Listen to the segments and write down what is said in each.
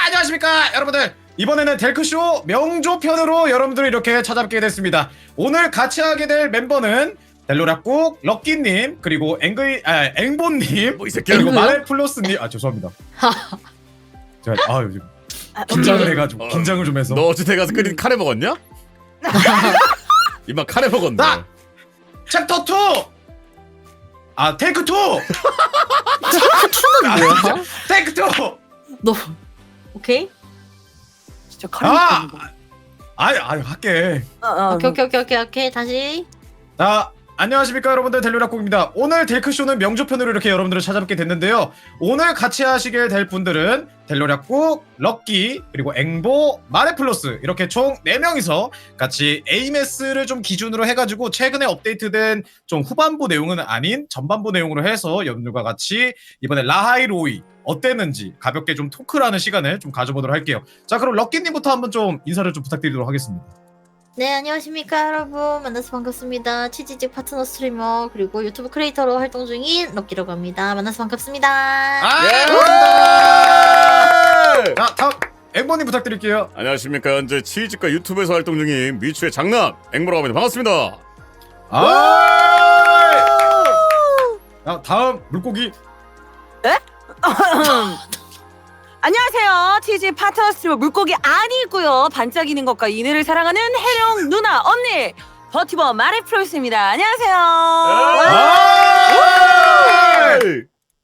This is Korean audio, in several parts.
안녕하십니까 여러분들. 이번에는 델크쇼 명조 편으로 여러분들을 이렇게 찾아뵙게 됐습니다. 오늘 같이 하게 될 멤버는 델로락국, 럭키님, 그리고 앵보님, 그리고 마레플러스님. 죄송합니다. 제가 요즘 긴장을 해가지고 긴장을 좀 해서. 너 어제 가서 끓인 카레 먹었냐? 이만 카레 먹었네. 나 챕터 2. 테이크 2. 뭐야? 테이크 2. 너 오케이? 진짜 카레 할게. 오케이 다시. 안녕하십니까 여러분들, 델로락국입니다. 오늘 델크쇼는 명조편으로 이렇게 여러분들을 찾아뵙게 됐는데요. 오늘 같이 하시게 될 분들은 델로락국, 럭키, 그리고 앵보, 마레플러스 이렇게 총 4명이서 같이 에이메스를 좀 기준으로 해가지고 최근에 업데이트된 좀 후반부 내용은 아닌 전반부 내용으로 해서 여러분들과 같이 이번에 라하이로이 어땠는지 가볍게 좀 토크라는 시간을 좀 가져보도록 할게요. 자, 그럼 럭키님부터 한번 좀 인사를 좀 부탁드리도록 하겠습니다. 네, 안녕하십니까 여러분. 만나서 반갑습니다. 취지직 파트너 스트리머 그리고 유튜브 크리에이터로 활동 중인 럭키라고 합니다. 만나서 반갑습니다. 자, 다음 앵보님 부탁드릴게요. 안녕하십니까. 현재 치즈과 유튜브에서 활동 중인 미추의 장남 앵보라고 합니다. 반갑습니다. 자, 다음 물고기. 안녕하세요. TG 파트너 스트리머 물고기 아니고요. 반짝이는 것과 이내를 사랑하는 해령 누나 언니 버티버 마레플러스입니다. 안녕하세요.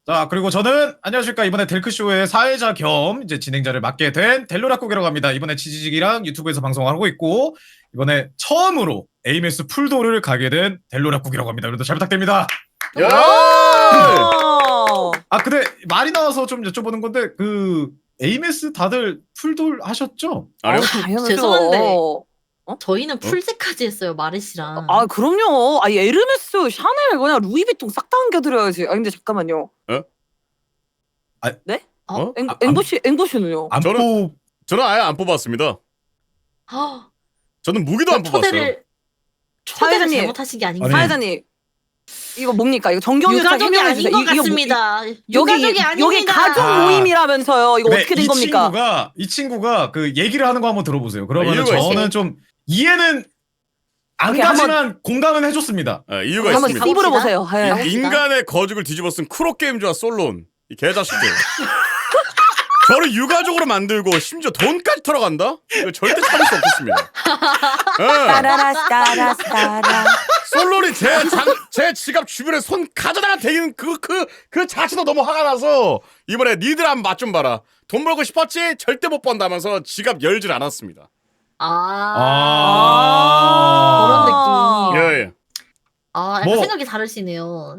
자, 그리고 저는 안녕하십니까, 이번에 델크쇼의 사회자 겸 이제 진행자를 맡게 된 델로락국이라고 합니다. 이번에 치지직이랑 유튜브에서 방송을 하고 있고 이번에 처음으로 에이메스 풀도를 가게 된 델로락국이라고 합니다. 여러분들 잘 부탁드립니다. 근데 말이 나와서 좀 여쭤보는 건데 에이메스 다들 풀돌 하셨죠? 아니요. 당연하죠. 죄송한데. 저희는 풀제까지 했어요, 마레씨랑. 그럼요. 에르메스, 샤넬, 그냥 루이비통 싹 다 안겨드려야지. 근데 잠깐만요. 네? 앵보씨는요? 저는 아예 안 뽑았습니다. 저는 무기도 안 뽑았어요. 초대를 사회자님. 잘못하신 게 아닌가? 사회자님, 이거 뭡니까? 이거 정경유착 유가족이 아닌 것 이거 같습니다. 유가족이 아닙니다. 여기 가족 모임이라면서요. 이거 어떻게 된 겁니까? 이 친구가 그 얘기를 하는 거 한번 들어보세요. 그러면 이유가 저는 있어요. 좀 이해는 안 오케이, 가지만 공감은 해줬습니다. 이유가 한번 있습니다. 입으로 보세요. 예. 인간의 거죽을 뒤집어 쓴 크로게임즈와 솔론 이 개자식들. 저를 유가족으로 만들고 심지어 돈까지 털어간다? 이거 절대 참을 수 없겠습니다. 따라라따라따라. 솔론이 제 지갑 주변에 손 가져다가 대기는 그 자체도 너무 화가 나서 이번에 니들 한번 맛 좀 봐라. 돈 벌고 싶었지? 절대 못 번다면서 지갑 열질 않았습니다. 그런 느낌. 예. 약간 생각이 다르시네요.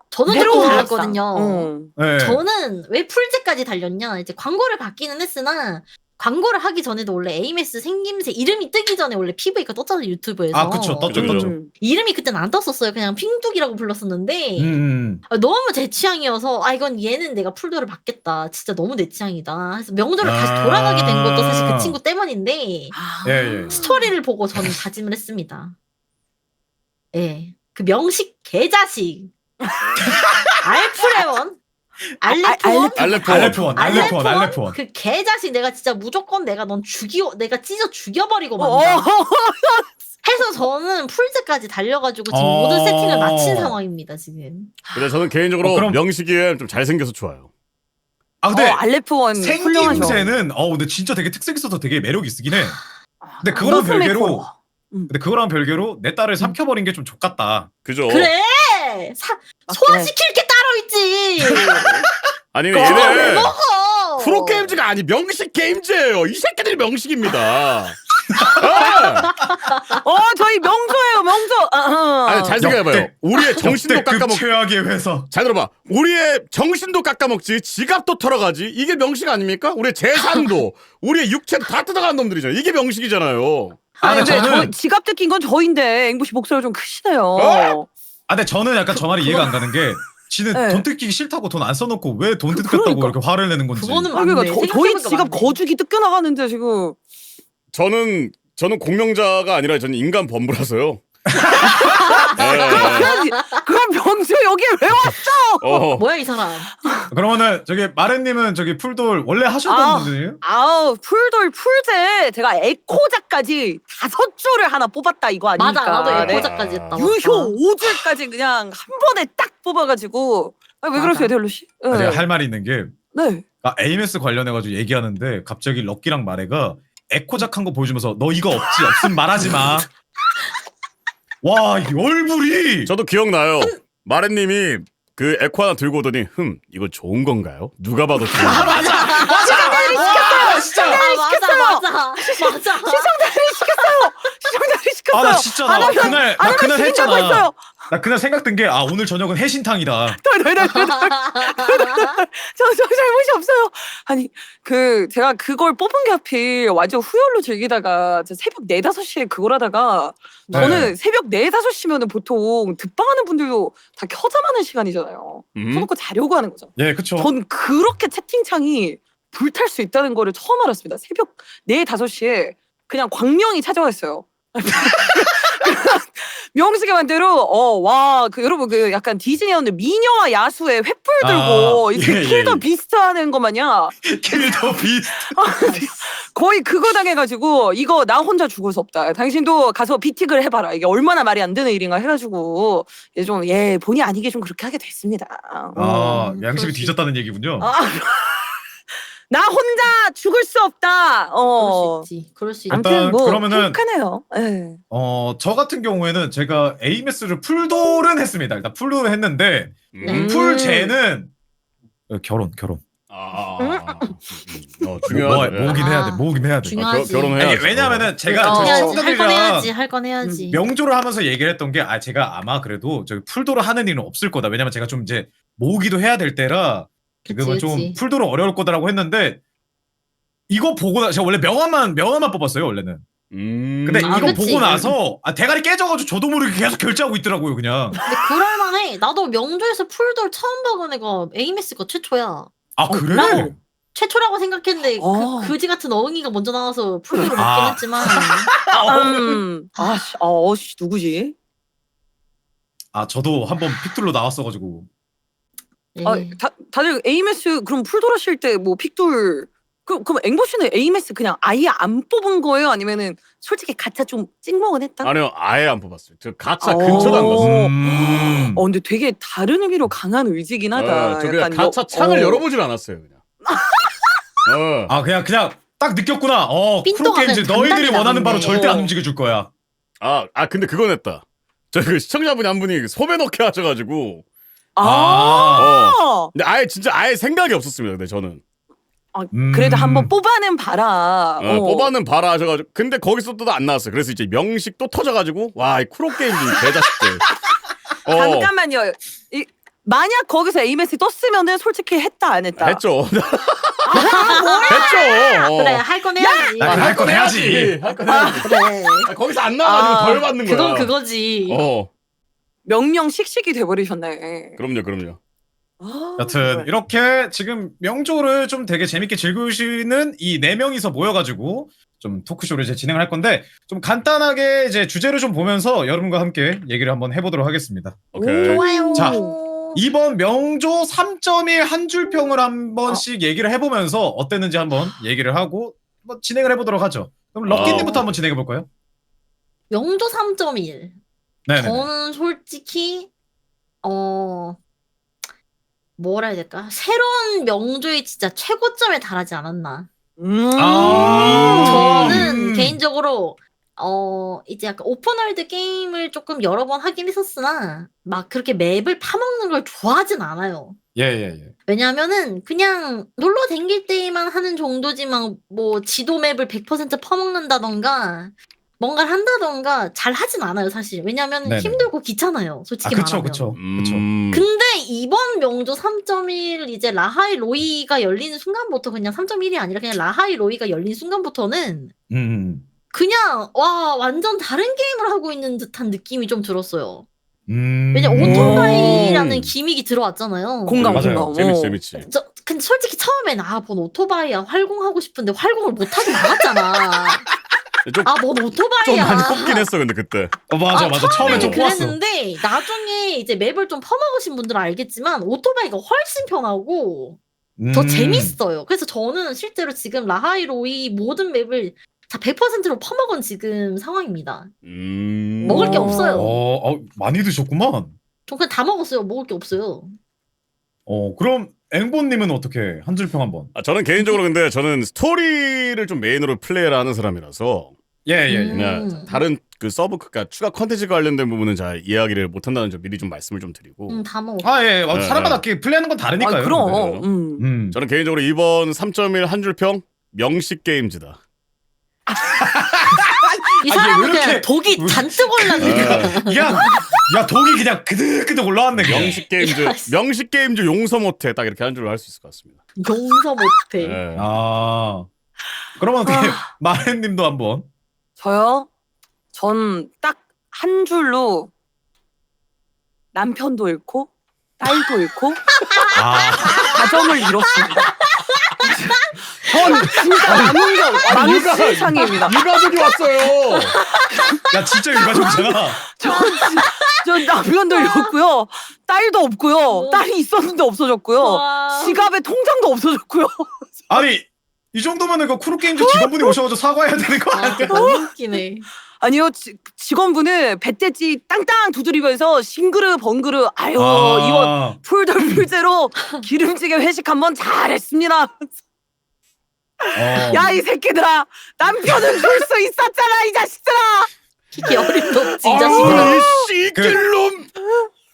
저는 새로운 조금 발상. 다르거든요. 네. 저는 왜 풀제까지 달렸냐? 이제 광고를 받기는 했으나 광고를 하기 전에도 원래 에이메스 생김새 이름이 뜨기 전에 원래 PV가 떴잖아요, 유튜브에서. 그쵸, 떴죠. 이름이 그때는 안 떴었어요. 그냥 핑뚝이라고 불렀었는데 너무 제 취향이어서 이건 얘는 내가 풀도를 받겠다. 진짜 너무 내 취향이다. 그래서 명조를 다시 돌아가게 된 것도 사실 그 친구 때문인데 예. 스토리를 보고 저는 다짐을 했습니다. 예, 그 명식 개자식 알프레원 알레프원 그 개자식 내가 진짜 무조건 내가 찢어 죽여버리고 만다 해서 저는 풀제까지 달려가지고 지금 모든 세팅을 마친 상황입니다 지금. 근데 저는 개인적으로 그럼- 명식이엔 좀 잘생겨서 좋아요. 근데 알레프원 훌륭하죠. 생김새는 근데 진짜 되게 특색 있어서 되게 매력이 있긴 해. 근데 그거랑 별개로 내 딸을 삼켜버린 게 좀 족같다. 그죠? 그래 소화시킬 게 따로 있지. 아니 왜 얘네 먹어? 프로게임즈가 아니 명식 게임즈예요. 이 새끼들이 명식입니다. 저희 명조예요, 명조. 아니 잘 생각해봐요. 우리의 정신도 깎아먹. 최악의 회사. 잘 들어봐. 우리의 정신도 깎아먹지, 지갑도 털어가지. 이게 명식 아닙니까? 우리의 재산도, 우리의 육체도 다 뜯어가는 놈들이잖아요. 이게 명식이잖아요. 근데 저는 지갑 뜯긴 건 저인데 앵보씨 목소리가 좀 크시네요. 근데 저는 약간 저 말이 이해가 안 가는 게 지는 네. 돈 뜯기기 싫다고 돈 안 써놓고 왜 돈 뜯겼다고 그러니까. 이렇게 화를 내는 건지. 그거는 그러니까 맞네. 저희 생각해보니까 지갑 맞네. 거죽이 뜯겨 나가는데 지금. 저는 공명자가 아니라 저는 인간 범부라서요. 그럼 명수 여기 왜 왔어? 뭐야 이 사람? 그러면은 저기 마렌님은 저기 풀돌 원래 하셨던 분이에요? 아우 풀돌 풀제 제가 에코자까지 5줄을 하나 뽑았다 이거 아닙니까? 맞아, 나도 네. 에코자까지 했다. 유효 5줄까지 그냥 한 번에 딱 뽑아가지고 왜 맞아. 그러세요 델로 씨? 아, 제가 할 말이 있는 게 네. AMS 관련해가지고 얘기하는데 갑자기 럭키랑 마레가 에코작한 거 보여주면서 너 이거 없음 말하지 마. 와 열불이. 저도 기억나요. 마렌님이 그 에코 하나 들고 오더니 이거 좋은 건가요? 누가 봐도 좋은 아 거. 맞아. 진짜. 맞아. 시청자들이 시켰어요. 나 진짜 나 하면 그날 진짜고 했잖아. 있어요. 나 그날 생각 든 게 오늘 저녁은 해신탕이다. 저 잘못이 없어요. 아니 제가 그걸 뽑은 게 하필 완전 후열로 즐기다가 저 새벽 4, 5시에 그걸 하다가 저는 새벽 4, 5시면은 보통 득방하는 분들도 다 켜자마는 시간이잖아요. 켜놓고 자려고 하는 거죠. 예, 그쵸. 전 그렇게 채팅창이 불탈 수 있다는 거를 처음 알았습니다. 새벽 4, 5시에 그냥 광명이 찾아왔어요. 명식의 말대로 여러분 그 약간 디즈니언데 미녀와 야수의 횃불 들고 이렇게 킬더 비스트 하는 거 마냥 킬더 비스트. 거의 그거 당해가지고 이거 나 혼자 죽을 수 없다. 당신도 가서 비틱을 해봐라. 이게 얼마나 말이 안 되는 일인가 해가지고 본의 아니게 좀 그렇게 하게 됐습니다. 양심이 뒤졌다는 얘기군요. 나 혼자 죽을 수 없다. 그럴 수 있지. 일단 그러면은 행복하네요. 네. 저 같은 경우에는 제가 AMS를 풀돌은 했습니다. 일단 풀돌은 했는데 풀제는 결혼. 중요하죠. 모으긴 해야 돼. 중요하지. 결혼해야지. 왜냐면은 제가 할 건 해야지. 명조를 하면서 얘기를 했던 게 제가 아마 그래도 저기 풀돌을 하는 일은 없을 거다. 왜냐면 제가 좀 이제 모으기도 해야 될 때라 지금은 좀 풀돌은 어려울 거다라고 했는데 이거 보고 제가 원래 명함만 뽑았어요 원래는. 근데 이거 보고 나서 대가리 깨져가지고 저도 모르게 계속 결제하고 있더라고요 그냥. 근데 그럴만해. 나도 명조에서 풀돌 처음 박은 애가 AMS가 최초야. 그래? 나도 최초라고 생각했는데 그지 같은 어흥이가 먼저 나와서 풀돌을 먹긴 했지만. 누구지? 저도 한번 픽툴로 나왔어가지고. 다들 AMS 그럼 풀돌 하실 때 뭐 픽돌 그럼 앵보 씨는 AMS 그냥 아예 안 뽑은 거예요? 아니면은 솔직히 가차 좀 찍먹은 했다? 아니요, 아예 안 뽑았어요. 저 가차 근처도 안 갔어요. 근데 되게 다른 의미로 강한 의지긴 하다. 저 그냥 가차 창을 열어보질 않았어요, 그냥. 그냥 딱 느꼈구나. 핀도가 프로게임즈 그냥 너희들이 단단히 원하는 바로 나오네. 절대 안 움직여줄 거야. 근데 그건 했다. 저 그 시청자분이 한 분이 소매 넣게 하셔가지고. 근데 아예 생각이 없었습니다. 근데 저는. 그래도 한번 뽑아는 봐라. 뽑아는 봐라 하셔가지고. 근데 거기서 또 안 나왔어요. 그래서 이제 명식 또 터져가지고 이 크로게임 개자식들. 잠깐만요. 만약 거기서 AMS 떴으면은 솔직히 했다 안 했다? 했죠. 뭐야? 했죠. 그래 할 건 해야지. 할 건 해야지. 그래. 거기서 안 나와가지고 덜 받는 거야. 그건 그거지. 명령 씩씩이 돼버리셨네. 그럼요. 여튼 이렇게 지금 명조를 좀 되게 재밌게 즐기시는 이 4명이서 모여가지고 좀 토크쇼를 이제 진행을 할 건데 좀 간단하게 이제 주제를 좀 보면서 여러분과 함께 얘기를 한번 해보도록 하겠습니다. 오케이. 좋아요. 자, 이번 명조 3.1 한 줄 평을 한 번씩 얘기를 해보면서 어땠는지 한번 얘기를 하고 한번 진행을 해보도록 하죠. 그럼 럭키님부터 한번 진행해 볼까요? 명조 3.1. 네. 저는 솔직히 뭐라 해야 될까? 새로운 명조의 진짜 최고점에 달하지 않았나. 저는 개인적으로 이제 약간 오픈월드 게임을 조금 여러 번 하긴 했었으나 막 그렇게 맵을 파먹는 걸 좋아하진 않아요. 예. 왜냐면은 그냥 놀러 댕길 때만 하는 정도지만 뭐 지도 맵을 100% 퍼먹는다던가 뭔가를 한다던가 잘 하진 않아요 사실. 왜냐면 네네. 힘들고 귀찮아요 솔직히 말하면. 그쵸. 근데 이번 명조 3.1 이제 라하이 로이가 열리는 순간부터 그냥 3.1이 아니라 그냥 라하이 로이가 열린 순간부터는 그냥 와 완전 다른 게임을 하고 있는 듯한 느낌이 좀 들었어요. 왜냐면 오토바이라는 기믹이 들어왔잖아요. 공감. 재밌지. 근데 솔직히 처음엔 뭔 오토바이야 활공하고 싶은데 활공을 못하고 나갔잖아. 뭔 좀 오토바이야. 많이 꼽긴 했어 근데 그때. 맞아. 처음에 좀 꼬았어. 그랬는데 나중에 이제 맵을 좀 퍼먹으신 분들은 알겠지만 오토바이가 훨씬 편하고 더 재밌어요. 그래서 저는 실제로 지금 라하이로이 모든 맵을 다 100%로 퍼먹은 지금 상황입니다. 먹을 게 없어요. 많이 드셨구만. 저 그냥 다 먹었어요. 먹을 게 없어요. 그럼 앵보님은 어떻게 한 줄 평 한번? 저는 개인적으로 근데 저는 스토리를 좀 메인으로 플레이를 하는 사람이라서 예. 그냥 다른 그 서브 그러니까 추가 컨텐츠 관련된 부분은 잘 이야기를 못 한다는 점 미리 좀 말씀을 좀 드리고. 다 먹었어. 예. 사람마다 플레이하는 건 다르니까요. 그럼. 저는 개인적으로 이번 3.1 한 줄 평 명식 게임즈다. 이 사람은 왜 이렇게- 그냥 독이 잔뜩 올랐네. 야 독이 그냥 그득그득 올라왔네. 그냥. 명식 게임즈 명식 게임즈 용서 못해 딱 이렇게 한 줄로 할 수 있을 것 같습니다. 용서 못해. 예. 그러면 마렌님도 한번. 저요? 전 딱 한 줄로 남편도 잃고 딸도 잃고 가정을 잃었습니다. 전 진짜 남은 게 망신상입니다. 유가족이 왔어요. 야 진짜 유가족이잖아. 저 남편도 잃었고요. 딸도 없고요. 딸이 있었는데 없어졌고요. 와. 지갑에 통장도 없어졌고요. 아니 이 정도면은 그 쿠루게임즈 직원분이 오셔가지고 사과해야 되는 거 아니야? 너무 웃기네. 아니요, 직원분은 배때지 땅땅 두드리면서 싱그르 번그르 이번 풀대로 기름지게 회식 한번 잘했습니다. 야 이 새끼들아, 남편은 줄 수 있었잖아 이 자식들아. 키키 어림도 없지 이 자식아. 이 씨길놈.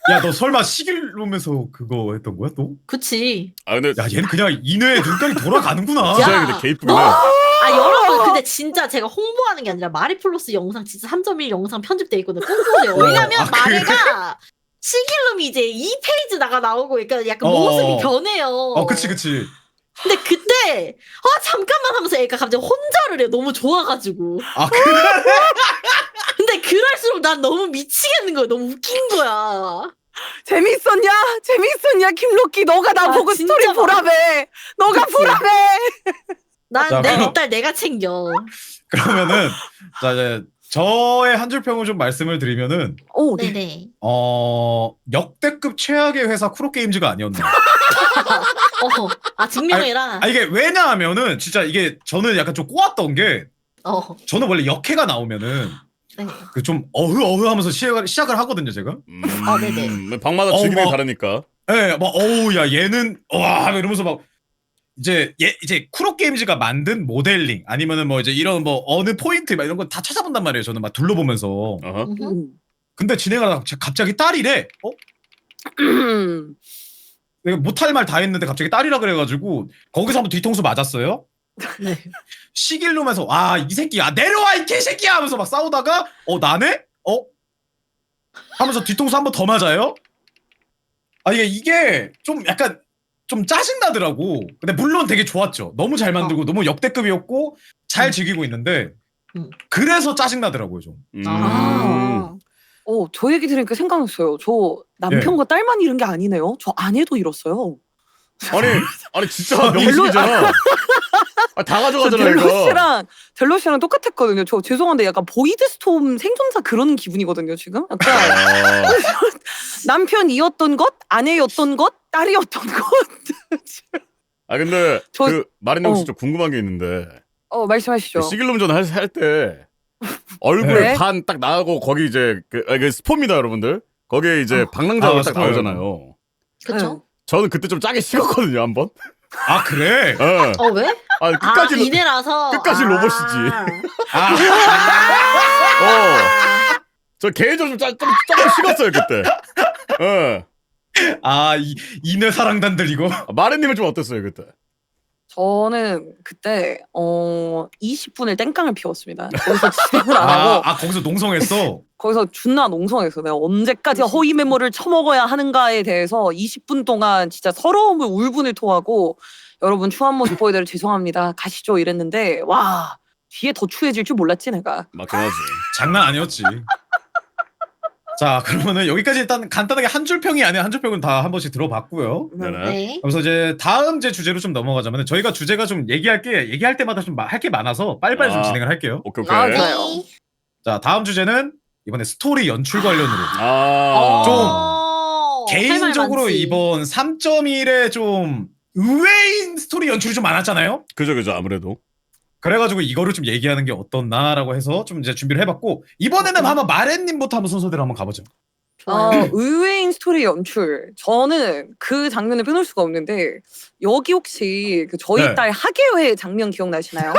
야 너 설마 시길로면서 그거 했던 거야 또? 그치. 근데 야 얘는 그냥 인외에 눈깔이 돌아가는구나. 진짜 근데 개이쁘긴 해. 여러분 근데 진짜 제가 홍보하는 게 아니라 마리플러스 영상 진짜 3.1 영상 편집돼 있거든요. 꼭 보세요. 왜냐면 그래? 마레가 시길룸이 이제 2페이지 나오고 그러니까 약간 어. 모습이 변해요. 그치. 근데 그때 잠깐만 하면서 애가 갑자기 혼자를 해. 너무 좋아가지고. 그래? 근데 그럴수록 난 너무 미치겠는 거야. 너무 웃긴 거야. 재밌었냐 김로키, 너가 나 보고 진짜 스토리 보라며. 너가 그치. 보라며. 난 내 딸 내가 챙겨. 그러면은 자 이제 저의 한 줄 평을 좀 말씀을 드리면은 네. 네네. 역대급 최악의 회사 쿠로게임즈가 아니었나. 증명해라. 이게 왜냐하면은 진짜 이게 저는 약간 좀 꼬았던 게 저는 원래 역해가 나오면은 네. 그 좀 어흐하면서 시작을 하거든요 제가. 네네. 방마다 즐기는 게 다르니까. 네, 막 야 얘는 와 이러면서 막 이제 쿠로게임즈가 만든 모델링 아니면은 뭐 이제 이런 뭐 어느 포인트 막 이런 거 다 찾아본단 말이에요. 저는 막 둘러보면서. 근데 진행하다가 갑자기 딸이래. 내가 못할 말 다 했는데 갑자기 딸이라 그래가지고 거기서 한번 뒤통수 맞았어요. 네. 시길룸에서 이 새끼 내려와 이 개새끼야 하면서 막 싸우다가 나네? 하면서 뒤통수 한번 더 맞아요. 이게 좀 약간 좀 짜증나더라고. 근데 물론 되게 좋았죠. 너무 잘 만들고 너무 역대급이었고 잘 즐기고 있는데 그래서 짜증나더라고요 좀. 저 얘기 들으니까 생각났어요. 저 남편과 딸만 잃은 게 아니네요. 저 아내도 잃었어요. 아니 진짜 명식이잖아. 다 가져가잖아 이거. 델로 씨랑 똑같았거든요. 저 죄송한데 약간 보이드스톰 생존자 그런 기분이거든요 지금. 약간 남편이었던 것, 아내였던 것, 딸이었던 것. 근데 그 마린님 진짜 궁금한 게 있는데. 말씀하시죠. 시길룸전 할 때 얼굴에 반 딱 나가고 거기 이제 그 스포입니다 여러분들. 거기에 이제 방랑자가 딱 나오잖아요. 그쵸? 저는 그때 좀 짜게 식었거든요 한번. 그래? 왜? 끝까지 이내라서 끝까지 로봇이지. 저 개인적으로 조금 식었어요 그때. 이내 사랑단들 이거. 마렌님은 좀 어땠어요 그때? 저는 그때 20분을 땡깡을 피웠습니다. 거기서 진행을 안 하고 거기서 농성했어? 거기서 존나 농성했어. 내가 언제까지 허위 메모를 쳐먹어야 하는가에 대해서 20분 동안 진짜 서러움을 울분을 토하고 여러분 추한 모습 보여드려 죄송합니다. 가시죠 이랬는데 와 뒤에 더 추해질 줄 몰랐지 내가. 맞긴 하지. 장난 아니었지. 자, 그러면은 여기까지 일단 간단하게 한 줄 평이 아니라 한 줄 평은 다 한 번씩 들어봤고요. 네네. 네. 그래서 이제 다음 제 주제로 좀 넘어가자면 저희가 주제가 좀 얘기할 때마다 좀 할 게 많아서 빨리빨리 좀 아. 진행을 할게요. 오케이. 아, 네. 좋아요. 자, 다음 주제는 이번에 스토리 연출 관련으로. 아. 좀 할말 개인적으로 많지. 이번 3.1에 좀 의외인 스토리 연출이 좀 많았잖아요. 그죠. 아무래도. 그래가지고 이거를 좀 얘기하는 게 어떻나라고 해서 좀 이제 준비를 해봤고 이번에는 한번 마렌님부터 한번 순서대로 한번 가보죠. 의외인 스토리 연출. 저는 그 장면을 빼놓을 수가 없는데 여기 혹시 그 저희 네. 딸 학예회 장면 기억나시나요?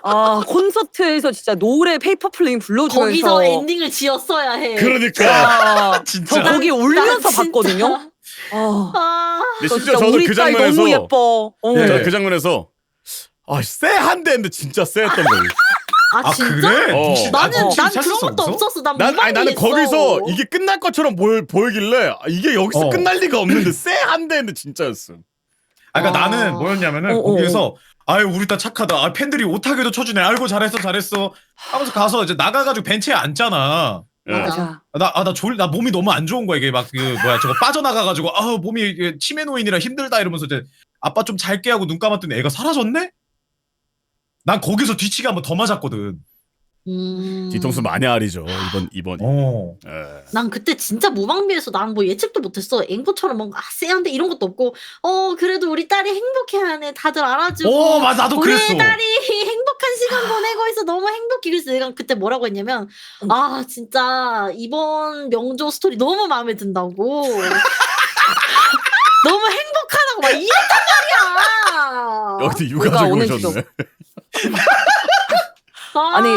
아, 콘서트에서 진짜 노래 페이퍼 플레인 불러주면서 거기서 엔딩을 지었어야 해. 그러니까. 저 진짜. 거기 울면서 나 진짜. 봤거든요. 아, 근데 저 심지어 진짜 저도 우리 그 딸 장면에서 너무 예뻐. 네. 저 그 장면에서 쎄한데 했는데 진짜 쎄했던 거예요. 아 진짜? 그래? 어. 혹시 나는 혹시 난 찰수 그런 것도 없었어. 난 나는 무방비했어. 거기서 이게 끝날 것처럼 보이길래 이게 여기서 어. 끝날 리가 없는데 쎄한데 했는데 진짜였어. 아, 그러니까 아. 나는 뭐였냐면은 어, 어, 거기에서 아유 우리 딸 착하다. 아, 팬들이 오타게도 쳐주네. 아이고 잘했어. 하면서 가서 이제 나가가지고 벤치에 앉잖아. 예. 맞아. 나 몸이 너무 안 좋은 거야. 이게 막 저거 빠져나가가지고 아 몸이 이게 치매 노인이라 힘들다 이러면서 이제 아빠 좀 잘게 하고 눈 감았더니 애가 사라졌네? 난 거기서 뒤치기 한번 더 맞았거든. 뒤통수 많이 아리죠 이번. 어. 예. 난 그때 진짜 무방비해서 난 뭐 예측도 못했어. 앵보처럼 뭔가 쎄한데 이런 것도 없고 그래도 우리 딸이 행복해하네. 다들 알아주고 맞아 나도 우리 그랬어. 딸이 행복한 시간 보내고 있어. 너무 행복해. 그래서 내가 그때 뭐라고 했냐면 아 진짜 이번 명조 스토리 너무 마음에 든다고 너무 행복하다고 막 이랬단 말이야. 여기도 뭔가 유가족이 오는 오셨네. 아니,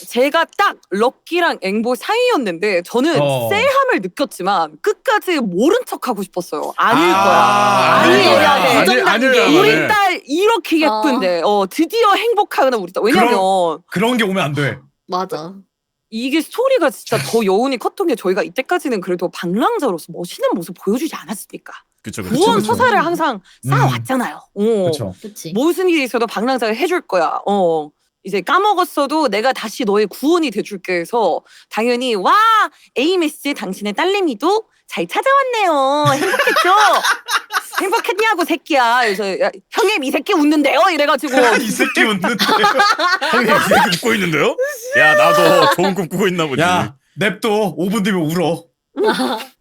제가 딱 럭키랑 앵보 사이였는데 저는 쎄함을 느꼈지만 끝까지 모른 척하고 싶었어요. 아닐 거야. 아니어야 돼. 아니어야 우리 딸 이렇게 예쁜데 드디어 행복하구나 우리 딸. 왜냐면 그런 게 오면 안 돼. 맞아. 이게 스토리가 진짜 더 여운이 컸던 게 저희가 이때까지는 그래도 방랑자로서 멋있는 모습 보여주지 않았습니까? 그쵸. 구원 그쵸. 서사를 항상 쌓아왔잖아요. 그렇죠. 그치. 무슨 일이 있어도 방랑자가 해줄 거야. 이제 까먹었어도 내가 다시 너의 구원이 돼줄게 해서 당연히 와 에이메스 당신의 딸내미도 잘 찾아왔네요. 행복했죠? 행복했냐고 새끼야. 그래서 야, 형님 이 새끼 웃는데요? 이래가지고 이 새끼 웃는데. 형님 이 새끼 웃고 있는데요? 야 나도 좋은 꿈 꾸고 있나 보지. 야 냅둬 5분 뒤면 울어.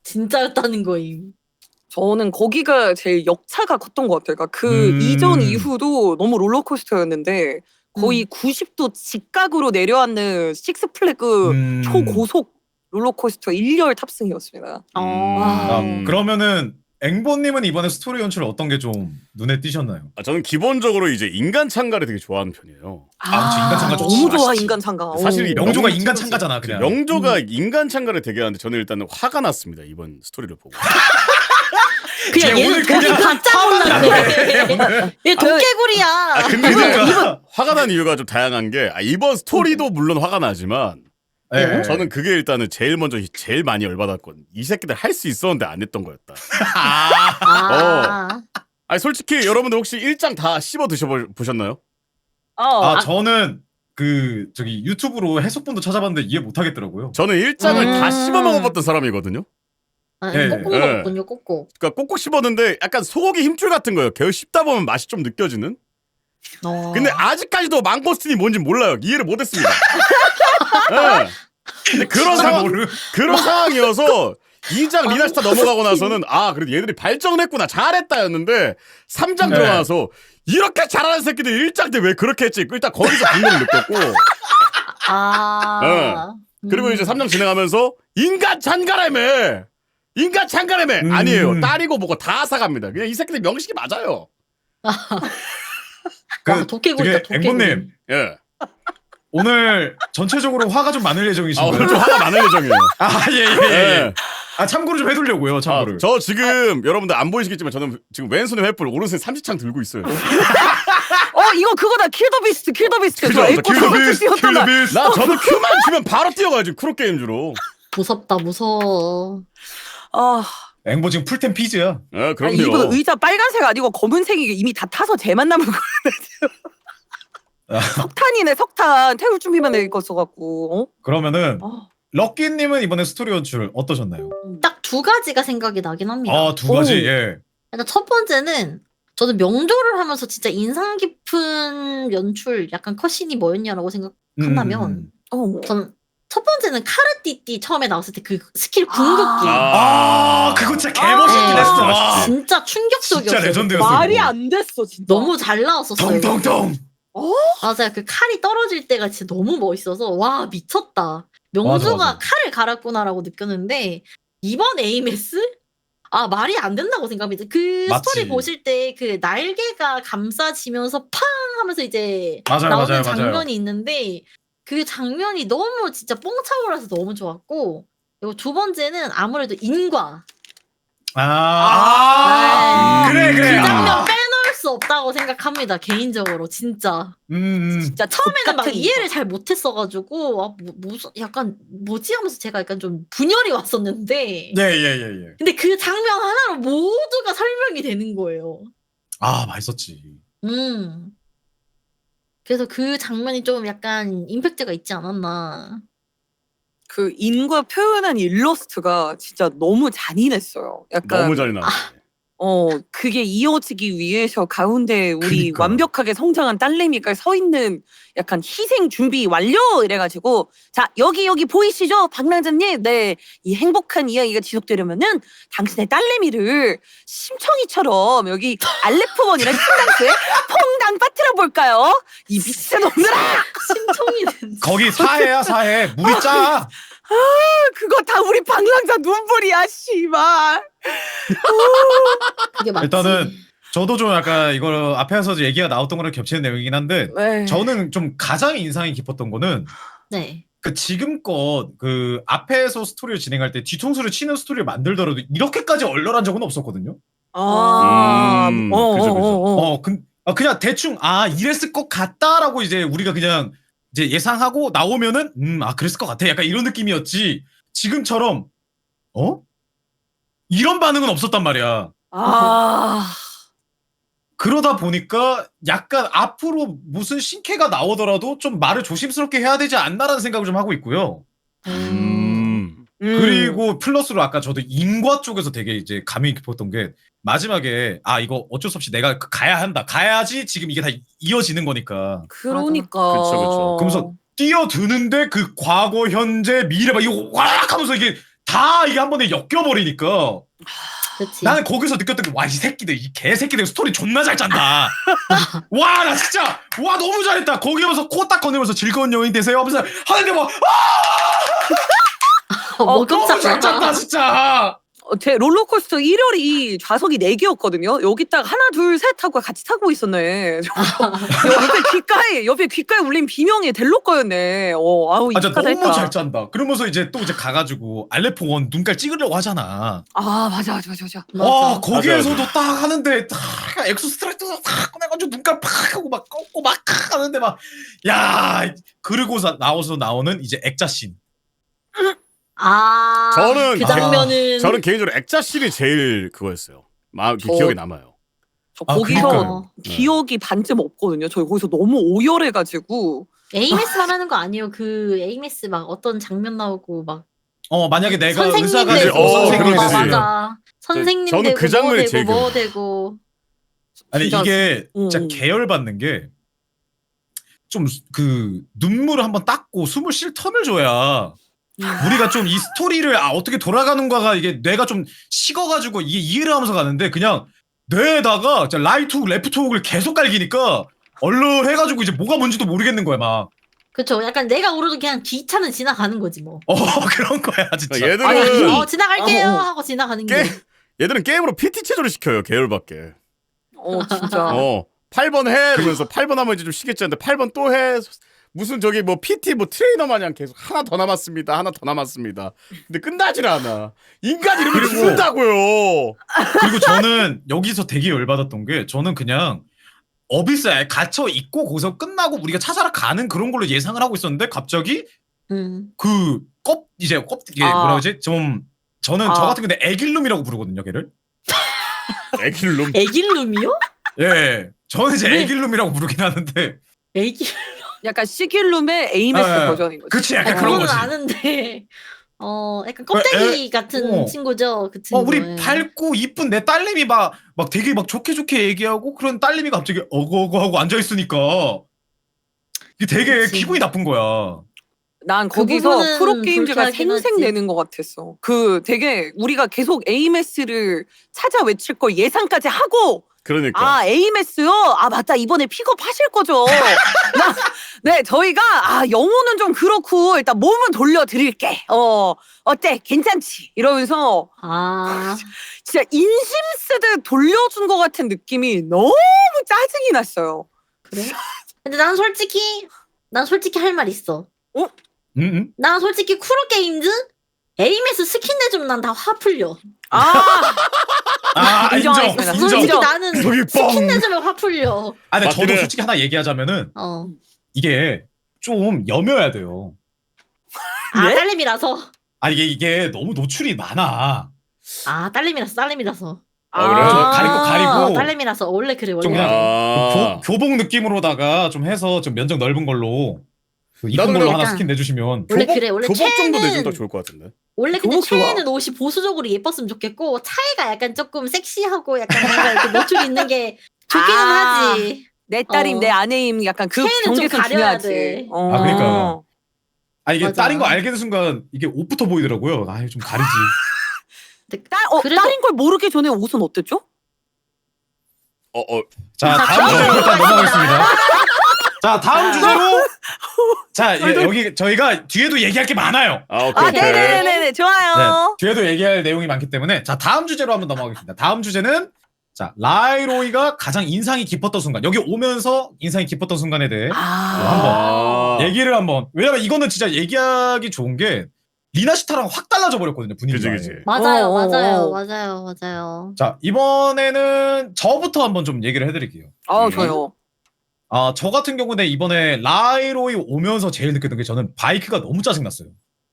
진짜였다는 거임. 저는 거기가 제일 역차가 컸던 것 같아요. 그러니까 그 이전 이후도 너무 롤러코스터였는데 거의 90도 직각으로 내려앉는 식스플래그 초고속 롤러코스터 1열 탑승이었습니다. 그러면은 앵보님은 이번에 스토리 연출 어떤 게 좀 눈에 띄셨나요? 저는 기본적으로 이제 인간 참가를 되게 좋아하는 편이에요. 그치, 인간 참가 좋지. 너무 좋아 맛있지. 인간 참가. 사실 이 명조가 명- 인간 참가잖아 그냥. 명조가 인간 참가를 되게 하는데 저는 일단은 화가 났습니다 이번 스토리를 보고. 그냥 쟤 얘는 오늘 돈이 그냥 가짜 몰랐네. 얘 돈개구리야. 근데 이제 그러니까. 화가 난 이유가 좀 다양한 게 이번 스토리도 물론 화가 나지만 네. 저는 그게 일단은 제일 많이 열받았거든. 이 새끼들 할 수 있었는데 안 했던 거였다. 아니 솔직히 여러분들 혹시 1장 다 씹어 드셔보셨나요? 저는 저기 유튜브로 해석본도 찾아봤는데 이해 못 하겠더라고요. 저는 1장을 다 씹어 먹어봤던 사람이거든요. 예. 꼭꼭 예. 먹었군요. 꼭꼭. 그러니까 꼭꼭 씹었는데 약간 소고기 힘줄 같은 거예요. 겨우 씹다 보면 맛이 좀 느껴지는. 근데 아직까지도 망고스틴이 뭔지 몰라요. 이해를 못했습니다. 네. 근데 그런 상황이어서 2장 리나스타 넘어가고 나서는 그래도 얘들이 발전을 했구나 잘했다였는데 3장 네. 들어가서 이렇게 잘하는 새끼들 1장 때 왜 그렇게 했지? 일단 거기서 분노를 느꼈고 그리고 이제 3장 진행하면서 인간 잔가라며 아니에요. 딸이고 뭐고 다 사갑니다. 그냥 이 새끼들 명식이 맞아요. 도깨구리다. 도깨구리. 앵보님 예. 오늘 전체적으로 화가 좀 많을 예정이신가요? 오늘 좀 화가 많을 예정이에요. 예. 참고로 좀 해두려고요. 참고를. 저 지금 여러분들 안 보이시겠지만 저는 지금 왼손에 횃불 오른손에 삼지창 들고 있어요. 이거 그거다. 킬더 비스트. 그죠? 저 에코 저렇게 뛰었잖아. 나 저도 큐만 주면 바로 뛰어가야지 크로 게임 주로. 무섭다. 무서워. 앵보 지금 풀템 피즈야. 예, 그럼요. 이거 의자 빨간색 아니고 검은색이 이미 다 타서 쟤만 남은 거야. 석탄이네 석탄. 태울 준비만 돼 있었어갖고. 그러면은 럭키님은 이번에 스토리 연출 어떠셨나요? 딱 두 가지가 생각이 나긴 합니다. 아, 두 가지. 오. 예. 일단 첫 번째는 저는 명조를 하면서 진짜 인상 깊은 연출 약간 컷신이 뭐였냐라고 생각한다면 저는 첫 번째는 카르띠띠 처음에 나왔을 때 그 스킬 궁극기 아, 그거 진짜 개멋있긴 네. 했어. 맞지, 와. 진짜 충격적이었어요. 진짜 레전드였어. 말이 그거. 안 됐어 진짜. 너무 잘 나왔었어요. 덩덩덩. 맞아요. 그 칼이 떨어질 때가 진짜 너무 멋있어서 와 미쳤다. 명조가 맞아. 칼을 갈았구나라고 느꼈는데 이번 AMS 아 말이 안 된다고 생각합니다. 그 맞지. 스토리 보실 때 그 날개가 감싸지면서 팡 하면서 이제 맞아요, 나오는 맞아요, 장면이 맞아요. 있는데 그 장면이 너무 진짜 뽕 차올라서 너무 좋았고 그리고 두 번째는 아무래도 인과 그래 그 그래. 장면 빼놓을 수 없다고 생각합니다. 개인적으로 진짜. 진짜 처음에는 막 같은 이해를 잘 못했어가지고 아, 무슨 약간 뭐지 하면서 제가 약간 좀 분열이 왔었는데 예예예. 근데 그 장면 하나로 모두가 설명이 되는 거예요. 아, 맛있었지. 그래서 그 장면이 좀 약간 임팩트가 있지 않았나. 그 인과 표현한 일러스트가 진짜 너무 잔인했어요. 약간 너무 잘 나왔네. 그게 이어지기 위해서 가운데 우리 그니까. 완벽하게 성장한 딸내미가 서 있는 약간 희생 준비 완료 이래가지고 자 여기 보이시죠 박남자님 네 이 행복한 이야기가 지속되려면은 당신의 딸내미를 심청이처럼 여기 알레프번이랑 신당스에 퐁당 빠뜨려 볼까요 이 미친놈들아 심청이 된. 거기 사해야 사해. 물이 짜. 그거 다 우리 박남자 눈물이야 씨발 그게 맞지. 일단은 저도 좀 약간 이거 앞에서 얘기가 나왔던 거랑 겹치는 내용이긴 한데 네. 저는 좀 가장 인상이 깊었던 거는 네. 그 지금껏 그 앞에서 스토리를 진행할 때 뒤통수를 치는 스토리를 만들더라도 이렇게까지 얼얼한 적은 없었거든요. 그죠. 그냥 대충 이랬을 것 같다라고 이제 우리가 그냥 이제 예상하고 나오면은 그랬을 것 같아. 약간 이런 느낌이었지. 지금처럼 이런 반응은 없었단 말이야. 그러다 보니까 약간 앞으로 무슨 신캐가 나오더라도 좀 말을 조심스럽게 해야 되지 않나라는 생각을 좀 하고 있고요. 그리고 플러스로 아까 저도 인과 쪽에서 되게 이제 감이 깊었던 게 마지막에 이거 어쩔 수 없이 내가 가야 한다. 가야지 지금 이게 다 이어지는 거니까. 그러니까 그쵸. 그러면서 뛰어드는데 그 과거, 현재, 미래 막 이거 왁 하면서 이게 다 이게 한 번에 엮여버리니까 그치. 나는 거기서 느꼈던 게 와 이 새끼들 이 개새끼들 스토리 존나 잘 짠다. 와 나 진짜 와 너무 잘했다. 거기 하면서 코 딱 꺼내면서 즐거운 여행 되세요 하면서 하는데 뭐 뭐 너무 잘 짠다 깜짝이야. 진짜. 제 롤러코스터 1열이 좌석이 4개였거든요. 여기 딱 하나 둘 셋 하고 같이 타고 있었네. 옆에 귓가에 울린 비명이 델로 거였네. 아우 진짜 이쁘다 너무 했다. 잘 짠다. 그러면서 이제 또 이제 가가지고 알레포 원 눈깔 찍으려고 하잖아. 맞아. 거기에서도 딱 하는데 딱 엑소스트라이트 딱 꺼내가지고 눈깔 팍 하고 막 꺾고 막 하는데 막 야 그리고서 나오는 이제 액자씬. 저는 그 장면은 저는 개인적으로 액자씬이 제일 그거였어요. 기억에 남아요. 저 아, 거기서 그러니까요. 기억이 반쯤 없거든요. 저희 거기서 너무 오열해가지고 에이메스 말하는 거 아니에요? 그 에이메스 막 어떤 장면 나오고 막 만약에 내가 선생님 의사가 되고 되고 선생님이 그렇지. 됐으면 맞아. 선생님 저는 되고 그 장면이 제일 뭐 기억나요. 되고 아니 진짜- 이게 진짜 계열받는 게 좀 그 눈물을 한번 닦고 숨을 쉴 텀을 줘야 우리가 좀 이 스토리를 어떻게 돌아가는가가 이게 뇌가 좀 식어가지고 이게 이해를 하면서 가는데 그냥 뇌에다가 진짜 라이트 훅 레프트 훅을 계속 갈기니까 얼얼해가지고 이제 뭐가 뭔지도 모르겠는 거야 막. 그쵸. 약간 내가 오르도 그냥 뒤차는 지나가는 거지 뭐. 그런 거야 진짜. 얘들은 지나갈게요 하고 지나가는 게. 얘들은 게임으로 PT 체조를 시켜요. 계열밖에. 진짜 8번 해 이러면서 8번 하면 이제 좀 쉬겠지 하는데 8번 또 해. 무슨 저기 뭐 PT 뭐 트레이너 마냥 계속 하나 더 남았습니다. 근데 끝나질 않아. 인간 이름을 그리고- 죽는다고요. 그리고 저는 여기서 되게 열받았던 게 저는 그냥 어비스에 갇혀 있고 거기서 끝나고 우리가 찾아라 가는 그런 걸로 예상을 하고 있었는데 갑자기 이게 뭐라 그러지? 좀 저는 저 같은 경우는 애길룸이라고 부르거든요, 걔를. 애길룸. 애길룸이요? 예. 저는 이제 왜? 애길룸이라고 부르긴 하는데 애길. 약간 시길룸의 에이메스 네. 버전인 거지. 그치 약간 아니, 그런 그거는 거지. 아는데 약간 껍데기 같은 친구죠. 그 친구. 우리 밝고 이쁜 내 딸내미 막 되게 막 좋게 얘기하고 그런 딸내미 갑자기 어거어거 하고 앉아 있으니까 이게 되게 그치. 기분이 나쁜 거야. 난 그 거기서 부분은 프로게임즈가 불쾌하긴 하지. 생색내는 것 같았어. 그 되게 우리가 계속 에이메스를 찾아 외칠 걸 예상까지 하고 그러니까. 아 에이메스요? 아 맞다 이번에 픽업하실 거죠. 네 저희가 영어는 좀 그렇고 일단 몸은 돌려드릴게. 어때 괜찮지? 이러면서 아 진짜 인심 쓰듯 돌려준 것 같은 느낌이 너무 짜증이 났어요. 그래? 근데 난 솔직히 할 말 있어. 응? 난 솔직히 쿠로 게임즈 에이메스 스킨 내주면 난 다 화 풀려. 아 인정. 인정하겠습니다. 인정. 솔직히 인정. 나는 저기 스킨 뻥. 내주면 화 풀려. 아 근데 저도 맞기는. 솔직히 하나 얘기하자면은 어. 이게 좀 여며야 돼요. 아 예? 딸내미라서. 아 이게 너무 노출이 많아. 아 딸내미라서. 그래? 좀 가리고. 딸내미라서 원래 그래 원래. 좀 그냥 아. 교복 느낌으로다가 좀 해서 좀 면적 넓은 걸로 그 이쁜 나도 걸로 그냥 하나 약간- 스킨 내주시면 원래 교복- 그래 원래 교복 정도 내주면 최애는 더 좋을 것 같은데. 원래 근데 교복 좋아. 최애는 옷이 보수적으로 예뻤으면 좋겠고 차이가 약간 조금 섹시하고 약간 뭔가 이렇게 노출이 있는 게 좋기는 아. 하지. 내 딸임 어. 내 아내임 약간 그 체인은 좀 경계선 가려야 중요하지. 돼. 아, 그러니까요. 아 이게 맞아. 딸인 거 알게 된 순간 이게 옷부터 보이더라고요. 아 좀 가리지. 근데 그래도... 딸인 걸 모르기 전에 옷은 어땠죠? 자 자, 다음 주제로 일단 넘어가겠습니다. 자 다음 아. 주제로 자 여기 저희가 뒤에도 얘기할 게 많아요. 오케이. 네네네네 좋아요. 뒤에도 얘기할 내용이 많기 때문에 자 다음 주제로 한번 넘어가겠습니다. 다음 주제는 자 라이로이가 가장 인상이 깊었던 순간 여기 오면서 인상이 깊었던 순간에 대해 얘기를 한번 왜냐면 이거는 진짜 얘기하기 좋은 게 리나시타랑 확 달라져 버렸거든요 분위기가. 그지. 맞아요 어, 어, 맞아요 어. 맞아요 맞아요. 자 이번에는 저부터 한번 좀 얘기를 해드릴게요. 좋아요. 저 같은 경우는 이번에 라이로이 오면서 제일 느꼈던 게 저는 바이크가 너무 짜증났어요.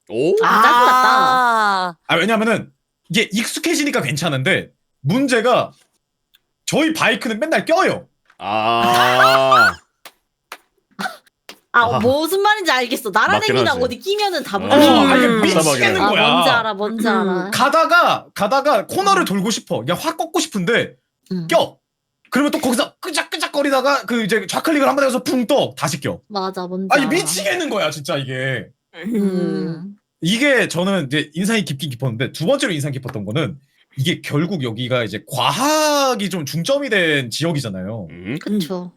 오? 짜증났다. 왜냐면은 이게 익숙해지니까 괜찮은데 문제가 저희 바이크는 맨날 껴요. 아. 아하. 무슨 말인지 알겠어. 맞긴 나라랭이랑 하지. 어디 끼면은 다 어, 보여. 이게 미치겠는 아, 거야. 뭔지 알아. 가다가 코너를 돌고 싶어. 그냥 확 꺾고 싶은데 껴. 그러면 또 거기서 끄적끄적거리다가 그 이제 좌클릭을 한번 해서 붕 떠. 다시 껴. 맞아 뭔지 아니 알아. 미치겠는 거야 진짜 이게. 음. 이게 저는 이제 인상이 깊긴 깊었는데 두 번째로 인상 깊었던 거는 이게 결국 여기가 이제 과학이 좀 중점이 된 지역이잖아요. 그쵸.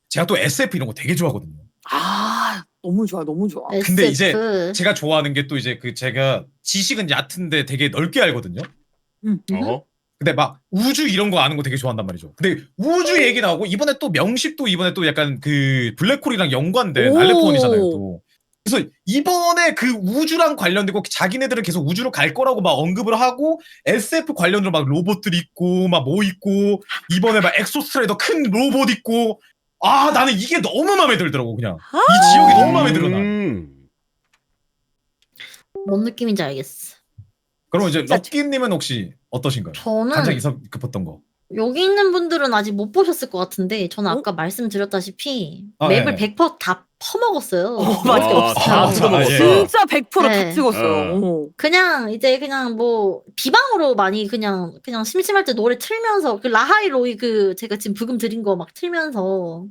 제가 또 SF 이런 거 되게 좋아하거든요. 너무 좋아 너무 좋아. 근데 이제 SF. 제가 좋아하는 게 또 이제 그 제가 지식은 얕은데 되게 넓게 알거든요. 어? 근데 막 우주 이런 거 아는 거 되게 좋아한단 말이죠. 근데 우주 얘기 나오고 이번에 또 명식도 이번에 또 약간 그 블랙홀이랑 연관된 오. 알레폰이잖아요. 또. 그래서 이번에 그 우주랑 관련되고 자기네들은 계속 우주로 갈 거라고 막 언급을 하고 SF 관련으로 막 로봇들 있고 막 뭐 있고 이번에 막 엑소스트라이더 큰 로봇 있고 나는 이게 너무 마음에 들더라고 그냥 이 지역이 너무 마음에 들어 난. 뭔 느낌인지 알겠어. 그럼 이제 럭키님은 혹시 어떠신가요? 가장 저는 인상 깊었던 거. 여기 있는 분들은 아직 못 보셨을 것 같은데 저는 아까 말씀드렸다시피 맵을 네. 100% 다 퍼먹었어요. 맞아. 다 예. 뜯어먹었어. 진짜 100% 네. 다 찍었어요. 그냥 뭐 비방으로 많이 그냥 심심할 때 노래 틀면서 그 라하이로이 그 제가 지금 부금 드린 거 막 틀면서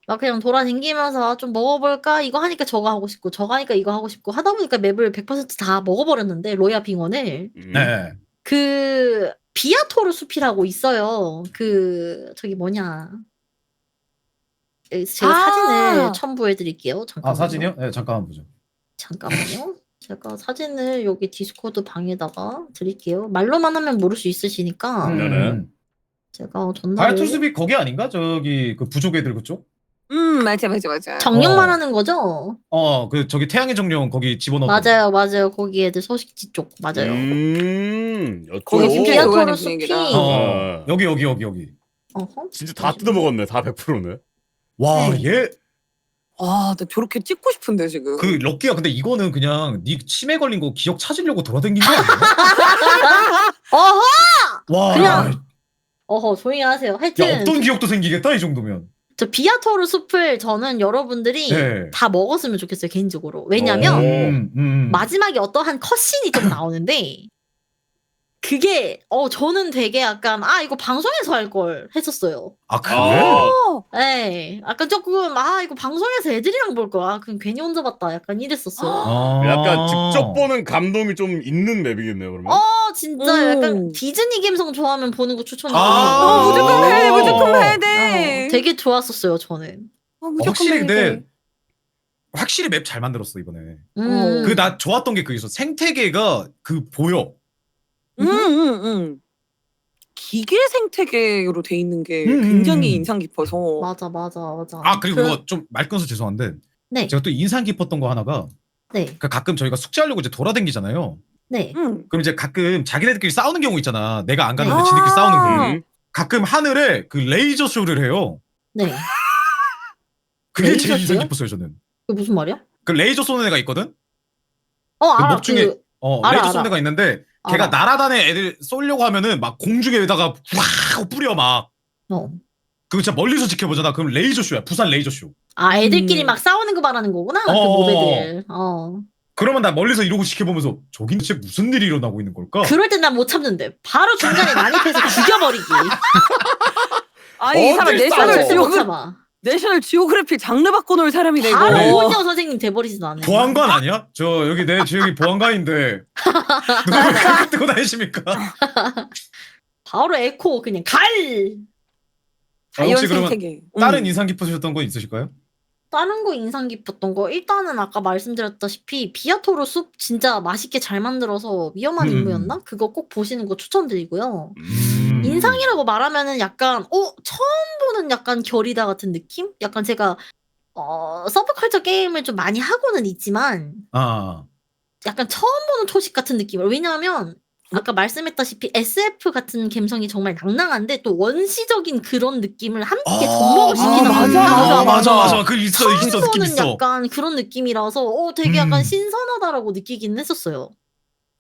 막 그냥 돌아다니면서 좀 먹어볼까 이거 하니까 저거 하고 싶고 저거 하니까 이거 하고 싶고 하다 보니까 맵을 100%다 먹어버렸는데 로야 빙원을 네. 그 비아토르 숲이라고 있어요. 그 저기 뭐냐 제가 사진을 첨부해드릴게요. 잠깐만요. 사진이요? 네, 잠깐만 보죠. 잠깐만요. 제가 사진을 여기 디스코드 방에다가 드릴게요. 말로만 하면 모를 수 있으시니까 제가 전달을 바이투스비 거기 아닌가? 저기 그 부족 애들 그쪽? 맞아. 정령만 하는 거죠? 그 저기 태양의 정령 거기 집어넣었던. 맞아요. 거기 애들 소식지 쪽 맞아요. 거기 지금 진짜 비아토르 오래된 숲이 분위기다. 여기. 어허? 진짜 다 뜯어먹었네. 다 100%네. 와, 네. 얘 나 저렇게 찍고 싶은데 지금. 그 럭키야. 근데 이거는 그냥 네 치매 걸린 거 기억 찾으려고 돌아다닌 거 아니야? 어허! 와, 그냥- 어허 조용히 하세요. 야, 하여튼 없던 기억도 생기겠다 이 정도면. 저 비아토르 숲을 저는 여러분들이 네. 다 먹었으면 좋겠어요 개인적으로. 왜냐면 마지막에 어떠한 컷신이 좀 나오는데 그게 저는 되게 약간 이거 방송에서 할 걸 했었어요. 아 그래? 네, 약간 조금 이거 방송에서 애들이랑 볼 거야. 그럼 괜히 혼자 봤다. 약간 이랬었어요. 약간 직접 보는 감동이 좀 있는 맵이겠네요 그러면. 진짜 약간 디즈니 감성 좋아하면 보는 거 추천드려요. 무조건 해야 돼, 무조건 해야 돼. 되게 좋았었어요 저는. 무조건 확실히 해야 근데 돼. 확실히 맵 잘 만들었어 이번에. 음. 그 나 좋았던 게 그 있어. 생태계가 그 보여. 기계 생태계로 돼 있는 게 굉장히 인상 깊어서. 맞아. 아 그리고 그거 좀 말 끊어서 죄송한데 네. 제가 또 인상 깊었던 거 하나가 네. 가끔 저희가 숙제하려고 이제 돌아다니잖아요. 네. 그럼 이제 가끔 자기네들끼리 싸우는 경우 있잖아. 내가 안 갔는데 네. 지들끼리 싸우는 거. 음. 가끔 하늘에 그 레이저 쇼를 해요. 네. 그게 레이저 제일 인상 쇼요? 깊었어요 저는. 그게 무슨 말이야? 그 레이저 쏘는 애가 있거든. 알아. 목 중에 알아, 레이저 알아. 쏘는 애가 있는데 걔가 알아. 날아다니는 애들 쏘려고 하면은 막 공중에다가 와 하고 뿌려 막. 그거 진짜 멀리서 지켜보잖아. 그럼 레이저 쇼야. 부산 레이저 쇼. 애들끼리 막 싸우는 거 말하는 거구나. 그 모배들. 그러면 나 멀리서 이러고 지켜보면서 저긴 대체 무슨 일이 일어나고 있는 걸까? 그럴 땐 난 못 참는데 바로 중간에 난입해서 죽여버리기. 아니 이 사람 어딜 절대 못 싸워? 참아. 내셔널 지오그래피 장르 바꿔놓을 사람이네 이거. 바로 오은영 선생님 돼버리지도 않아요. 보안관 아니야? 저 여기 내 지역이 보안관인데 누가 왜 칼 뜨고 다니십니까? 바로 에코 그냥 갈. 자연 혹시 그러면 생태계. 다른 인상 깊으셨던 거 있으실까요? 다른 거 인상 깊었던 거 일단은 아까 말씀드렸다시피 비아토르 숲 진짜 맛있게 잘 만들어서 위험한 임무였나? 그거 꼭 보시는 거 추천드리고요. 인상이라고 말하면은 약간 처음 보는 약간 결이다 같은 느낌? 약간 제가 서브컬처 게임을 좀 많이 하고는 있지만 약간 처음 보는 초식 같은 느낌을. 왜냐하면 아까 말씀했다시피 SF 같은 감성이 정말 낭낭한데 또 원시적인 그런 느낌을 함께 접목을 시키는 맞아. 그 있어 느낌 처음 있어. 약간 그런 느낌이라서 되게 약간 신선하다라고 느끼긴 했었어요.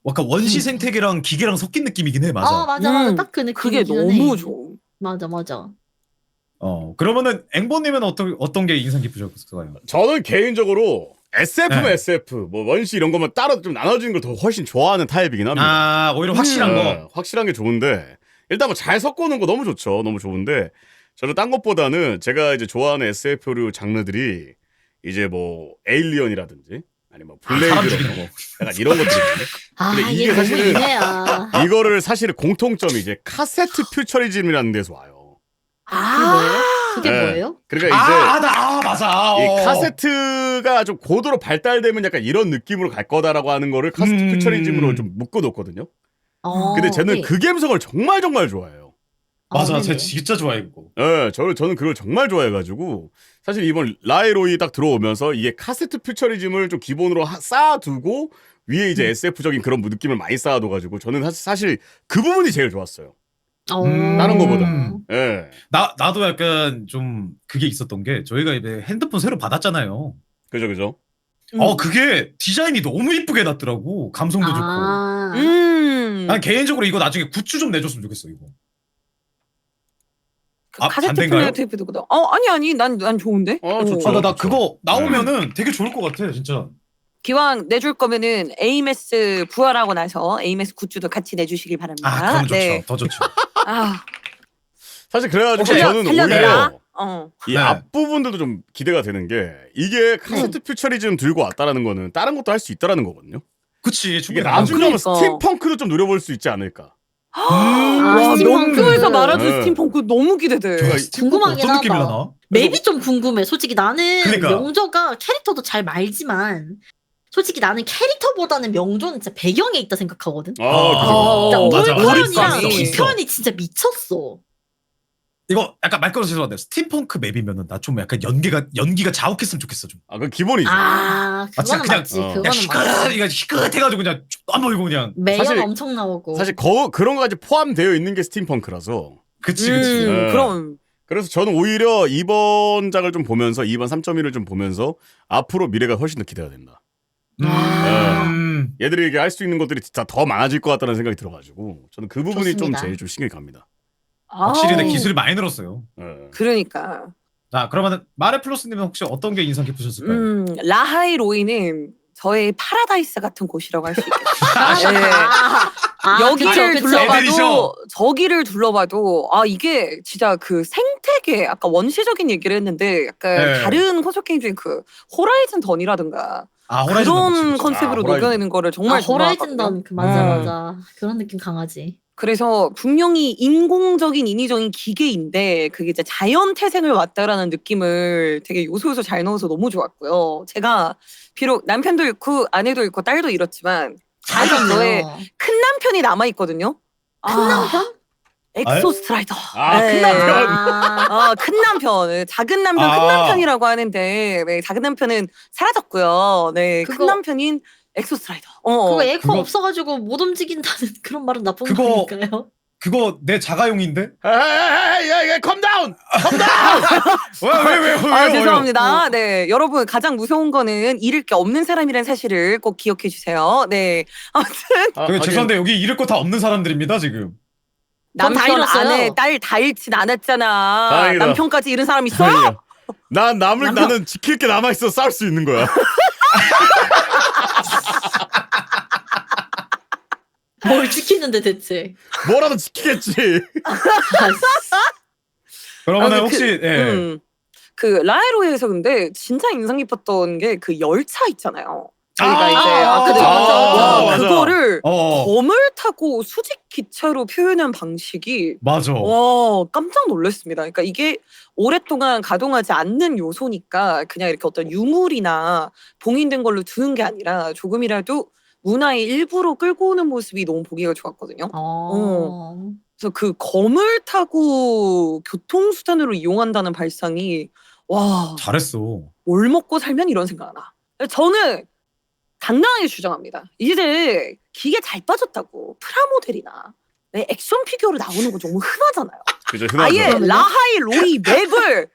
약간 원시 생태계랑 기계랑 섞인 느낌이긴 해. 맞아. 맞아. 딱 그 느낌. 그게 너무 좋아. 맞아. 그러면은 앵보님은 어떤 게 인상 깊으셨을까요? 저는 개인적으로 SF면 네. SF, 뭐 원시 이런 거면 따로 좀 나눠지는 걸 더 훨씬 좋아하는 타입이긴 합니다. 오히려 확실한 거. 확실한 게 좋은데 일단 뭐 잘 섞어놓은 거 너무 좋죠. 너무 좋은데 저는 딴 것보다는 제가 이제 좋아하는 SF류 장르들이 이제 뭐 에일리언이라든지 아니면 뭐 사람 블레이드 죽이는 러너 거. 약간 이런 것들이거든요. 근데 이게 이게 너무 사실은 이해야. 이거를 사실 공통점이 이제 카세트 퓨처리즘이라는 데서 와요. 그게 네. 뭐예요? 그러니까 이제 맞아. 이 카세트가 좀 고도로 발달되면 약간 이런 느낌으로 갈 거다라고 하는 거를 카세트 퓨처리즘으로 좀 묶어놓거든요. 근데 쟤는 네. 그 감성을 정말 좋아해요. 맞아. 네네. 쟤 진짜 좋아해 그거. 네, 저는 그걸 정말 좋아해가지고 사실 이번 라이로이 딱 들어오면서 이게 카세트 퓨처리즘을 좀 기본으로 쌓아두고 위에 이제 SF적인 그런 느낌을 많이 쌓아둬가지고 저는 사실 그 부분이 제일 좋았어요. 다른 거보다. 예. 나도 약간 좀 그게 있었던 게 저희가 이제 핸드폰 새로 받았잖아요. 그죠. 그게 디자인이 너무 이쁘게 해놨더라고. 감성도 좋고. 난 개인적으로 이거 나중에 굿즈 좀 내줬으면 좋겠어 이거. 카세트 반대인가요? 플레이어 테이프도거든. 아니 난 좋은데. 좋죠. 나 그거 나오면은 되게 좋을 것 같아 진짜. 기왕 내줄 거면은 AMS 부활하고 나서 AMS 굿즈도 같이 내주시길 바랍니다. 그럼 좋죠. 더 좋죠. 사실 그래가지고 저는 살려내라. 오히려 이 네. 앞부분들도 좀 기대가 되는 게 이게 카세트 퓨처리즘 들고 왔다라는 거는 다른 것도 할 수 있다라는 거거든요. 그치. 이게 충분히 나중에 그러니까. 스팀펑크도 좀 노려볼 수 있지 않을까. 와, 스팀펑크. 명조에서 말하던 네. 스팀펑크 너무 기대돼. 궁금하긴 어떤 느낌이 하다. 나나? 맵이 좀 궁금해. 솔직히 나는 그러니까. 명조가 캐릭터도 잘 말지만 솔직히 나는 캐릭터보다는 명조는 진짜 배경에 있다 생각하거든. 그죠. 맞아. 물건이랑 있어, 있어. 뒤편이 진짜 미쳤어. 이거 약간 말 걸어서 죄송한데 스팀펑크 맵이면은 나 좀 약간 연기가 자욱했으면 좋겠어 좀. 그건 기본이죠. 그거는 그냥- 맞지. 어. 그거는 맞지. 이거 희끗해가지고 그냥 안 보이고 그냥. 매연 사실- 엄청 나오고. 사실 그런 거까지 포함되어 있는 게 스팀펑크라서. 그치. 네. 그럼 그래서 저는 오히려 이번 작을 좀 보면서 이번 3.1을 좀 보면서 앞으로 미래가 훨씬 더 기대가 된다. 얘들이 이게 할 수 있는 것들이 진짜 더 많아질 것 같다는 생각이 들어가지고 저는 그 부분이 좋습니다. 좀 제일 좀 신경이 갑니다. 확실히 내 기술이 많이 늘었어요. 예. 그러니까 자, 그러면 마레플러스님은 혹시 어떤 게 인상 깊으셨을까요? 라하이 로이는 저의 파라다이스 같은 곳이라고 할 수 있겠어요. 네. 여기를 그쵸. 애들이셔. 둘러봐도 저기를 둘러봐도 아 이게 진짜 그 생태계 아까 원시적인 얘기를 했는데 약간 네. 다른 콘솔 게임 중에 그 호라이즌 던이라든가 호라이즌 그런 던이지. 컨셉으로 호라이즌. 녹여내는 거를 정말 호라이즌 좋아하거든요. 던 맞아 음. 맞아 그런 느낌 강하지. 그래서 분명히 인공적인 인위적인 기계인데 그게 이제 자연 태생을 왔다라는 느낌을 되게 요소요소 잘 넣어서 너무 좋았고요. 제가 비록 남편도 잃고 아내도 잃고 딸도 잃었지만 잘 아직 저의 졌네요. 큰 남편이 남아 있거든요. 큰 남편? 엑소스트라이더. 큰 남편. 큰 남편, 작은 남편, 큰 남편이라고 하는데 네, 작은 남편은 사라졌고요. 네, 큰 그거- 남편인 엑소스트라이더. 그거 에코 그거- 없어가지고 못 움직인다는 그런 말은 나쁜 그거- 거니까요. 그거 내 자가용인데? 에이, 컴다운! 컴다운! 왜? 죄송합니다. 네, 여러분 가장 무서운 거는 잃을 게 없는 사람이라는 사실을 꼭 기억해 주세요. 네, 아무튼 죄송한데 여기 잃을 거 다 없는 사람들입니다 지금. 전 다 남편, 잃었어요. 아내, 딸 다 잃진 않았잖아. 다행이다. 남편까지 잃은 사람 있어? 다행이야. 난 남편- 나는 지킬 게 남아있어 싸울 수 있는 거야. 뭘 지키는데 대체. 뭐라도 지키겠지. 그러면 아, 근데 혹시 그 라이로에서 근데 진짜 인상 깊었던 게 그 열차 있잖아요. 저희가 이제 맞아. 그거를 어 검을 타고 수직 기차로 표현한 방식이 맞아. 와 깜짝 놀랐습니다. 그러니까 이게 오랫동안 가동하지 않는 요소니까 그냥 이렇게 어떤 유물이나 봉인된 걸로 두는 게 아니라 조금이라도 문화의 일부로 끌고 오는 모습이 너무 보기가 좋았거든요. 그래서 그 검을 타고 교통수단으로 이용한다는 발상이 와, 잘했어. 뭘 먹고 살면 이런 생각하나. 저는 당당하게 주장합니다. 이제 기계 잘 빠졌다고 프라모델이나 액션 피규어로 나오는 거 너무 흔하잖아요. 그죠, 아예 흔하죠. 라하이 로이 맵을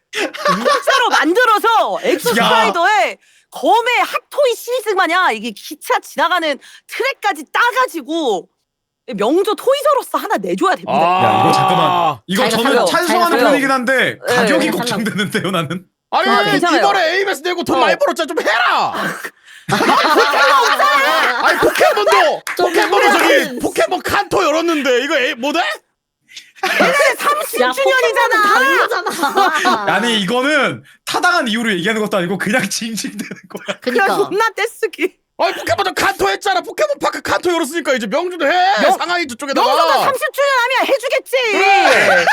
공짜로 만들어서 엑소스트라이더에 검의 핫토이 시리즈 마냥 이게 기차 지나가는 트랙까지 따가지고 명조 토이저로서 하나 내줘야 됩니다. 야, 이거 잠깐만. 이거 잘 저는 갔어요. 찬성하는 잘 갔어요. 편이긴 한데 네. 가격이 잘 걱정되는데요 나는. 아니, 괜찮아요. 이번에 에이메스 내고 돈 어. 많이 벌었잖아. 좀 해라! 아니, 포켓몬도 저기, 포켓몬 칸토 열었는데, 이거 뭐돼? 30주년이잖아. 당연하잖아. 아니 이거는 타당한 이유로 얘기하는 것도 아니고 그냥 징징대는 거야. 그냥 그니까. 존나 떼쓰기. 아니, 포켓몬도 칸토 했잖아. 포켓몬파크 칸토 열었으니까 이제 명주도 해! 상하이 저쪽에다가. 명조도 30주년 하면 해주겠지. 그래.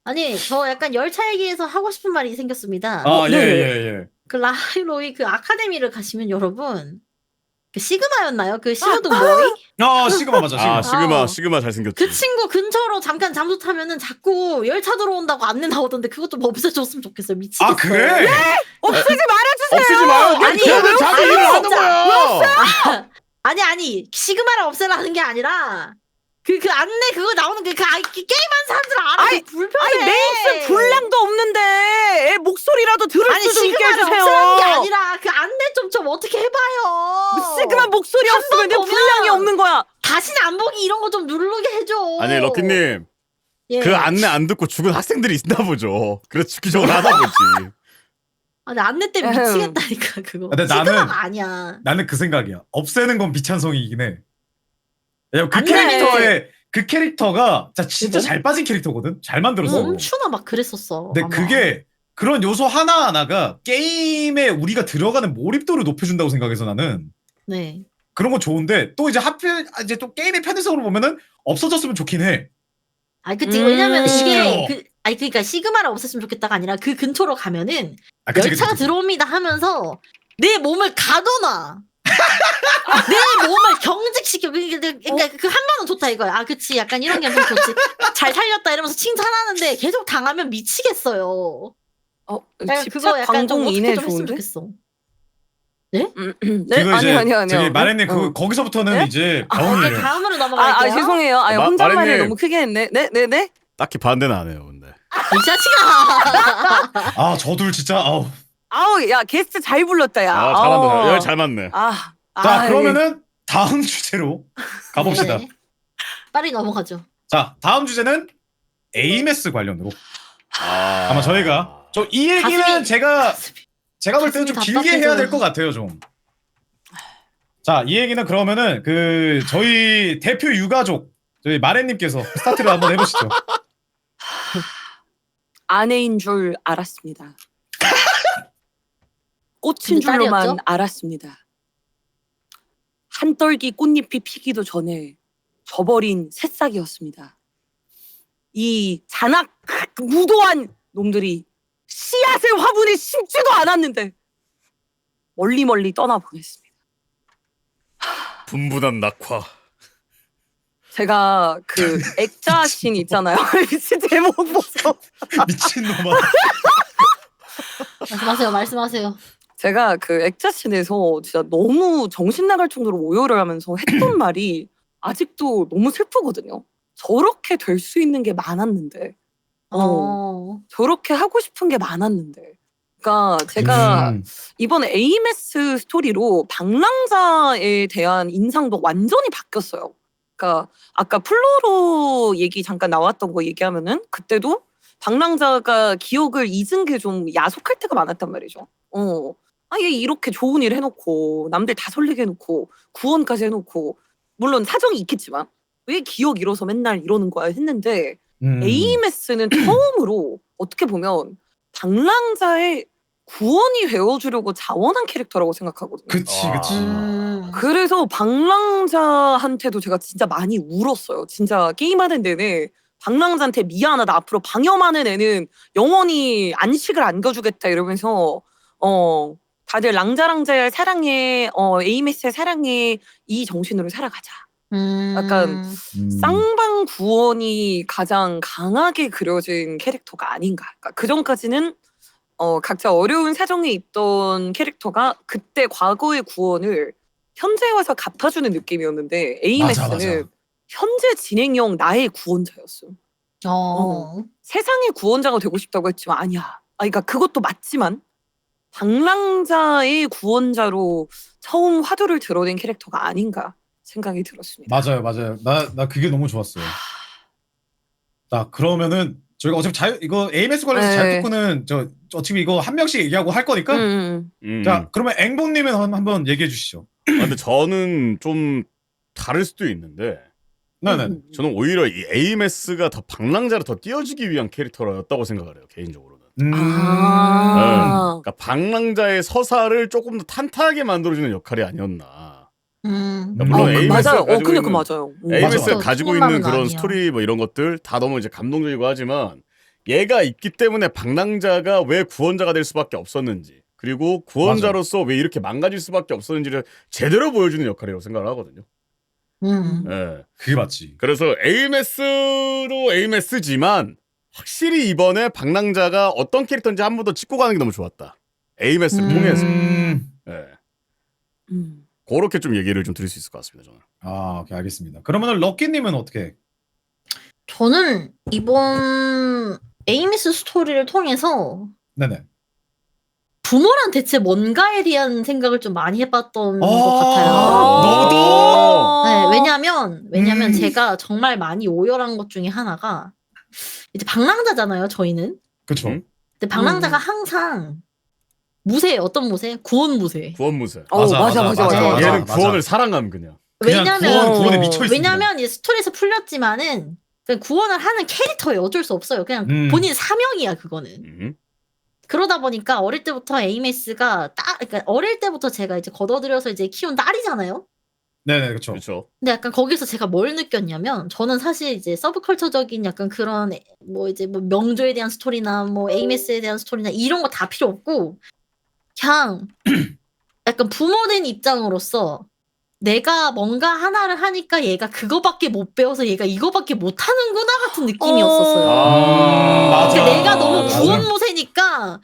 아니 저 약간 열차 얘기에서 하고 싶은 말이 생겼습니다. 네. 예. 그 라이로이 그 아카데미를 가시면 여러분 그 시그마였나요? 그 신호등 머리? 시그마 맞아. 시그마. 시그마 잘생겼지. 그 친구 근처로 잠깐 잠수 타면은 자꾸 열차 들어온다고 안내 나오던데 그것 좀 없애줬으면 좋겠어요. 미치겠어요. 아 그래? 없애지 말아주세요. 없애지 마요. 아니, 걔는 왜 자기 일을 하는 거야. 아니 시그마를 없애라는 게 아니라 그 안내 그거 나오는 그 게임하는 사람들 알아. 아니, 그 불편해. 아니 메이스 분량도 없는데 애 목소리라도 들을 아니 수 있게 시그마를 해주세요. 없애라는 게 아니라 그 안내 좀 어떻게 해봐요. 시그마 목소리 한번 없으면 내 보면 분량이 없는 거야. 다시는 안 보기 이런 거 좀 누르게 해줘. 아니, 럭키님. 예. 그 안내 안 듣고 죽은 학생들이 있나 보죠. 그래서 주기적으로 하다 보지. 아니 안내 때문에 미치겠다니까 그거. 근데 시그마가 아니야. 나는 그 생각이야. 없애는 건 미찬성이긴 해. 왜냐면 그 안 캐릭터의 그 캐릭터가 진짜 잘 빠진 캐릭터거든. 잘 만들었어. 멈추나 막 그랬었어. 근데 아마. 그게 그런 요소 하나하나가 게임에 우리가 들어가는 몰입도를 높여준다고 생각해서 나는 네. 그런 건 좋은데 또 이제 하필 이제 또 게임의 편의성으로 보면은 없어졌으면 좋긴 해. 아니 그치 왜냐면 이게 시끄러워. 그러니까 시그마를 없앴으면 좋겠다가 아니라 그 근처로 가면은 아, 그치, 열차가 그치. 들어옵니다 하면서 내 몸을 가둬놔. 내 몸을 경직시켜. 그러니까 그 한 번은 좋다 이거야. 아 그치 약간 이런 게 좀 좋지. 잘 살렸다 이러면서 칭찬하는데 계속 당하면 미치겠어요. 그거 집착 약간 좀 광동 어떻게 이내 좀 했으면 좋은데? 좋겠어. 네? 그거 이제 아니요. 저기 마레님 그 어. 거기서부터는 네? 이제 오케이 병이에요. 다음으로 넘어갈게요. 죄송해요. 마- 혼잣말을 마리님. 너무 크게 했네. 네. 딱히 반대는 안 해요, 근데. 이 자식아. 아 저둘 진짜 아우. 아우, 야 게스트 잘 불렀다, 야. 잘한다. 여기 잘 맞네. 자 그러면은 다음 주제로 가봅시다. 네. 빨리 넘어가죠. 자 다음 주제는 에이메스 관련으로. 아마 저희가 좀 이 얘기는 가슴이- 제가 볼 때는 좀 가슴이 길게 해야 답답해져요. 될 것 같아요 좀. 자, 이 얘기는 그러면은 그 저희 대표 유가족 저희 마레님께서 스타트를 한번 해보시죠. 아내인 줄 알았습니다. 꽃인 근데 줄로만 딸이었죠? 알았습니다. 한떨기 꽃잎이 피기도 전에 져버린 새싹이었습니다. 이 잔악 무도한 놈들이 씨앗을 화분에 심지도 않았는데 멀리 떠나보냈습니다. 분분한 낙화. 제가 그 액자씬 있잖아요. 미친 제목 보소. 미친놈아. 말씀하세요. 제가 그 액자씬에서 진짜 너무 정신 나갈 정도로 오열을 하면서 했던 말이 아직도 너무 슬프거든요. 저렇게 될 수 있는 게 많았는데, 저렇게 하고 싶은 게 많았는데. 그러니까 제가 이번에 AMS 스토리로 방랑자에 대한 인상도 완전히 바뀌었어요. 그러니까 아까 플로로 얘기 잠깐 나왔던 거 얘기하면은 그때도 방랑자가 기억을 잊은 게 좀 야속할 때가 많았단 말이죠. 얘 이렇게 좋은 일 해놓고 남들 다 설레게 해놓고 구원까지 해놓고 물론 사정이 있겠지만 왜 기억 잃어서 맨날 이러는 거야 했는데 AMS는 처음으로 어떻게 보면 방랑자의 구원이 되어주려고 자원한 캐릭터라고 생각하거든요. 그치. 그래서 방랑자한테도 제가 진짜 많이 울었어요. 진짜 게임하는 내내 방랑자한테 미안하다. 앞으로 방염하는 애는 영원히 안식을 안겨주겠다 이러면서 다들 랑자랑자의 사랑해, 에이메스의 사랑해 이 정신으로 살아가자. 약간 쌍방 구원이 가장 강하게 그려진 캐릭터가 아닌가. 그러니까 그 전까지는 각자 어려운 사정에 있던 캐릭터가 그때 과거의 구원을 현재에 와서 갚아주는 느낌이었는데 에이메스는 현재 진행형 나의 구원자였음. 세상의 구원자가 되고 싶다고 했지만 아니야. 그러니까 그것도 맞지만 방랑자의 구원자로 처음 화두를 드러낸 캐릭터가 아닌가 생각이 들었습니다. 맞아요. 나 그게 너무 좋았어요. 자, 그러면은 저희가 어차피 이거 AMS 관련해서 자유토크는 어차피 이거 한 명씩 얘기하고 할 거니까. 자, 그러면 앵봉님은 한번 얘기해 주시죠. 근데 저는 좀 다를 수도 있는데 네네. 저는 오히려 이 AMS가 더 방랑자를 더 띄워주기 위한 캐릭터였다고 생각을 해요, 개인적으로는. 그러니까 방랑자의 서사를 조금 더 탄탄하게 만들어주는 역할이 아니었나. 물론 AMS가 맞아요. 가지고 그 맞아요. AMS가 가지고 있는 마음은 그런 아니에요. 스토리 뭐 이런 것들 다 너무 이제 감동적이고 하지만 얘가 있기 때문에 방랑자가 왜 구원자가 될 수밖에 없었는지 그리고 구원자로서 왜 이렇게 망가질 수밖에 없었는지를 제대로 보여주는 역할이라고 생각을 하거든요. 예. 그게 맞지. 그래서 AMS도 AMS지만 확실히 이번에 방랑자가 어떤 캐릭터인지 한 번 더 짚고 가는 게 너무 좋았다. AMS를 통해서. 예. 그렇게 좀 얘기를 좀 드릴 수 있을 것 같습니다. 저는. 오케이, 알겠습니다. 그러면 럭키님은 어떻게? 저는 이번 에이미스 스토리를 통해서 네네. 부모란 대체 뭔가에 대한 생각을 좀 많이 해봤던 것 아, 같아요. 너도? 네, 왜냐면 제가 정말 많이 오열한 것 중에 하나가 이제 방랑자잖아요, 저희는. 그쵸. 근데 방랑자가 항상 무쇠, 어떤 무쇠? 구원 무쇠. 구원무새. 맞아. 얘는 구원을 사랑함 그냥. 구원에 미쳐있습니다. 왜냐면 이 스토리에서 풀렸지만은 그냥 구원을 하는 캐릭터에 어쩔 수 없어요. 그냥 본인 사명이야, 그거는. 그러다 보니까 어릴 때부터 에이메스가 그러니까 어릴 때부터 제가 이제 걷어들여서 이제 키운 딸이잖아요. 네네, 그쵸. 그렇죠. 근데 약간 거기서 제가 뭘 느꼈냐면 저는 사실 이제 서브컬처적인 약간 그런 뭐 이제 뭐 명조에 대한 스토리나 뭐 에이메스에 대한 스토리나 이런 거 다 필요 없고 그냥 약간 부모된 입장으로서 내가 뭔가 하나를 하니까 얘가 그거밖에 못 배워서 얘가 이거밖에 못 하는구나 같은 느낌이었었어요. 맞아. 그러니까 내가 너무 맞아. 구원모세니까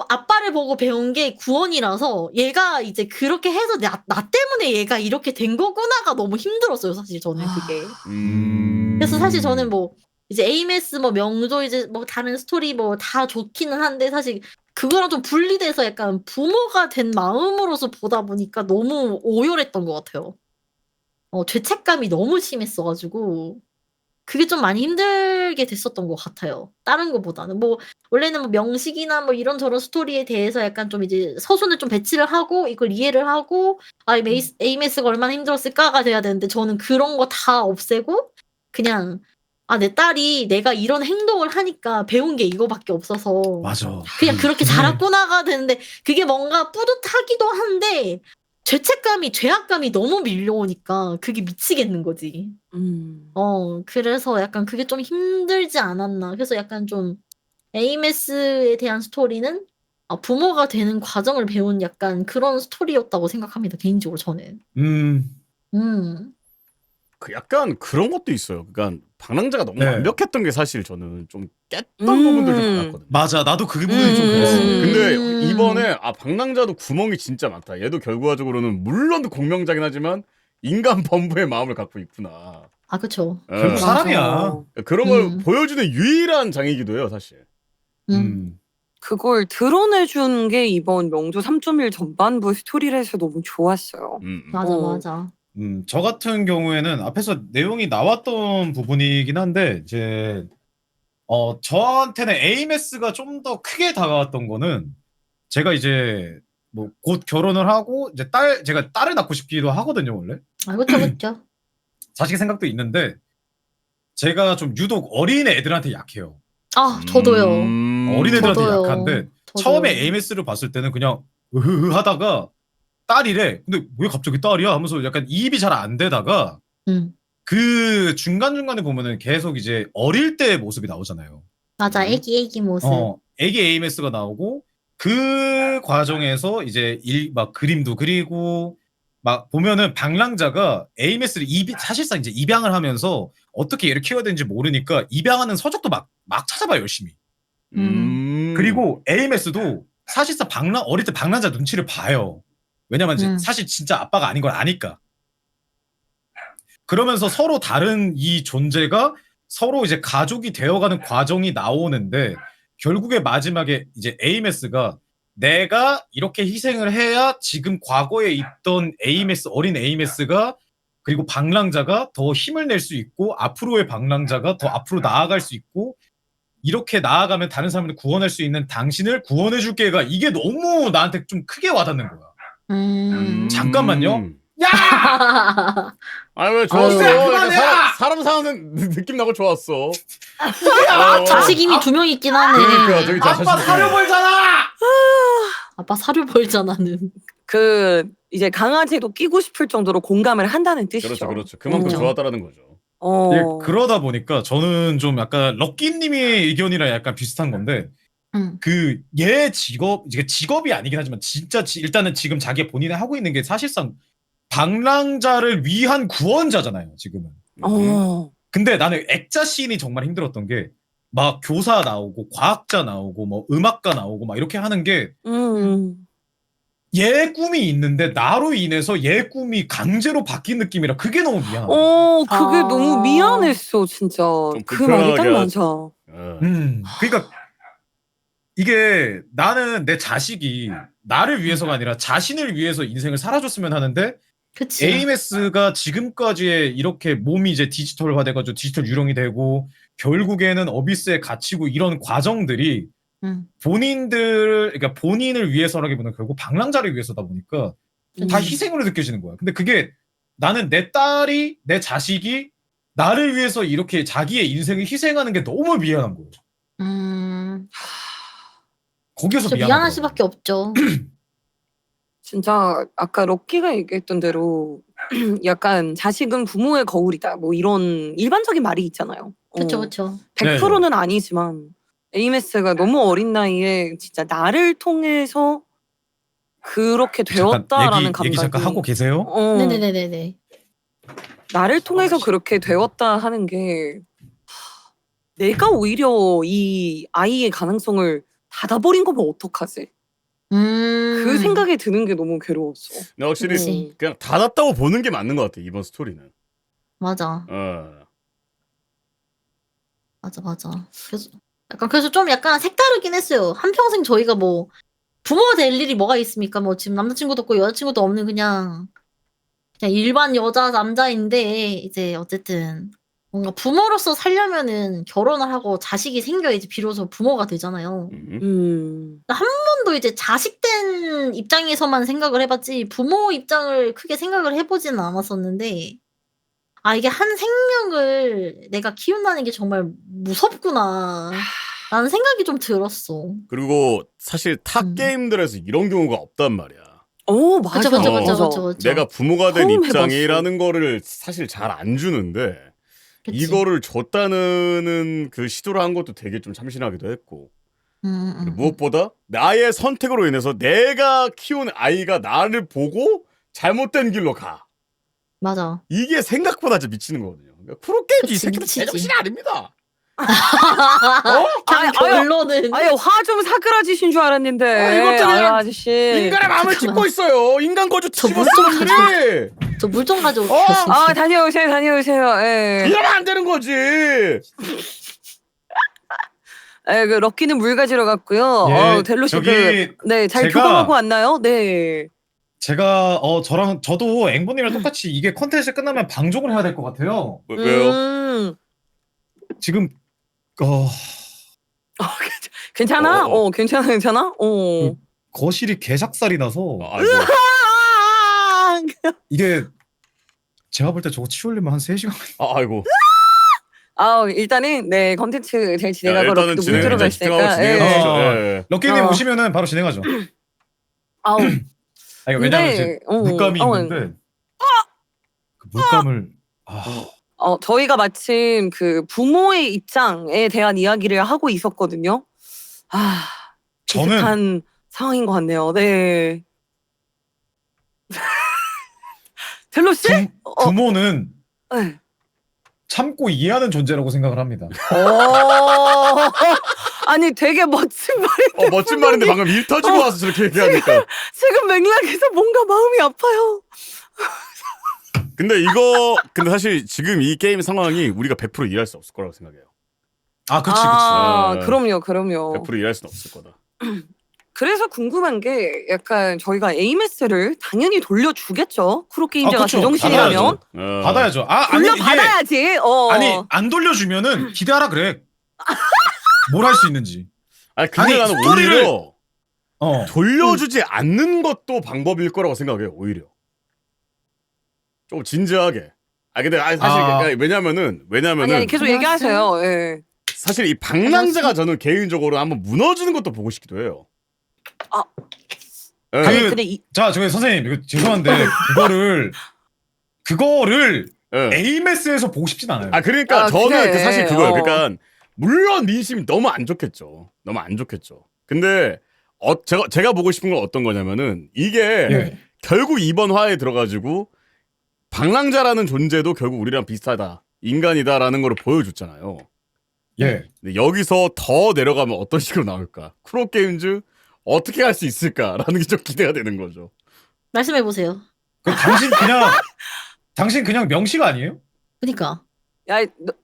아빠를 보고 배운 게 구원이라서 얘가 이제 그렇게 해서 나 때문에 얘가 이렇게 된 거구나가 너무 힘들었어요, 사실 저는 그게. 그래서 사실 저는 뭐 이제 AMS 뭐 명조 이제 뭐 다른 스토리 뭐 다 좋기는 한데 사실 그거랑 좀 분리돼서 약간 부모가 된 마음으로서 보다 보니까 너무 오열했던 것 같아요. 죄책감이 너무 심했어가지고 그게 좀 많이 힘들게 됐었던 것 같아요. 다른 것보다는 뭐 원래는 뭐 명식이나 뭐 이런저런 스토리에 대해서 약간 좀 이제 서순을 좀 배치를 하고 이걸 이해를 하고 에이메스가 얼마나 힘들었을까가 돼야 되는데 저는 그런 거 다 없애고 그냥 내 딸이 내가 이런 행동을 하니까 배운 게 이거밖에 없어서 맞아. 그냥 그렇게 자랐구나가 되는데 그게 뭔가 뿌듯하기도 한데 죄악감이 너무 밀려오니까 그게 미치겠는 거지. 그래서 약간 그게 좀 힘들지 않았나. 그래서 약간 좀 에이메스에 대한 스토리는 부모가 되는 과정을 배운 약간 그런 스토리였다고 생각합니다. 개인적으로 저는. 음. 그 약간 그런 것도 있어요. 그러니까 방랑자가 너무 네. 완벽했던 게 사실 저는 좀 깼던 부분들이 좀 많았거든요. 맞아. 나도 그 부분이 좀 그랬어. 근데 이번에 방랑자도 구멍이 진짜 많다. 얘도 결과적으로는 물론 공명자긴 하지만 인간 범부의 마음을 갖고 있구나. 그쵸. 결국 사람이야. 그런 걸 보여주는 유일한 장이기도 해요, 사실. 그걸 드러내준 게 이번 명조 3.1 전반부 스토리라서 너무 좋았어요. 맞아. 저 같은 경우에는 앞에서 내용이 나왔던 부분이긴 한데 이제 저한테는 에이메스가 좀 더 크게 다가왔던 거는 제가 이제 뭐 곧 결혼을 하고 이제 제가 딸을 낳고 싶기도 하거든요, 원래. 그쵸. 자식 생각도 있는데 제가 좀 유독 어린 애들한테 약해요. 저도요. 어린 애들한테 저도요. 약한데 처음에 에이메스를 봤을 때는 그냥 으흐흐 하다가 딸이래. 근데 왜 갑자기 딸이야? 하면서 약간 이입이 잘 안 되다가 그 중간중간에 보면은 계속 이제 어릴 때의 모습이 나오잖아요. 맞아. 애기 모습. 애기 에이메스가 나오고 그 과정에서 이제 막 그림도 그리고 막 보면은 방랑자가 에이메스를 사실상 이제 입양을 하면서 어떻게 얘를 키워야 되는지 모르니까 입양하는 서적도 막 찾아봐요, 열심히. 그리고 에이메스도 사실상 어릴 때 방랑자 눈치를 봐요. 왜냐면 이제 사실 진짜 아빠가 아닌 걸 아니까. 그러면서 서로 다른 이 존재가 서로 이제 가족이 되어가는 과정이 나오는데 결국에 마지막에 이제 에이메스가 내가 이렇게 희생을 해야 지금 과거에 있던 어린 에이메스가 그리고 방랑자가 더 힘을 낼 수 있고 앞으로의 방랑자가 더 앞으로 나아갈 수 있고 이렇게 나아가면 다른 사람을 구원할 수 있는 당신을 구원해줄게가 이게 너무 나한테 좀 크게 와닿는 거야. 잠깐만요. 야! 왜 좋았어? 야, 그만해! 사람 사는 느낌 나고 좋았어. 자식 이미 2명 있긴 하네. 그러니까 저기 아빠 사료 벌잖아! 아빠 사료 벌잖아는. 이제 강아지도 끼고 싶을 정도로 공감을 한다는 뜻이죠. 그렇죠. 그만큼 좋았다라는 거죠. 그러다 보니까 저는 좀 약간 럭키님의 의견이랑 약간 비슷한 건데 얘 직업이 아니긴 하지만 진짜 일단은 지금 자기 본인이 하고 있는 게 사실상 방랑자를 위한 구원자잖아요, 지금은. 근데 나는 액자 씬이 정말 힘들었던 게 막 교사 나오고 과학자 나오고 뭐 음악가 나오고 막 이렇게 하는 게 얘 꿈이 있는데 나로 인해서 얘 꿈이 강제로 바뀐 느낌이라 그게 너무 미안하다. 그게 너무 미안했어, 진짜. 그 말이 딱 맞아. 그러니까 이게 나는 내 자식이 나를 위해서가 아니라 자신을 위해서 인생을 살아줬으면 하는데 그치. 에이메스가 지금까지의 이렇게 몸이 이제 디지털화돼가지고 디지털 유령이 되고 결국에는 어비스에 갇히고 이런 과정들이 그러니까 본인을 위해서라기보다는 결국 방랑자를 위해서다 보니까 다 희생으로 느껴지는 거야. 근데 그게 나는 내 자식이 나를 위해서 이렇게 자기의 인생을 희생하는 게 너무 미안한 거예요. 거기서 미안할 수밖에 없죠. 진짜 아까 럭키가 얘기했던 대로 약간 자식은 부모의 거울이다. 뭐 이런 일반적인 말이 있잖아요. 그쵸. 100%는 아니지만 에이메스가 너무 어린 나이에 진짜 나를 통해서 그렇게 되었다라는 감각이. 얘기 잠깐 하고 계세요? 네네네네. 나를 통해서 그렇게 되었다 하는 게 내가 오히려 이 아이의 가능성을 닫아버린 거면 어떡하지? 그 생각이 드는 게 너무 괴로웠어. 근데 확실히 그냥 닫았다고 보는 게 맞는 것 같아, 이번 스토리는. 맞아. 맞아. 그래서 좀 약간 색다르긴 했어요. 한평생 저희가 뭐 부모가 될 일이 뭐가 있습니까? 뭐 지금 남자친구도 없고 여자친구도 없는 그냥 일반 여자 남자인데 이제 어쨌든 뭔가 부모로서 살려면은 결혼을 하고 자식이 생겨야지 비로소 부모가 되잖아요. 한 번도 이제 자식된 입장에서만 생각을 해봤지 부모 입장을 크게 생각을 해보지는 않았었는데 아 이게 한 생명을 내가 키운다는 게 정말 무섭구나 라는 생각이 좀 들었어. 그리고 사실 타 게임들에서 이런 경우가 없단 말이야. 오 맞아. 그쵸. 내가 부모가 된 처음 입장이라는 거를 사실 잘 안 주는데 그치? 이거를 줬다는 그 시도를 한 것도 되게 좀 참신하기도 했고 무엇보다 나의 선택으로 인해서 내가 키운 아이가 나를 보고 잘못된 길로 가. 맞아. 이게 생각보다 진짜 미치는 거거든요. 그러니까 프로게임즈 이 그치, 새끼들 미치지. 제정신이 아닙니다. 그냥 결론은 아예 화 좀 사그라지신 줄 알았는데. 이것도 그냥 아저씨. 인간의 마음을 잠깐만. 찍고 있어요. 인간 거주 저 찍었어 물좀 놈들이. 저 물 좀 가져올게요. 아 다녀오세요. 예. 이러면 안 되는 거지. 예, 그 럭키는 물 가지러 갔고요. 예, 델로 씨 저기 잘 제가- 교감하고 왔나요? 네. 제가 저도 앵보님이랑 똑같이 이게 컨텐츠 끝나면 방종을 해야 될 것 같아요. 왜요? 지금 괜찮아? 어. 괜찮아? 거실이 개작살이 나서 아이고. 이게 제가 볼 때 저거 치우려면 한 3시간. 아이고. 일단은 네 컨텐츠 잘 진행하고 일단은 럭키도 물 진행 들어가 집중하고 있으니까. 진행하시죠. 예. 예. 럭키님 어. 오시면은 바로 진행하죠. 아우. 아니, 왜냐면 이제 물감이 있는데 그 물감을 저희가 마침 그 부모의 입장에 대한 이야기를 하고 있었거든요. 저는 비슷한 상황인 것 같네요. 네. 델로 씨? 부모는 네. 참고 이해하는 존재라고 생각을 합니다. 아니 되게 멋진 말인데 멋진 말인데 방금 일 터지고 와서 저렇게 얘기하니까. 지금 맥락에서 뭔가 마음이 아파요. 근데 사실 지금 이 게임 상황이 우리가 100% 이해할 수 없을 거라고 생각해요. 그치. 네. 그럼요. 100% 이해할 수는 없을 거다. 그래서 궁금한 게 약간 저희가 에이메스를 당연히 돌려주겠죠. 크로게임즈가 그쵸. 제정신이라면 받아야죠. 아니 이게 돌려받아야지. 아니 안 돌려주면은 기대하라 그래. 뭘 할 수 있는지. 근데 아니, 나는 스토리를- 오히려 돌려주지 않는 것도 방법일 거라고 생각해요. 오히려 좀 진지하게. 근데 사실 왜냐면은 아니 계속 얘기하세요. 예. 사실 이 방랑자가 저는 개인적으로 한번 무너지는 것도 보고 싶기도 해요. 예. 아니 그- 근데 자, 저기 선생님 이거 죄송한데 그거를 예. 에이메스에서 보고 싶진 않아요. 그러니까 저는 그래. 사실 그거예요. 그러니까 물론 민심이 너무 안 좋겠죠. 근데 제가 보고 싶은 건 어떤 거냐면은 이게 예. 결국 이번 화에 들어가지고 방랑자라는 존재도 결국 우리랑 비슷하다. 인간이다라는 걸 보여줬잖아요. 예. 근데 여기서 더 내려가면 어떤 식으로 나올까? 크로게임즈 어떻게 할 수 있을까라는 게 좀 기대가 되는 거죠. 말씀해 보세요. 당신 그냥 명식 아니에요? 그니까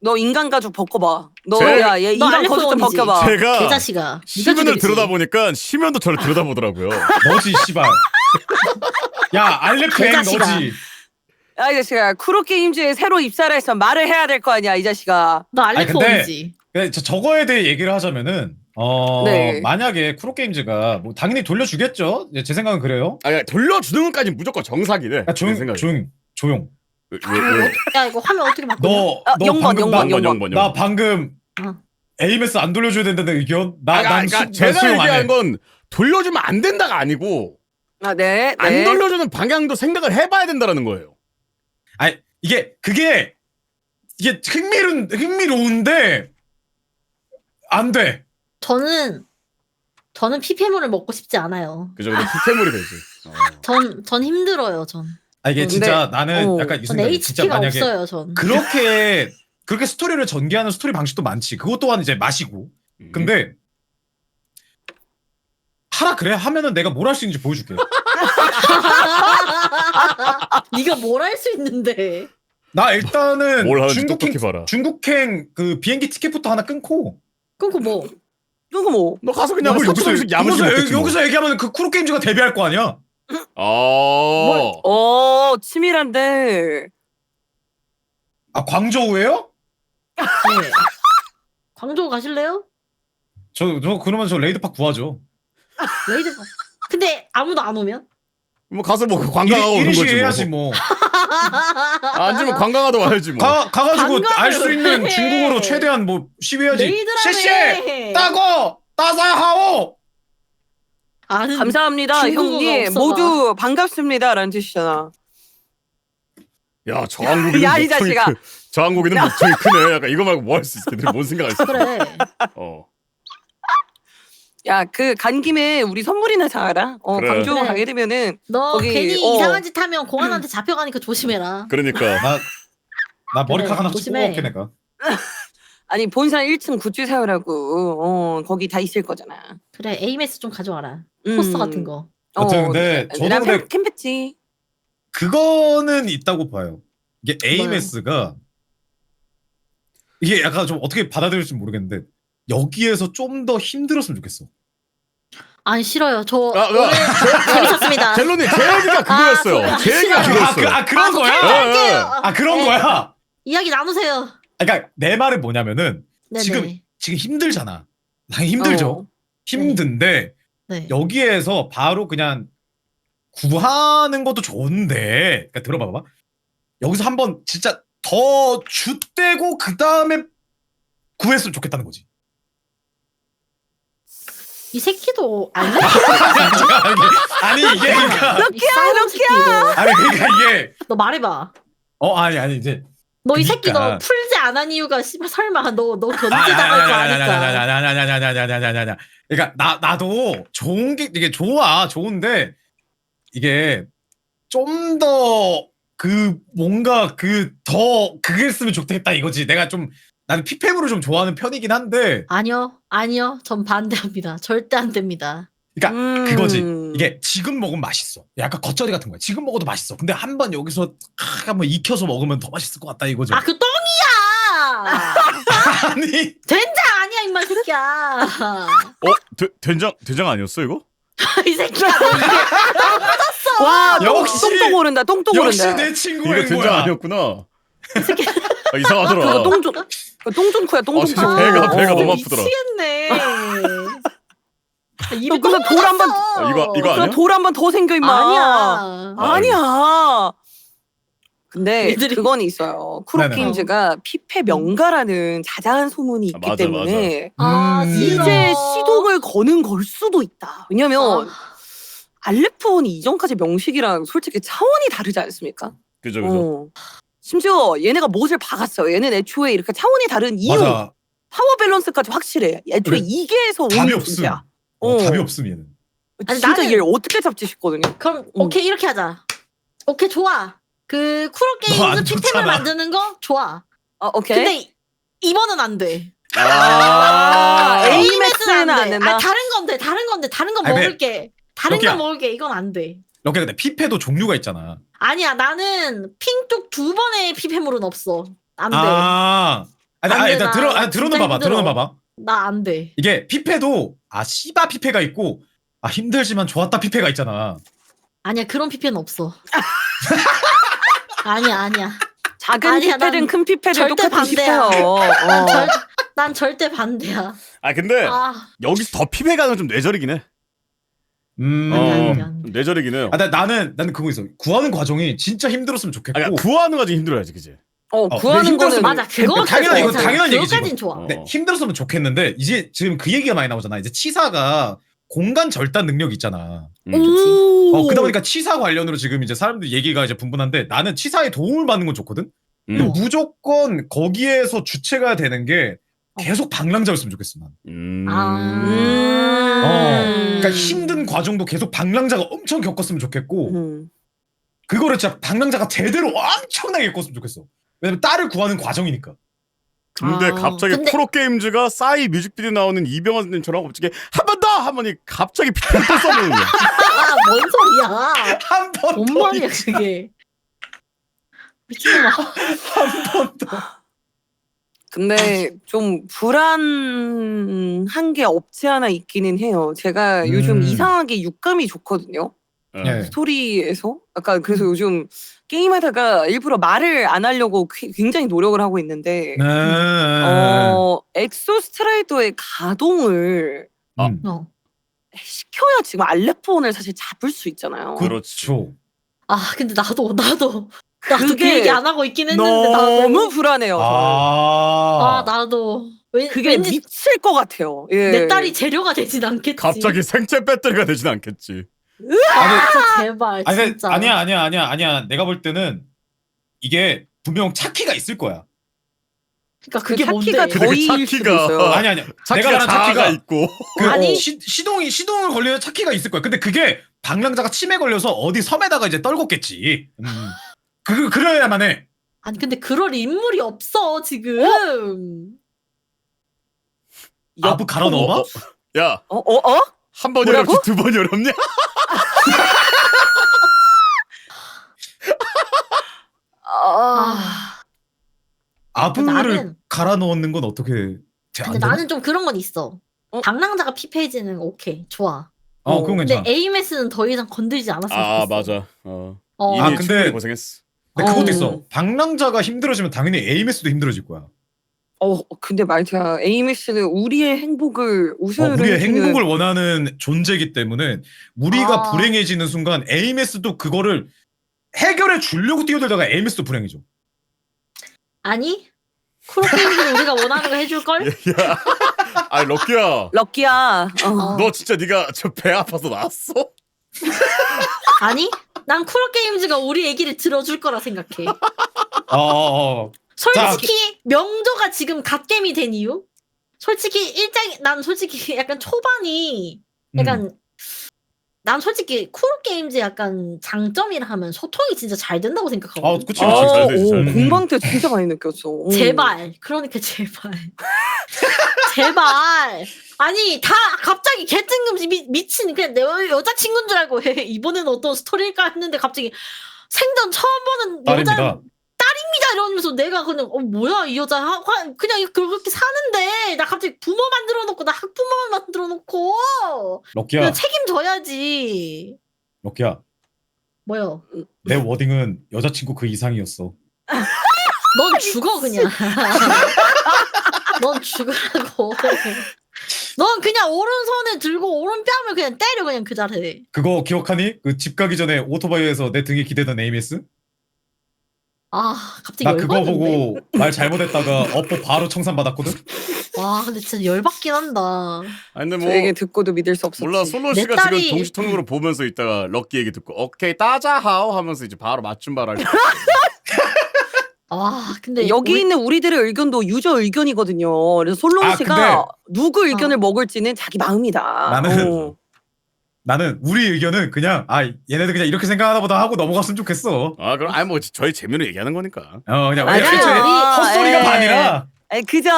너 인간 가죽 벗겨봐. 제가- 얘 너 인간 가죽 좀 알렉스원이지? 벗겨봐. 제가 개자식아. 시면을 들여다보니까 시면도 저를 들여다보더라고요. 너지 씨발. 야 알렉행 개자식아. 너지. 이 자식아 크로게임즈에 새로 입사를 해서 말을 해야 될 거 아니야 이 자식아. 너 근데- 알렉스원이지. 저거에 대해 얘기를 하자면은 네. 만약에 크로게임즈가 뭐 당연히 돌려주겠죠. 제 생각은 그래요. 돌려주는 것까지 무조건 정상이네. 야, 조용. 왜? 야 이거 화면 어떻게 바꾸냐? 너 영번, 방금 영번. 나 방금 어. 에이메스 안 돌려줘야 된다는 의견? 그러니까 제가 얘기한 건 돌려주면 안 된다가 아니고 네. 안 돌려주는 방향도 생각을 해봐야 된다라는 거예요. 아니 그게 흥미로운데 안 돼. 저는 피폐물을 먹고 싶지 않아요. 그죠? 근데 피폐물이 되지. 전 힘들어요. 전 이게 근데- 진짜 나는 약간 이 전 생각이 진짜 HP가 만약에 없어요. 전. 그렇게 스토리를 전개하는 스토리 방식도 많지. 그것 또한 이제 맛이고. 근데 하라 그래 하면은 내가 뭘 할 수 있는지 보여줄게. 네가 뭘 할 수 있는데? 나 일단은 뭘 하는지 똑똑히 봐라. 중국행 그 비행기 티켓부터 하나 끊고. 끊고 뭐? 이거 뭐? 너 가서 그냥 뭘 사투리 음식 야무지게 먹겠지 뭐. 여기서 얘기하면 그 크루게임즈가 데뷔할 거 아니야? 치밀한데. 광저우예요? 네. 광주 가실래요? 저 그러면 저 레이드팍 구하죠. 레이드. 근데 아무도 안 오면? 뭐 가서 뭐 관광하고 오는 일시 거지 해야지 뭐. 뭐. 안 주면 관광하다 와야지 뭐. 가가지고 관광을 알 수 있는 왜 해? 중국어로 최대한 뭐 시위해야지. 레이드라며. 씨씨 따고 따사하오. 아는 감사합니다 중국어가 형님 없어서. 모두 반갑습니다라는 뜻이잖아. 야, 저 한국인은 야, 이 목청이 자식아. 저 한국인은 목청이 크네. 약간 이거 말고 뭐 할 수 있어? 걔들이 뭔 생각했어? 그래. 어. 야 그 간 김에 우리 선물이나 사라. 그래. 광주 그래. 가게 되면은 너 거기, 괜히 어. 이상한 짓 하면 공안한테 잡혀가니까 조심해라. 그러니까 나 머리카락 그래, 하나 조심해. 뽑아올게 내가. 아니 본산 1층 굿즈 사요라고 거기 다 있을 거잖아. 그래 에이메스 좀 가져와라. 포스터 같은 거. 어쨌든 근데 저도 근데 캠패치. 그거는 있다고 봐요. 이게 AMS가 이게 약간 좀 어떻게 받아들일지 모르겠는데 여기에서 좀 더 힘들었으면 좋겠어. 아니 싫어요. 저 아, 오늘 재밌었습니다. 갤론님 제 얘기가 그거였어요. 아, 제 얘기가 싫어요. 그거였어요. 그런 저 거야? 퇴근할게요. 아 그런 네. 거야? 이야기 나누세요. 그러니까 내 말은 뭐냐면은 네네. 지금 힘들잖아. 당연히 힘들죠. 힘든데 네. 여기에서 바로 그냥 구하는 것도 좋은데 그러니까 들어봐봐. 여기서 한번 진짜 더 줏대고 그 다음에 구했으면 좋겠다는 거지. 이 새끼도 아니야? 아니 이게 그러니까 럭키야. 아니 그러니까 이게 너 말해봐. 아니 이제 너 이 새끼 그러니까. 너 풀지 안 한 이유가 씨발 설마 너 견제당할 거 아니까. 아니까. 그러니까 나도 좋은 게 이게 좋은데 이게 좀 더 그 뭔가 그게 했으면 좋겠다 이거지. 내가 좀 나는 피팸으로 좀 좋아하는 편이긴 한데 아니요. 전 반대합니다. 절대 안 됩니다. 그러니까 그거지. 이게 지금 먹으면 맛있어. 약간 겉절이 같은 거야. 지금 먹어도 맛있어. 근데 한번 여기서 한번 익혀서 먹으면 더 맛있을 것 같다 이거죠. 아 그 똥이야. 아니 된장 아니야 임마 이 새끼야. 된장 아니었어 이거? 이 새끼야 너 이게 와 역시- 똥똥 오른다. 똥똥 역시 오른다. 내 이거 친구인 된장 거야. 아니었구나. 이상하더라. 그거 똥좀 똥좀쿠야 똥좀쿠. 진짜 배가 너무 아프더라. 미치겠네. 너 그거 돌 한번 이거 아니야? 돌 한 번 더 생겨 임마. 아니야. 아니야. 근데 얘들이- 그건 있어요. 쿠로게임즈가 피페 명가라는 자자한 소문이 있기 맞아, 때문에 아, 싫어. 이제 시동을 거는 걸 수도 있다. 왜냐면 알레프온이 이전까지 명식이랑 솔직히 차원이 다르지 않습니까? 그죠 그죠. 심지어 얘네가 못을 박았어요. 얘는 애초에 이렇게 차원이 다른 이유, 맞아. 파워 밸런스까지 확실해. 애초에 그래. 이게에서 답이 오는 없음. 존재야. 답이 없음 얘는. 아니, 진짜 나는- 얘를 어떻게 잡지 싶거든요. 그럼 오케이 이렇게 하자. 오케이 좋아. 그 쿠로 너안 게임즈 피템을 좋잖아. 만드는 거 좋아. 오케이. 근데 이번은 안 돼. 에이맥스는 안 된다. 아, 다른 건데 다른 거 아니, 먹을게. 다른 여기야. 거 먹을게. 이건 안 돼. 이렇게 근데 피페도 종류가 있잖아. 아니야 나는 핑뚝 2번의 피팸으로는 없어. 안 돼. 아니, 안 돼, 일단 나 들어는 진짜 봐봐. 힘들어. 들어는 봐봐. 나 안 돼. 이게 피페도 씨바 피페가 있고 힘들지만 좋았다 피페가 있잖아. 아니야 그런 피팸은 없어. 아니야. 작은 아니야, 피페든 난 큰 피페든 절대 똑같은 반대야. 피페요. 난 절대 반대야. 근데 아, 여기서 더 피배가는 좀 뇌절이긴 해. 아니. 뇌절이긴 해요. 나는 그거 있어. 구하는 과정이 진짜 힘들었으면 좋겠고. 그러니까 구하는 과정이 힘들어야지, 그지? 구하는 힘들었으면- 거는 맞아. 그거 당연한 이거 당연한 얘기지. 그거까진 좋아. 네, 힘들었으면 좋겠는데 이제 지금 그 얘기가 많이 나오잖아. 이제 치사가 공간 절단 능력 있잖아. 오. 그러다 보니까 치사 관련으로 지금 이제 사람들 얘기가 이제 분분한데 나는 치사에 도움을 받는 건 좋거든. 근데 무조건 거기에서 주체가 되는 게 계속 방랑자였으면 좋겠어 난. 그러니까 힘든 과정도 계속 방랑자가 엄청 겪었으면 좋겠고 그거를 진짜 방랑자가 제대로 엄청나게 겪었으면 좋겠어. 왜냐면 딸을 구하는 과정이니까. 근데 갑자기 근데- 프로게임즈가 싸이 뮤직비디오 나오는 이병헌 선생님처럼 갑자기 한 번 더! 하더니 갑자기 피를 또 써보는 거야. 뭔 소리야? 한 번 뭔 더. 말이야 그게? 미친놈아. 한 번 더. 근데 좀 불안한 게 없지 않아 있기는 해요. 제가 요즘 이상하게 육감이 좋거든요. 네. 스토리에서. 약간 그래서 요즘 게임하다가 일부러 말을 안 하려고 굉장히 노력을 하고 있는데 엑소 스트라이더의 가동을 음. 시켜야 지금 알레폰을 사실 잡을 수 있잖아요. 그렇죠. 아 근데 나도 그 그게 얘기 안 하고 있긴 했는데 너무 불안해요. 아 나도 그게 왠지 미칠 것 같아요. 예. 내 딸이 재료가 되진 않겠지. 갑자기 생체 배터리가 되진 않겠지. 진짜 제발 아니, 진짜. 아니야. 내가 볼 때는 이게 분명 차키가 있을 거야. 그러니까 그 그게 차키가 뭔데? 저일 수도 차키가- 있어요. 아니야. 내가 차키가 말한 자아가 차키가 있고. 아니. 시동을 걸리는 차키가 있을 거야. 근데 그게 방랑자가 치매 걸려서 어디 섬에다가 이제 떨궜겠지. 그래야만 해. 아니 근데 그럴 인물이 없어 지금. 아부 갈아 넣어봐? 야, 어? 한 번이 뭐라고? 어렵지 두 번이 어렵냐? 아 아부를 나는- 갈아 넣는 건 어떻게 안 근데 되나? 나는 좀 그런 건 있어. 어? 방랑자가 피페이지는 오케이 좋아. 그건 근데 괜찮아. AMS는 더 이상 건들지 않았으면 아 좋겠어. 맞아. 어. 이미 근데- 충분히 고생했어. 근데 그것도 어. 있어. 방랑자가 힘들어지면 당연히 AMS도 힘들어질 거야. 근데 말이야, AMS는 우리의 행복을 우선으로 우리의 해주는 행복을 원하는 존재이기 때문에 우리가 아. 불행해지는 순간 AMS도 그거를 해결해 주려고 뛰어들다가 AMS도 불행해져. 아니 크로게임즈는 우리가 원하는 거 해줄 걸? 야, 아니 럭키야, 럭키야. 너 진짜 네가 저 배 아파서 나왔어? 아니 난 크로게임즈가 우리 얘기를 들어줄 거라 생각해. 어. 솔직히 명조가 지금 갓겜이 된 이유? 솔직히 난 솔직히 약간 초반이 약간 난 솔직히 크로게임즈 약간 장점이라 하면 소통이 진짜 잘 된다고 생각하거든. 그치. 잘 되지, 잘 되지. 공방 때 진짜 많이 느꼈어. 제발. 그러니까 제발. 제발. 아니 다 갑자기 개뜬금없이 미친 그냥 내 여자친구인 줄 알고 이번에는 어떤 스토리일까 했는데 갑자기 생전 처음 보는 딸입니다. 딸입니다 이러면서 내가 그냥 뭐야 이 여자 그냥 그렇게 사는데 나 갑자기 부모 만들어 놓고 나 학부모 만들어 놓고 럭키야, 그냥 책임져야지. 럭키야. 뭐요? 내 워딩은 여자친구 그 이상이었어. 넌 죽어 그냥. 넌 죽으라고. 넌 그냥 오른손에 들고 오른뺨을 그냥 때려 그냥 그 자리에. 그거 기억하니? 그 집 가기 전에 오토바이에서 내 등에 기대던 AMS? 아 갑자기 나 그거 열받는데. 보고 말 잘못했다가 업보 바로 청산받았거든? 와 근데 진짜 열받긴 한다. 아니 근데 저 얘기 뭐 듣고도 믿을 수 없었지. 몰라 솔로 내 씨가 딸이- 지금 동시통역으로 보면서 있다가 럭키 얘기 듣고 오케이 따자하오 하면서 이제 바로 맞춤 발할. 아 근데 여기 우리- 있는 우리들의 의견도 유저 의견이거든요. 그래서 솔론 씨가 근데- 누구 의견을 먹을지는 자기 마음이다. 나는 우리 의견은 그냥 얘네들 그냥 이렇게 생각하나 보다 하고 넘어갔으면 좋겠어. 그럼 아니 뭐 저희 재미로 얘기하는 거니까. 그냥 맞아요. 애초에 헛소리가 예. 반이라. 그죠.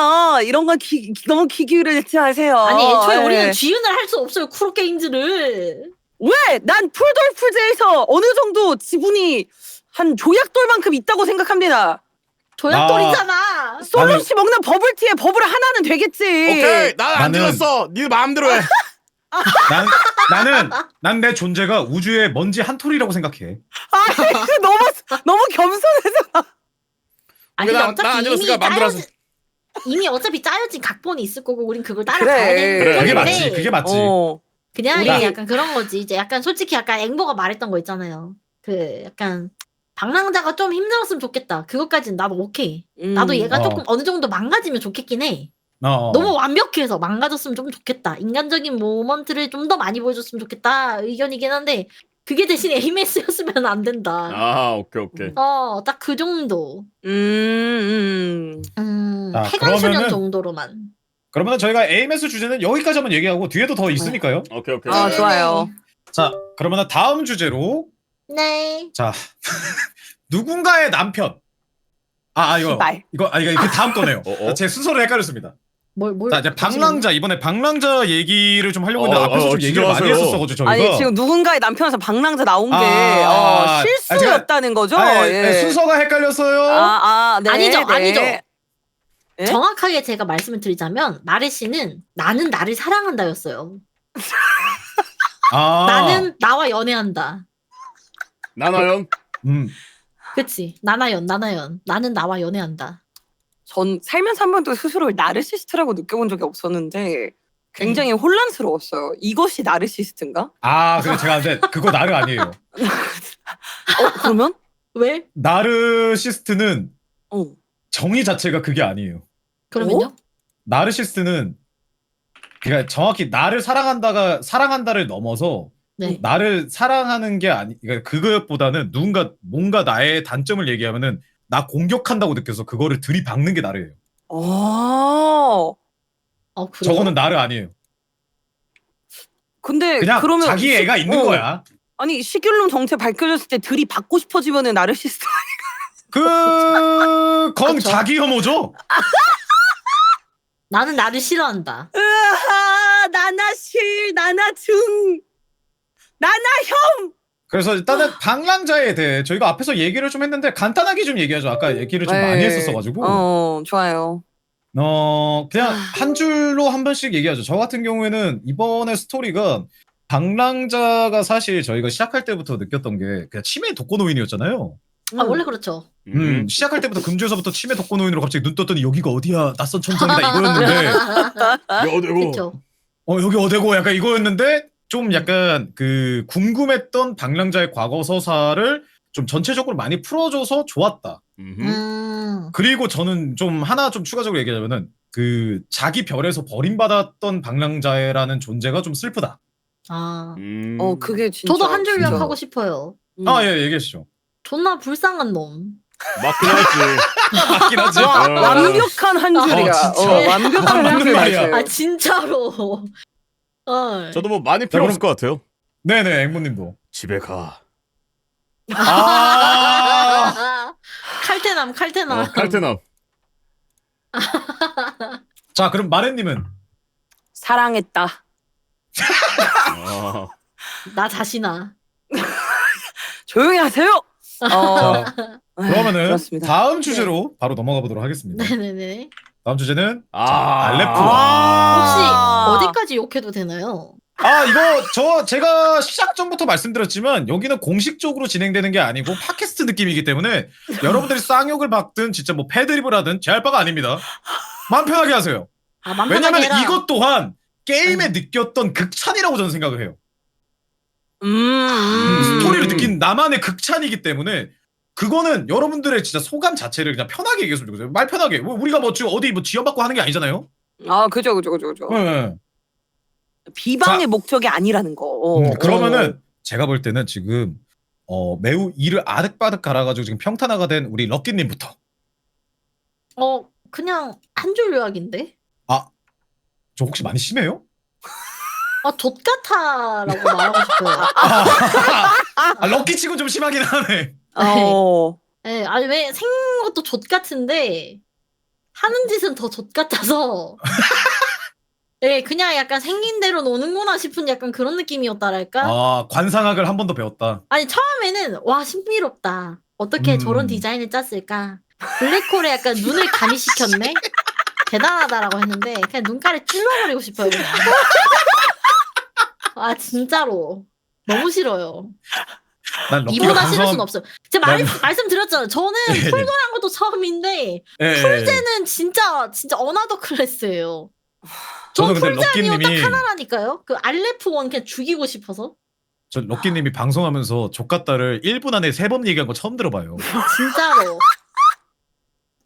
이런 건 너무 귀 기울이지 마세요. 아니 애초에 예. 우리는 지은을 할 수 없어요 크로게임즈를. 왜? 난 풀돌풀제에서 어느 정도 지분이 한 조약돌만큼 있다고 생각합니다. 조약돌이잖아. 솔론 씨 먹는 버블티에 버블 하나는 되겠지. 오케이 난 안 나는- 들었어. 네 마음대로 해. 난 내 존재가 우주의 먼지 한 톨이라고 생각해. 너무 겸손해서. 아니 난 어차피 안 들었으니까 만들어서. 이미 어차피 짜여진 각본이 있을 거고 우린 그걸 그래. 따라가야 되는 그래, 그게 건데 맞지. 그게 맞지. 그냥 우리- 이게 약간 그런 거지. 이제 약간 솔직히 약간 앵보가 말했던 거 있잖아요. 그 약간 방랑자가 좀 힘들었으면 좋겠다. 그것까지는 나도 오케이. 나도 얘가 조금 어느 정도 망가지면 좋겠긴 해. 너무 완벽해서 망가졌으면 좀 좋겠다. 인간적인 모먼트를 좀 더 많이 보여줬으면 좋겠다. 의견이긴 한데 그게 대신 AMS였으면 안 된다. 오케이. 딱 그 정도. 자, 폐간수련 그러면은- 정도로만. 그러면 저희가 AMS 주제는 여기까지 한번 얘기하고 뒤에도 더 있으니까요. 오케이. 좋아요. 자, 그러면 다음 주제로 네. 자 누군가의 남편. 씨발. 이거 그 다음 거네요. 제 순서를 헷갈렸습니다. 뭘? 자 이제 방랑자 이번에 방랑자 얘기를 좀 하려고 했는데 앞에서 좀 얘기를 많이 진짜 하세요. 했었어가지고 저희가. 아니 지금 누군가의 남편에서 방랑자 나온 게 제가- 실수였다는 거죠? 순서가 헷갈렸어요. 네, 아니죠, 네. 아니죠. 예? 정확하게 제가 말씀을 드리자면 마르 씨는 나는 나를 사랑한다였어요. 나는 나와 연애한다. 나나연. 그치. 나나연. 나는 나와 연애한다. 전 살면서 한 번도 스스로를 나르시스트라고 느껴본 적이 없었는데 굉장히 혼란스러웠어요. 이것이 나르시스트인가? 아, 그래 제가 근데 그거 나르 아니에요. 그러면? 왜? 나르시스트는 어. 정의 자체가 그게 아니에요. 그러면요? 나르시스트는 그러니까 정확히 나를 사랑한다를 넘어서 네. 나를 사랑하는 게 아니, 그러니까 그것보다는 누군가 뭔가 나의 단점을 얘기하면은 나 공격한다고 느껴서 그거를 들이박는 게 나르예요. 어. 그래요? 저거는 나르 아니에요. 근데 그냥 그러면 자기 애가 있는 거야. 아니 시귤룸 정체 밝혀졌을 때 들이받고 싶어지면은 나르시스트. 그건 그쵸. 자기 혐오죠. 나는 나를 싫어한다. 으아, 나나실, 나나중, 나나형. 그래서 일단은 방랑자에 대해 저희가 앞에서 얘기를 좀 했는데 간단하게 좀 얘기하죠. 아까 얘기를 좀 많이 했었어가지고. 좋아요. 그냥 한 줄로 한 번씩 얘기하죠. 저 같은 경우에는 이번에 스토리가 방랑자가 사실 저희가 시작할 때부터 느꼈던 게 그냥 치매 독거노인이었잖아요. 원래 그렇죠. 시작할 때부터 금주에서부터 치매 독거노인으로 갑자기 눈 떴더니 여기가 어디야 낯선 천상이다 이거였는데 어디고? 그렇죠. 여기 어디고 약간 이거였는데 좀 약간 그 궁금했던 방랑자의 과거 서사를 좀 전체적으로 많이 풀어줘서 좋았다. 그리고 저는 좀 하나 좀 추가적으로 얘기하자면은 그 자기 별에서 버림받았던 방랑자라는 존재가 좀 슬프다. 그게 진짜. 저도 한 줄 진짜. 요약하고 싶어요. 예, 얘기하시죠. 존나 불쌍한 놈. 맞긴 하지. 맞긴 하지. 완벽한 한 줄이야. 진짜. 완벽한 한 줄 말이야. 맞아요. 진짜로. 저도 뭐 많이 필요 없을 것 같아요. 네네, 앵무님도. 집에 가. 칼퇴남. 칼퇴남. 자, 그럼 마렌님은? 사랑했다. 나 자신아. 조용히 하세요. 자, 그러면은 그렇습니다. 다음 주제로 바로 넘어가 보도록 하겠습니다. 네네네. 다음 주제는 알레프. 혹시 어디까지 욕해도 되나요? 이거 제가 시작 전부터 말씀드렸지만 여기는 공식적으로 진행되는 게 아니고 팟캐스트 느낌이기 때문에 여러분들이 쌍욕을 받든 진짜 뭐 패드립을 하든 제할 바가 아닙니다. 마음 편하게 하세요. 맘 편하게 왜냐면 해라. 이것 또한 게임에 느꼈던 극찬이라고 저는 생각을 해요. 스토리를 느낀 나만의 극찬이기 때문에 그거는 여러분들의 진짜 소감 자체를 그냥 편하게 얘기했으면 좋겠어요. 말 편하게. 우리가 뭐 지금 어디 뭐 지원받고 하는 게 아니잖아요. 그죠. 네. 비방의 자, 목적이 아니라는 거. 그러면은 제가 볼 때는 지금 매우 이를 아득바득 갈아가지고 지금 평탄화가 된 우리 럭키님부터. 그냥 한 줄 요약인데? 저 혹시 많이 심해요? 좆같아라고 말하고 싶어요. 럭키 치고 좀 심하긴 하네. 네, 아니 왜 생긴 것도 좆같은데 하는 짓은 더 좆같아서 네, 그냥 약간 생긴 대로 노는구나 싶은 약간 그런 느낌이었다랄까? 관상학을 한 번 더 배웠다. 아니 처음에는 와 신비롭다. 어떻게 저런 디자인을 짰을까? 블랙홀에 약간 눈을 가미시켰네? 대단하다라고 했는데 그냥 눈가를 찔러버리고 싶어요 그냥. 진짜로 너무 싫어요. 난 럭키가 이보다 싫을 강성. 순 없어요. 제가 말씀드렸잖아요. 저는 풀도란 것도 처음인데 풀제는 진짜 어나더 클래스예요. 전 저는 근데 풀제 아니요 딱 럭키님이 하나라니까요. 그 알레프1 그냥 죽이고 싶어서. 저 럭키님이 방송하면서 족같다를 1분 안에 3번 얘기한 거 처음 들어봐요. 진짜로.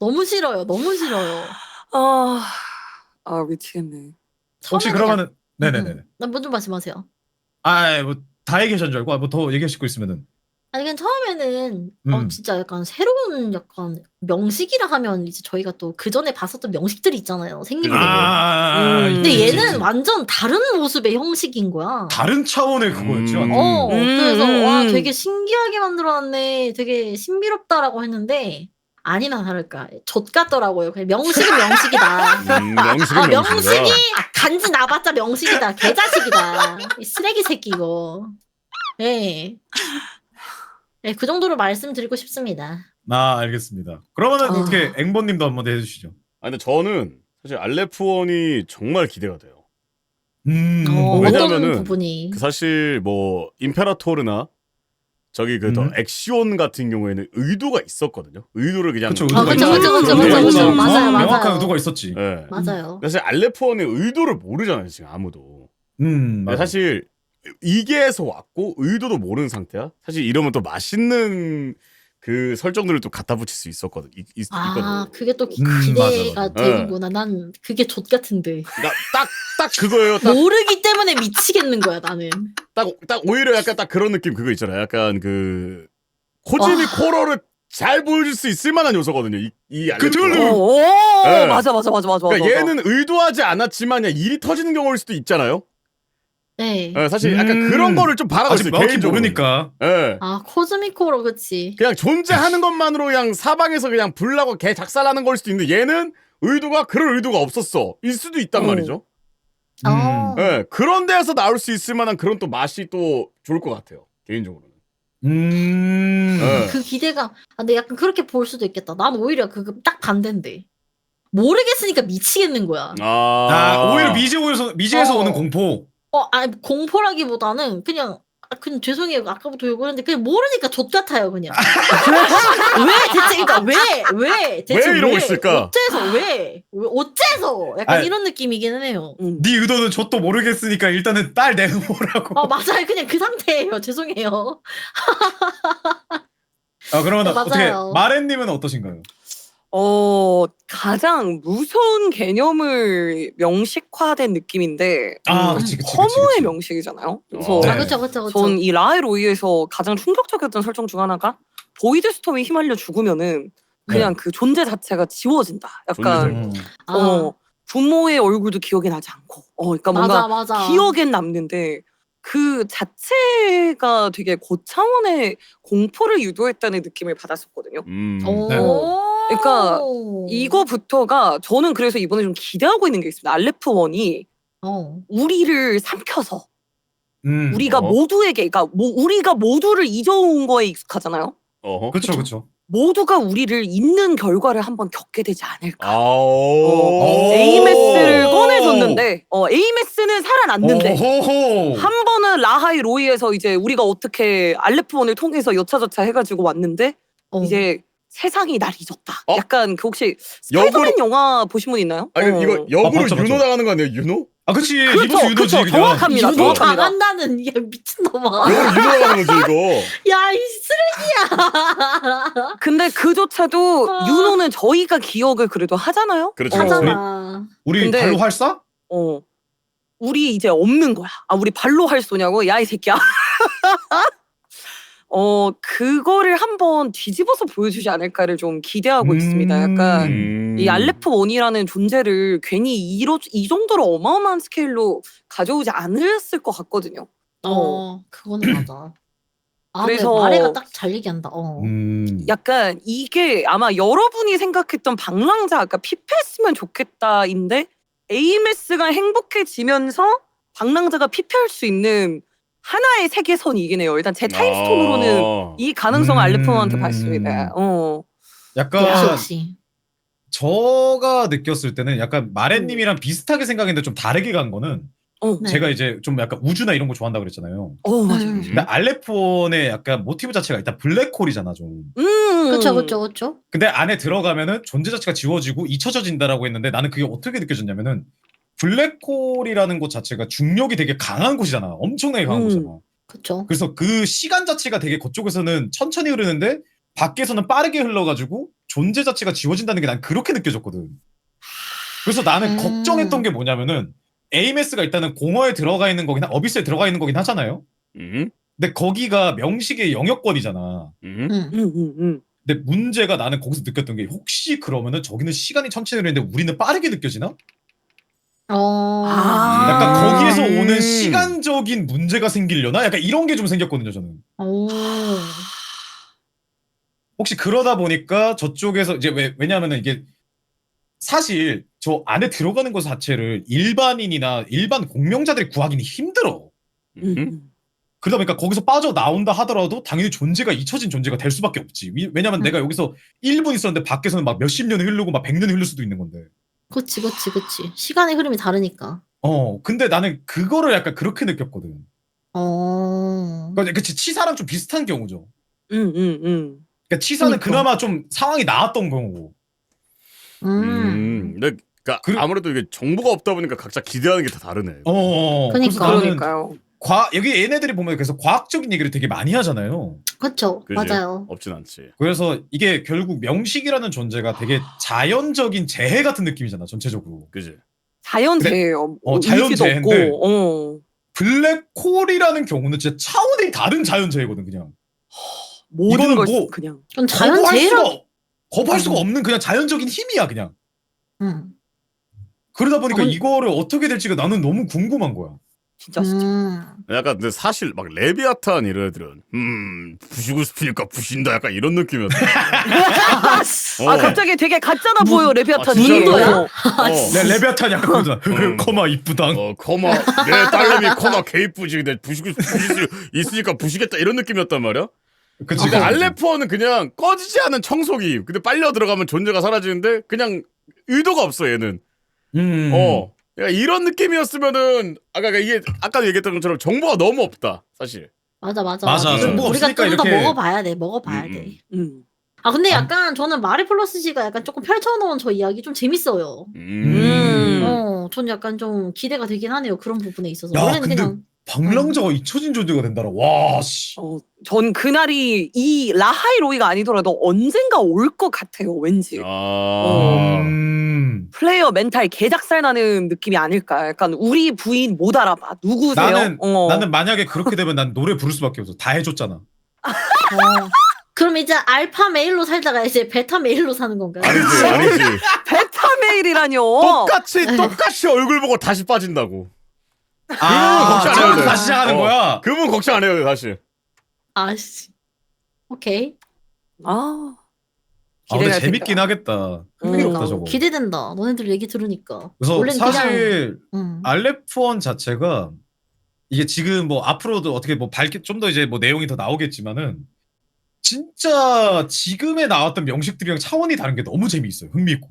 너무 싫어요. 너무 싫어요. 미치겠네. 혹시 그러면은 네네네. 먼저 말씀하세요. 뭐 다 얘기하신 줄 알고 뭐 더 얘기하실 거 있으면은. 아니 그냥 처음에는 음. 진짜 약간 새로운 약간 명식이라 하면 이제 저희가 또 그 전에 봤었던 명식들이 있잖아요. 생긴 거. 근데 있지, 얘는 있지. 완전 다른 모습의 형식인 거야. 다른 차원의 그거였지. 완전. 그래서 와 되게 신기하게 만들어놨네. 되게 신비롭다라고 했는데 아니나 다를까 좆같더라고요. 그냥 명식은 명식이다. 명식은 명식이 간지 나봤자 명식이다. 개자식이다. 이 쓰레기 새끼 이거. 네. 네, 그 정도로 말씀드리고 싶습니다. 알겠습니다. 그러면은 어떻게 앵보님도 한번 해주시죠. 근데 저는 사실 알레프1이 정말 기대가 돼요. 어떤 왜냐면은 부분이? 사실 뭐 임페라토르나 저기 그 더 엑시온 같은 경우에는 의도가 있었거든요. 의도를 그냥 그쵸, 아, 의도가 그쵸, 있었지. 그쵸, 그쵸, 그쵸, 그쵸. 맞아요, 명확한 맞아요. 의도가 있었지. 예. 맞아요. 사실 알레폰의 의도를 모르잖아요 지금 아무도. 맞아. 근데 사실 이게에서 왔고 의도도 모르는 상태야. 사실 이러면 또 맛있는 그 설정들을 또 갖다 붙일 수 있었거든. 아, 있거든요. 그게 또 맞아, 기대가 맞아. 되는구나. 난 그게 좆 같은데. 그러니까 딱 그거예요. 모르기 때문에 미치겠는 거야, 나는. 딱 오히려 약간 딱 그런 느낌 그거 있잖아요. 약간 그 코즈미 코러를 잘 보여줄 수 있을 만한 요소거든요. 이 알레폰. 네. 맞아. 그러니까 얘는 의도하지 않았지만 그냥 일이 터지는 경우일 수도 있잖아요. 네. 네, 사실 약간 그런 거를 좀 바라고 아직 있어요. 명확히 개인적으로. 모르니까. 예. 아, 코즈미코로, 그치. 그냥 존재하는 것만으로 그냥 사방에서 그냥 불나고 개 작살나는 걸 수도 있는데 얘는 의도가 그럴 의도가 없었어. 일 수도 있단 말이죠. 어. 예. 그런 데에서 나올 수 있을 만한 그런 또 맛이 또 좋을 것 같아요. 개인적으로는. 예. 그 기대가, 근데 약간 그렇게 볼 수도 있겠다. 난 오히려 그거 딱 반대인데. 모르겠으니까 미치겠는 거야. 오히려 미지에서 어. 오는 공포. 아니, 공포라기보다는 그냥 죄송해요. 아까부터 욕을 했는데 그냥 모르니까 좆 같아요, 그냥. 왜 대체 왜 이러고 왜? 있을까? 어째서 약간 아니, 이런 느낌이기는 해요. 네 의도는 저도 모르겠으니까 일단은 딸 내놓으라고. 맞아요. 그냥 그 상태예요. 죄송해요. 그러면 네, 어떻게 맞아요. 마렌님은 어떠신가요? 가장 무서운 개념을 명식화된 느낌인데 그치. 허무의 명식이잖아요. 그래서 네. 그쵸. 전 이 라헬오이에서 가장 충격적이었던 설정 중 하나가 보이드 스톰에 휘말려 죽으면은 그냥 그 존재 자체가 지워진다. 약간 부모의 얼굴도 기억이 나지 않고 그러니까 뭔가 맞아. 기억엔 남는데 그 자체가 되게 고차원의 공포를 유도했다는 느낌을 받았었거든요. 네. 그러니까 이거부터가 저는 그래서 이번에 좀 기대하고 있는 게 있습니다. 알레프 1이 우리를 삼켜서 우리가 모두에게 그러니까 우리가 모두를 잊어온 거에 익숙하잖아요. 그쵸. 모두가 우리를 잊는 결과를 한번 겪게 되지 않을까. 에이메스를 에이메스를 꺼내줬는데 에이메스는 살아났는데 한 번은 라하이 로이에서 이제 우리가 어떻게 알레프 1을 통해서 여차저차 해가지고 왔는데 이제 세상이 날 잊었다. 약간 그 혹시 스파이더맨 영화 보신 분 있나요? 아니 이거 역으로 맞죠. 유노 당하는 거 아니에요? 유노? 그치. 그렇죠, 리버스 유도지. 그렇죠. 정확합니다. 유도 당한다는 이게 미친놈아. 역으로 유노 당하는 거지 이거. 야, 이 쓰레기야. 근데 그조차도 유노는 저희가 기억을 그래도 하잖아요. 그렇죠. 하잖아. 우리 근데- 발로 활사? 우리 이제 없는 거야. 우리 발로 할 쏘냐고? 야, 이 새끼야. 그거를 한번 뒤집어서 보여주지 않을까를 좀 기대하고 있습니다. 약간 이 알레프 1이라는 존재를 괜히 이 정도로 어마어마한 스케일로 가져오지 않았을 것 같거든요. 그거는 맞아. 그래서- 그래서 마레가 딱 잘 얘기한다. 약간 이게 아마 여러분이 생각했던 방랑자 아까 피폐했으면 좋겠다인데 에이메스가 행복해지면서 방랑자가 피폐할 수 있는 하나의 세계선이긴 해요. 일단 제 타임스톤으로는 이 가능성을 알레프한테 봤습니다. 약간 역시. 저가 느꼈을 때는 약간 마렌님이랑 비슷하게 생각했는데 좀 다르게 간 거는 네. 제가 이제 좀 약간 우주나 이런 거 좋아한다 그랬잖아요. 맞아요. 근데 알레폰의 약간 모티브 자체가 일단 블랙홀이잖아 좀. 그쵸. 근데 안에 들어가면은 존재 자체가 지워지고 잊혀져진다라고 했는데 나는 그게 어떻게 느껴졌냐면은 블랙홀이라는 곳 자체가 중력이 되게 강한 곳이잖아. 엄청나게 강한 곳이잖아. 그쵸. 그래서 그 시간 자체가 되게 그쪽에서는 천천히 흐르는데 밖에서는 빠르게 흘러가지고 존재 자체가 지워진다는 게 난 그렇게 느껴졌거든. 그래서 나는 걱정했던 게 뭐냐면은 에이메스가 일단은 공허에 들어가 있는 거긴 어비스에 들어가 있는 거긴 하잖아요. 근데 거기가 명식의 영역권이잖아. 근데 문제가 나는 거기서 느꼈던 게 혹시 그러면은 저기는 시간이 천천히 흐르는데 우리는 빠르게 느껴지나? 약간 거기에서 오는 시간적인 문제가 생기려나? 약간 이런 게 좀 생겼거든요, 저는. 혹시 그러다 보니까 저쪽에서 이제 왜냐하면은 이게 사실 저 안에 들어가는 것 자체를 일반인이나 일반 공명자들이 구하기는 힘들어. 그러다 보니까 거기서 빠져나온다 하더라도 당연히 존재가 잊혀진 존재가 될 수밖에 없지. 왜냐면 내가 여기서 1분 있었는데 밖에서는 막 몇십 년이 흐르고 막 100년이 흐를 수도 있는 건데. 그치. 시간의 흐름이 다르니까. 근데 나는 그거를 약간 그렇게 느꼈거든. 그러니까 그치 치사랑 좀 비슷한 경우죠. 그러니까 치사는 그러니까. 그나마 좀 상황이 나았던 경우고. 근데 그러니까 그- 아무래도 이게 정보가 없다 보니까 각자 기대하는 게 다 다르네. 그러니까. 그래서 나는 그러니까요. 여기 얘네들이 보면 그래서 과학적인 얘기를 되게 많이 하잖아요. 그쵸. 그지? 맞아요. 없진 않지. 그래서 이게 결국 명식이라는 존재가 되게 자연적인 재해 같은 느낌이잖아 전체적으로. 그지? 자연재해요. 자연재해인데. 없고. 블랙홀이라는 경우는 진짜 차원이 다른 자연재해거든 그냥. 모든 이거는 걸 뭐 그냥. 전 거부할 자연재해라. 수가, 수가 없는 그냥 자연적인 힘이야 그냥. 음. 그러다 보니까 아니- 이거를 어떻게 될지가 나는 너무 궁금한 거야. 진짜 진짜. 약간 근데 사실 막 레비아탄 이런 애들은 부시고 싶으니까 부신다 약간 이런 느낌이었어. 아 갑자기 되게 가짜나 보여 레비아탄. 아, 진짜로? 문도야? 레비아탄 약간 그러잖아. 커마 이쁘당. 커마 내 딸내미 커마 개 이쁘지. 근데 부실 수 있으니까 부시겠다 이런 느낌이었단 말이야. 그치. 근데 알레포는 그냥 꺼지지 않은 청소기. 근데 빨려 들어가면 존재가 사라지는데 그냥 의도가 없어 얘는. 그러니까 이런 느낌이었으면은 이게 아까도 얘기했던 것처럼 정보가 너무 없다 사실. 맞아. 맞아. 정보가 우리가 없으니까 좀 더 이렇게- 먹어봐야 돼. 음. 아 근데 약간 저는 마리플러스 씨가 약간 조금 펼쳐놓은 저 이야기 좀 재밌어요. 전 약간 좀 기대가 되긴 하네요. 그런 부분에 있어서. 야, 원래는 근데 그냥 방랑자가 잊혀진 존재가 된다라. 와 씨. 전 그날이 이 라하이로이가 아니더라도 언젠가 올 것 같아요. 왠지. 플레이어 멘탈 개작살 나는 느낌이 아닐까. 약간 우리 부인 못 알아봐. 누구세요? 나는 만약에 그렇게 되면 난 노래 부를 수밖에 없어. 다 해줬잖아. 그럼 이제 알파 메일로 살다가 이제 베타 메일로 사는 건가요? 아니지. 베타 메일이라뇨. 똑같이 얼굴 보고 다시 빠진다고. 걱정 안 해도 돼. 다시 시작하는 어. 거야. 그분 걱정 안 해요 사실. 아씨. 오케이. 아. 근데 기대가 재밌긴 된다. 하겠다. 흥미롭다 저거. 기대된다. 너네들 얘기 들으니까. 그래서 원래는 사실 그냥, 알레프원 자체가 이게 지금 뭐 앞으로도 어떻게 뭐 좀 더 이제 뭐 내용이 더 나오겠지만은 진짜 지금에 나왔던 명식들이랑 차원이 다른 게 너무 재미있어요. 흥미있고.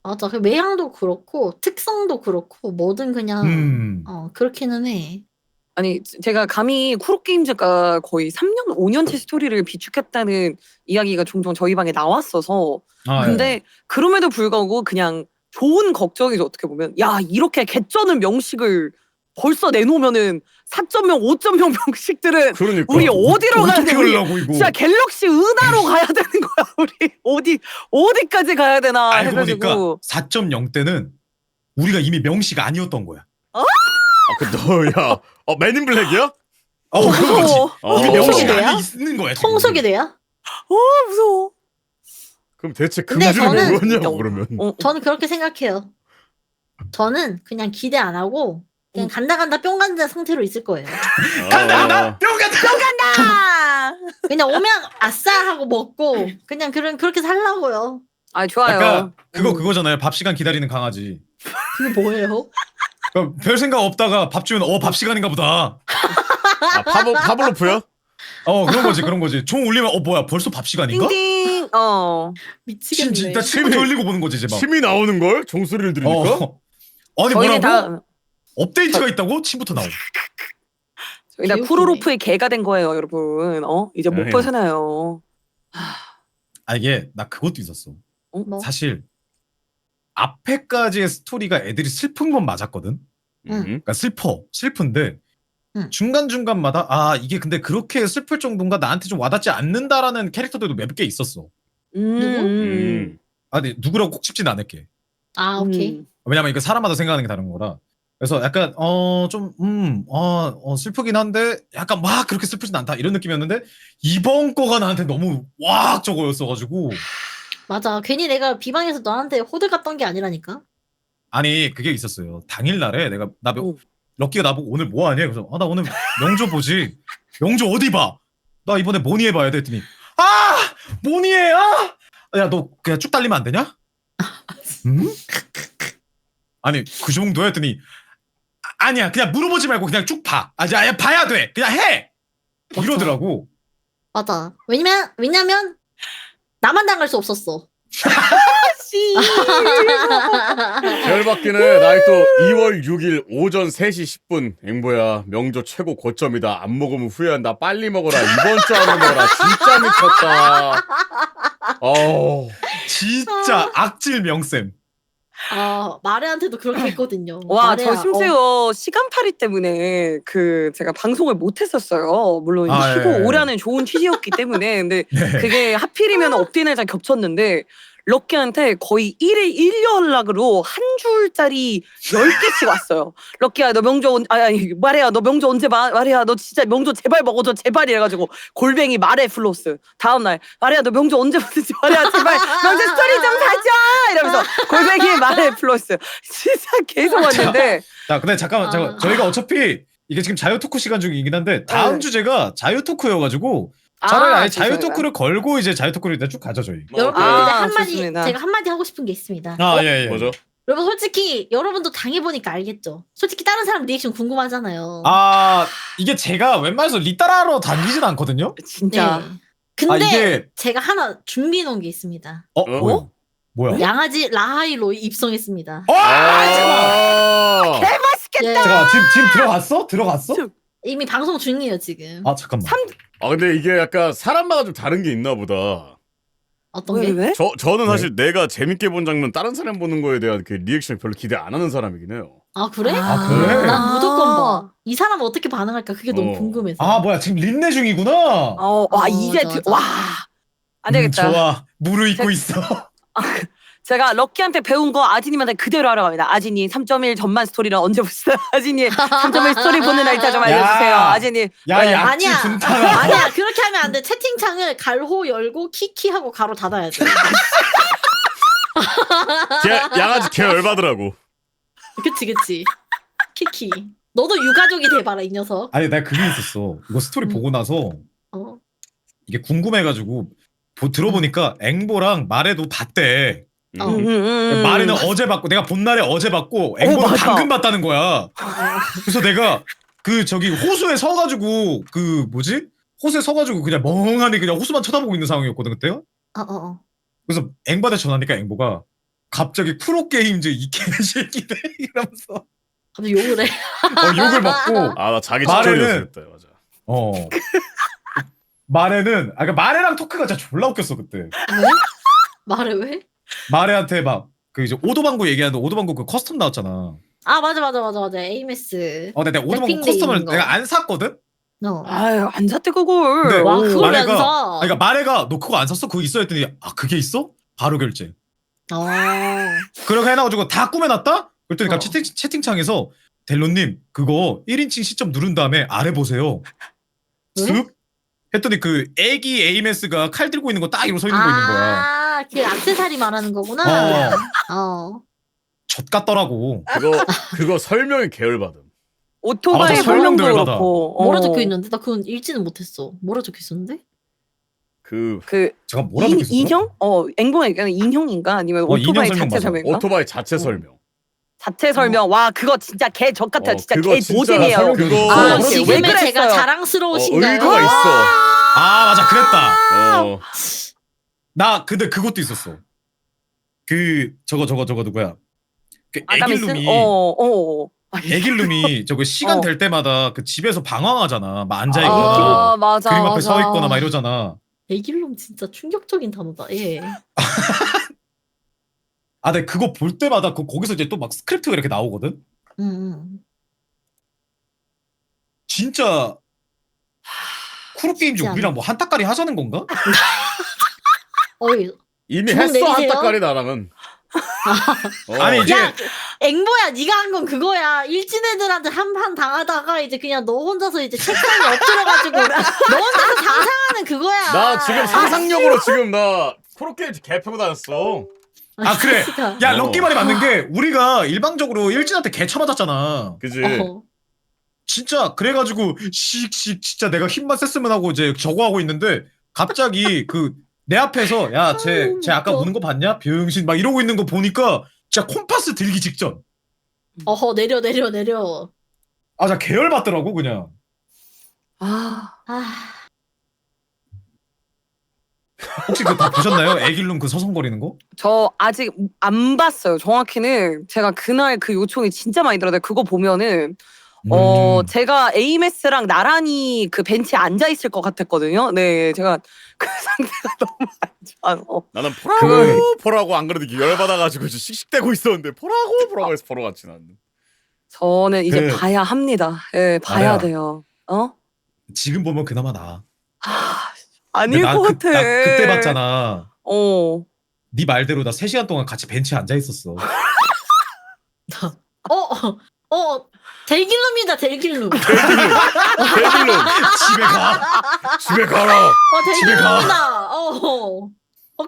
맞아. 그 외향도 그렇고 특성도 그렇고 뭐든 그냥 그렇기는 해. 아니 제가 감히 쿠로게임즈가 거의 3년 5년치 스토리를 비축했다는 이야기가 종종 저희 방에 나왔어서 근데 그럼에도 불구하고 그냥 좋은 걱정이죠. 어떻게 보면 야 이렇게 개쩌는 명식을 벌써 내놓으면은 4.0 5.0 명식들은 그러니까. 우리 어디로 가야 돼? 어떻게 우리 하려고 이거. 진짜 갤럭시 은하로 가야 되는 거야. 우리 어디까지 가야 되나 알고 해가지고 보니까 4.0 때는 우리가 이미 명식 아니었던 거야. 너야 맨인 블랙이야? 그런 거지. 무서워. 이미 어. 명식 돼야? 안에 있는 거야. 지금. 통속이 돼야? 무서워. 그럼 대체 근데 금지는 저는- 뭐냐고 그러면. 저는 그렇게 생각해요. 저는 그냥 기대 안 하고 그냥 간다 뿅 간다 상태로 있을 거예요. 간다. 뿅 간다. 아, 그냥 오면 아싸 하고 먹고 그냥 그렇게 살라고요. 아 좋아요. 약간 그거잖아요. 밥 시간 기다리는 강아지. 그게 뭐예요? 그러니까 별 생각 없다가 밥 주면 밥 시간인가 보다. 파블로프야? 그런 거지. 종 울리면 뭐야 벌써 밥 시간인가? 띵띵. 미치겠네. 진짜 침을 돌리고 보는 거지 이제 막. 침이 나오는 걸 종소리를 들으니까. 아니 저희는 뭐라고? 다 업데이트가 있다고? 침부터 나오고. 저희는 개웃기네. 쿠로로프의 개가 된 거예요, 여러분. 이제 못 에이. 벗어나요. 이게 나 그것도 있었어. 뭐? 사실 앞에까지의 스토리가 애들이 슬픈 건 맞았거든. 그러니까 슬픈데 중간중간마다 이게 근데 그렇게 슬플 정도인가 나한테 좀 와닿지 않는다라는 캐릭터들도 몇 개 있었어. 근데 누구라고 꼭 짚진 않을게. 오케이. 왜냐면 이거 사람마다 생각하는 게 다른 거라. 그래서 약간 슬프긴 한데 약간 막 그렇게 슬프진 않다 이런 느낌이었는데 이번 거가 나한테 너무 왁 저거였어가지고. 맞아. 괜히 내가 비방에서 너한테 호들 갔던 게 아니라니까. 아니 그게 있었어요. 당일날에 럭키가 나보고 오늘 뭐 하냐? 그래서 나 오늘 명조 보지. 명조 어디 봐? 나 이번에 모니에 봐야 돼 했더니 모니에 야 너 그냥 쭉 달리면 안 되냐? 아니 그 정도야 했더니 아니야 그냥 물어보지 말고 그냥 쭉 봐. 아야 봐야 돼. 그냥 해. 이러더라고. 맞아. 왜냐면 나만 당할 수 없었어. 씨. 열받기는 나이 또 2월 6일 오전 3시 10분. 앵보야, 명조 최고 고점이다. 안 먹으면 후회한다. 빨리 먹어라. 이번 주 안에 먹어라. 진짜 미쳤다. 어우. 진짜 악질 명쌤. 마레한테도 그렇게 했거든요. 와, 마레야, 저 심지어 시간팔이 때문에 제가 방송을 못 했었어요. 물론 아, 쉬고 예, 예. 오라는 좋은 취지였기 때문에. 근데 네. 그게 하필이면 업데이 날짜 겹쳤는데 럭키한테 거의 1일 1연락으로 한 줄짜리 10개씩 왔어요. 럭키야 너 명조 아니 마레야 너 명조 언제 마레야 너 진짜 명조 제발 먹어줘 제발 이래가지고 골뱅이 마레 플러스 다음날 마레야 너 명조 언제 먹는지 마레야 제발 명조 스토리 좀 사줘 이러면서 골뱅이 마레 플러스 진짜 계속 왔는데 자, 근데 잠깐만, 저희가 어차피 이게 지금 자유 토크 시간 중이긴 한데 다음 네. 주제가 자유 토크여가지고 차라리 아예 자유 죄송해요. 토크를 걸고 이제 자유 토크를 일단 쭉 가죠 저희. 여러분 아, 근데 한마디 좋습니다. 제가 한마디 하고 싶은 게 있습니다. 예. 뭐죠? 여러분 솔직히 여러분도 당해보니까 알겠죠. 솔직히 다른 사람 리액션 궁금하잖아요. 이게 제가 웬만해서 리따라로 다니진 않거든요. 진짜 네. 근데 이게 제가 하나 준비해 놓은 게 있습니다. 뭐야? 양아지 라하이로 입성했습니다. 아, 예, 잠깐 지금 들어갔어? 이미 방송 중이에요 지금. 잠깐만. 근데 이게 약간 사람마다 좀 다른 게 있나 보다. 어떤 게? 왜? 저는 사실 내가 재밌게 본 장면 다른 사람 보는 거에 대한 그 리액션 별로 기대 안 하는 사람이긴 해요. 아 그래? 그래? 난 무조건 봐. 이 사람은 어떻게 반응할까 그게 너무 궁금해서. 뭐야 지금 린내 중이구나. 와 이제 맞아, 맞아. 와 안 되겠다. 좋아. 무르익고 있어. 제가 럭키한테 배운 거 아지님한테 그대로 하러 갑니다. 아지님 3.1 전만 스토리는 언제 보시나요? 아지님 3.1 스토리 보는 날짜 좀 알려주세요. 야. 아지님. 야, 네. 약지 아니야. 분탕아. 아니야 그렇게 하면 안 돼. 채팅창을 갈호 열고 키키 하고 가로 닫아야 돼. 양아지 개 열받으라고. 그치. 키키. 너도 유가족이 돼봐라 이 녀석. 아니 내가 그게 있었어. 이거 스토리 보고 나서 어. 이게 궁금해가지고 들어보니까 앵보랑 마레도 봤대. 어. 마레는 어제 봤고 내가 본 날에 어제 봤고 앵보는 맞아. 방금 봤다는 거야. 그래서 내가 저기 호수에 서가지고 호수에 서가지고 그냥 멍하니 그냥 호수만 쳐다보고 있는 상황이었거든 그때요. 그래서 앵바한테 전화하니까 앵보가 갑자기 프로게임즈 이 개새끼들 이러면서 갑자기 욕을 해. 욕을 먹고 나 자기 말에는- 직전이었을 때 맞아. 마레는 그러니까 마레랑 토크가 진짜 졸라 웃겼어 그때. 왜? 말해 왜? 마레한테 막 이제 오도방구 얘기하는데 오도방구 그 커스텀 나왔잖아. 맞아. 에이메스. 근데 내가 오도방구 랩핑 돼 커스텀을 있는 거. 내가 안 샀거든. 아유 안 샀대 그걸. 네. 와 오, 그걸 안 마레가- 사. 그러니까 마레가 너 그거 안 샀어? 그거 있어 했더니 그게 있어? 바로 결제. 그렇게 해놔가지고 다 꾸며놨다? 그랬더니 채팅창에서 델로님 그거 1인칭 시점 누른 다음에 아래 보세요. 쓱 했더니 그 애기 에이메스가 칼 들고 있는 거 딱 이러고 서 있는 거 있는 거야. 그 액세서리 말하는 거구나. 젖 같더라고. 그거 설명이 계열받음. 오토바이 맞아, 설명도 설명도 그렇고. 뭐라 적혀 있는데? 나 그건 읽지는 못했어. 뭐라 적혀 있었는데? 그 제가 뭐라 적혔어? 인형? 앵보가 얘기하는 인형인가 아니면 인형 오토바이 설명 자체 맞아. 설명인가? 오토바이 자체 설명. 자체 설명. 와 그거 진짜 개 적 같아. 진짜 그거 개 진짜 노잼이에요. 설명 그거 아, 왜 지금의 그랬어요? 제가 자랑스러우신가요? 의도가 있어. 맞아 그랬다. 나 근데 그것도 있었어. 저거 누구야? 그 아가미스? 애길룸이 애길룸이 저거 시간 될 때마다 그 집에서 방황하잖아. 막 앉아 있거나 맞아. 그림 앞에 맞아. 서 있거나 막 이러잖아. 애길놈 진짜 충격적인 단어다. 예. 근데 그거 볼 때마다 거기서 이제 또 막 스크립트가 이렇게 나오거든. 진짜 쿠르게임즈 진짜. 우리랑 뭐 한따까리 하자는 건가? 어이. 이미 주먹 했어 내리세요? 한따까리 나랑은. 아니, 이제 야, 앵보야, 네가 한 건 그거야. 일진 애들한테 한 판 당하다가 이제 그냥 너 혼자서 이제 책상에 엎드려가지고 너 혼자서 상상하는 그거야. 나 지금 상상력으로 지금 나 프로게임 개평 다녔어. 그래. 진짜. 야 럭키 말이 맞는 게 우리가 일방적으로 일진한테 개 쳐맞았잖아. 그지? 진짜 그래가지고 씩씩 진짜 내가 힘만 셌으면 하고 이제 저거 하고 있는데 갑자기 내 앞에서 쟤 아까 웃겨. 우는 거 봤냐? 병신 막 이러고 있는 거 보니까 진짜 콤파스 들기 직전. 내려. 진짜 계열 받더라고 그냥. 혹시 그거 다 보셨나요? 애길룸 그 서성거리는 거? 저 아직 안 봤어요. 정확히는 제가 그날 그 요청이 진짜 많이 들어요. 그거 보면은 제가 에이메스랑 나란히 그 벤치에 앉아 있을 것 같았거든요. 네, 제가 그 상태가 너무 안 좋아서. 나는 보라고 안 그래도 열받아가지고 씩씩대고 있었는데 보라고 해서 보러 갔지 나는. 저는 이제 그- 봐야 합니다. 예, 봐야 알아요. 돼요. 어? 지금 보면 그나마 나아. 아닐 근데 것 같아. 나 그때 봤잖아. 어. 네 말대로 나 3시간 동안 같이 벤치에 앉아 있었어. 델길룸이다 델길룸. 대길로 집에 가라. 집에 가. 델길룸이다.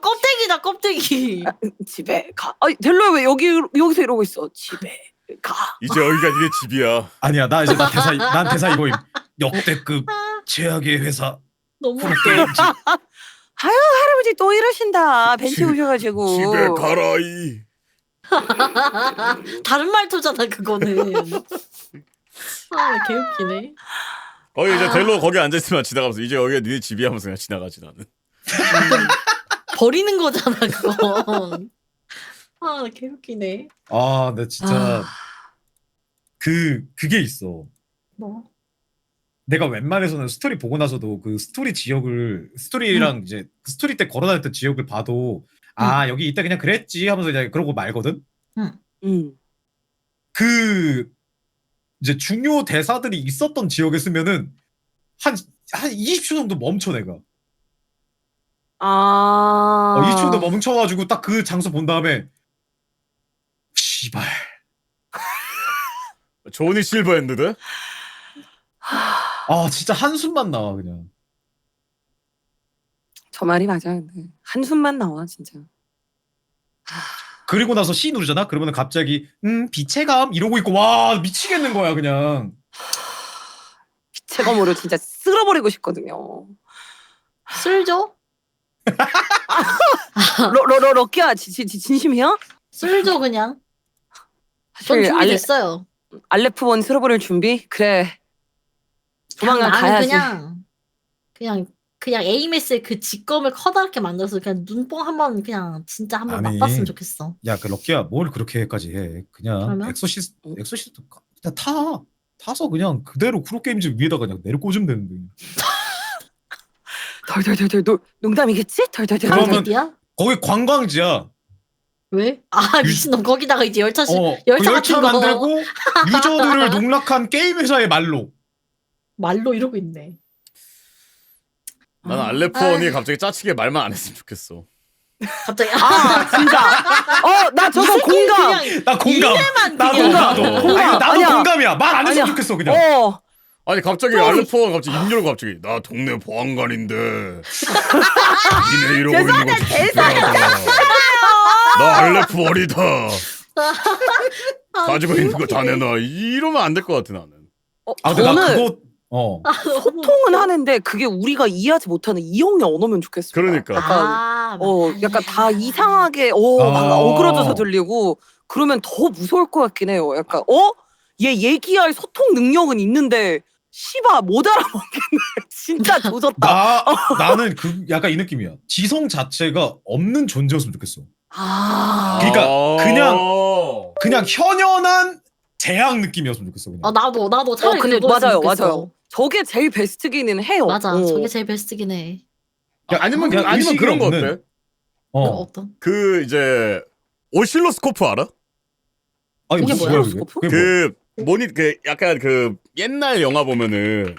껍데기다 껍데기. 집에 가. 아니, 델로야 왜 여기서 이러고 있어? 집에 가. 이제 여기가 니네 집이야. 아니야 나 이제 난 대사 이거임. 역대급 최악의 회사 너무 웃겨. 프로게임즈. 할아버지 또 이러신다. 벤치 오셔가지고. 집에 가라이. 다른 말투잖아 그거는. 개웃기네. 거기 이제 델로 거기 앉아있으면 지나가면서 이제 여기가 니네 집이야 하면서 그냥 지나가지 나는. 버리는 거잖아 그건. 개웃기네. 아, 나 진짜 그게 있어. 뭐? 내가 웬만해서는 스토리 보고 나서도 그 스토리랑 이제 그 스토리 때 걸어다녔던 지역을 봐도 아 여기 이때 그냥 그랬지 하면서 그냥 그러고 말거든. 그 이제 중요 대사들이 있었던 지역에 쓰면은 한 20초 정도 멈춰 내가. 20초 정도 멈춰가지고 딱 그 장소 본 다음에 씨발. 조니 실버핸드드? 아 진짜 한숨만 나와 그냥. 저 말이 맞아요. 네. 한숨만 나와 진짜. 그리고 나서 C 누르잖아. 그러면 갑자기 빛의 감 이러고 있고 와 미치겠는 거야 그냥. 빛의 검으로 진짜 쓸어버리고 싶거든요. 쓸죠? 럭키야 진심이야? 쓸죠 그냥. 전 사실 준비됐어요. 알레프1 쓸어버릴 준비? 그래. 조만간 나는 가야지. 그냥 에이메스의 그 직검을 커다랗게 만들어서 그냥 눈뽕 한번 그냥 진짜 한번 아니. 맛봤으면 좋겠어. 야 그 럭키야 뭘 그렇게까지 해. 그냥 그러면? 엑소시스트 그냥 타서 그냥 그대로 프로게임즈 위에다가 그냥 내려 꽂으면 되는데. 덜덜덜덜 농담이겠지? 덜덜덜. 그러면- 한테디야? 거기 관광지야. 왜? 미친놈 거기다가 이제 열차 그 열차 열차 같은 거 만들고 유저들을 농락한 게임 회사의 말로. 말로 이러고 있네. 나는 알레프원이 갑자기 짜치게 말만 안 했으면 좋겠어. 갑자기 진짜. 나 저거 이 새끼 공감. 그냥 나 공감. 이래만 나도 그냥. 나도. 아니, 나도 아니야. 공감이야. 말 안 했으면 아니야. 좋겠어 그냥. 아니 갑자기 알레프원 갑자기 입 열고 갑자기 나 동네 보안관인데 니네 이러고 있는 거 죄송하다. 나 알레프원이다. 가지고 있는 거 다 내놔. 이러면 안 될 것 같아 나는. 아 근데 나 저는 그거 소통은 하는데 그게 우리가 이해하지 못하는 이형의 언어면 좋겠어. 그러니까. 약간 다 이상하게 막 어그러져서 들리고 그러면 더 무서울 것 같긴 해요. 약간 얘 얘기할 소통 능력은 있는데 씨바 못 알아먹겠네. 진짜 조졌다. 나는 그 약간 이 느낌이야. 지성 자체가 없는 존재였으면 좋겠어. 그러니까 그냥 현연한 재앙 느낌이었으면 좋겠어. 그냥. 나도 차라리 근데 그거였으면 맞아요. 좋겠어. 저게 제일 베스트기는 해요. 맞아. 저게 제일 베스트긴 해. 아니면 그냥 의식이 그런 거 없는. 어때? 어떤? 그 이제 오실로스코프 알아? 아니 이게 무슨 뭐야? 소리야, 그게? 그게 뭐야? 그 약간 그 옛날 영화 보면은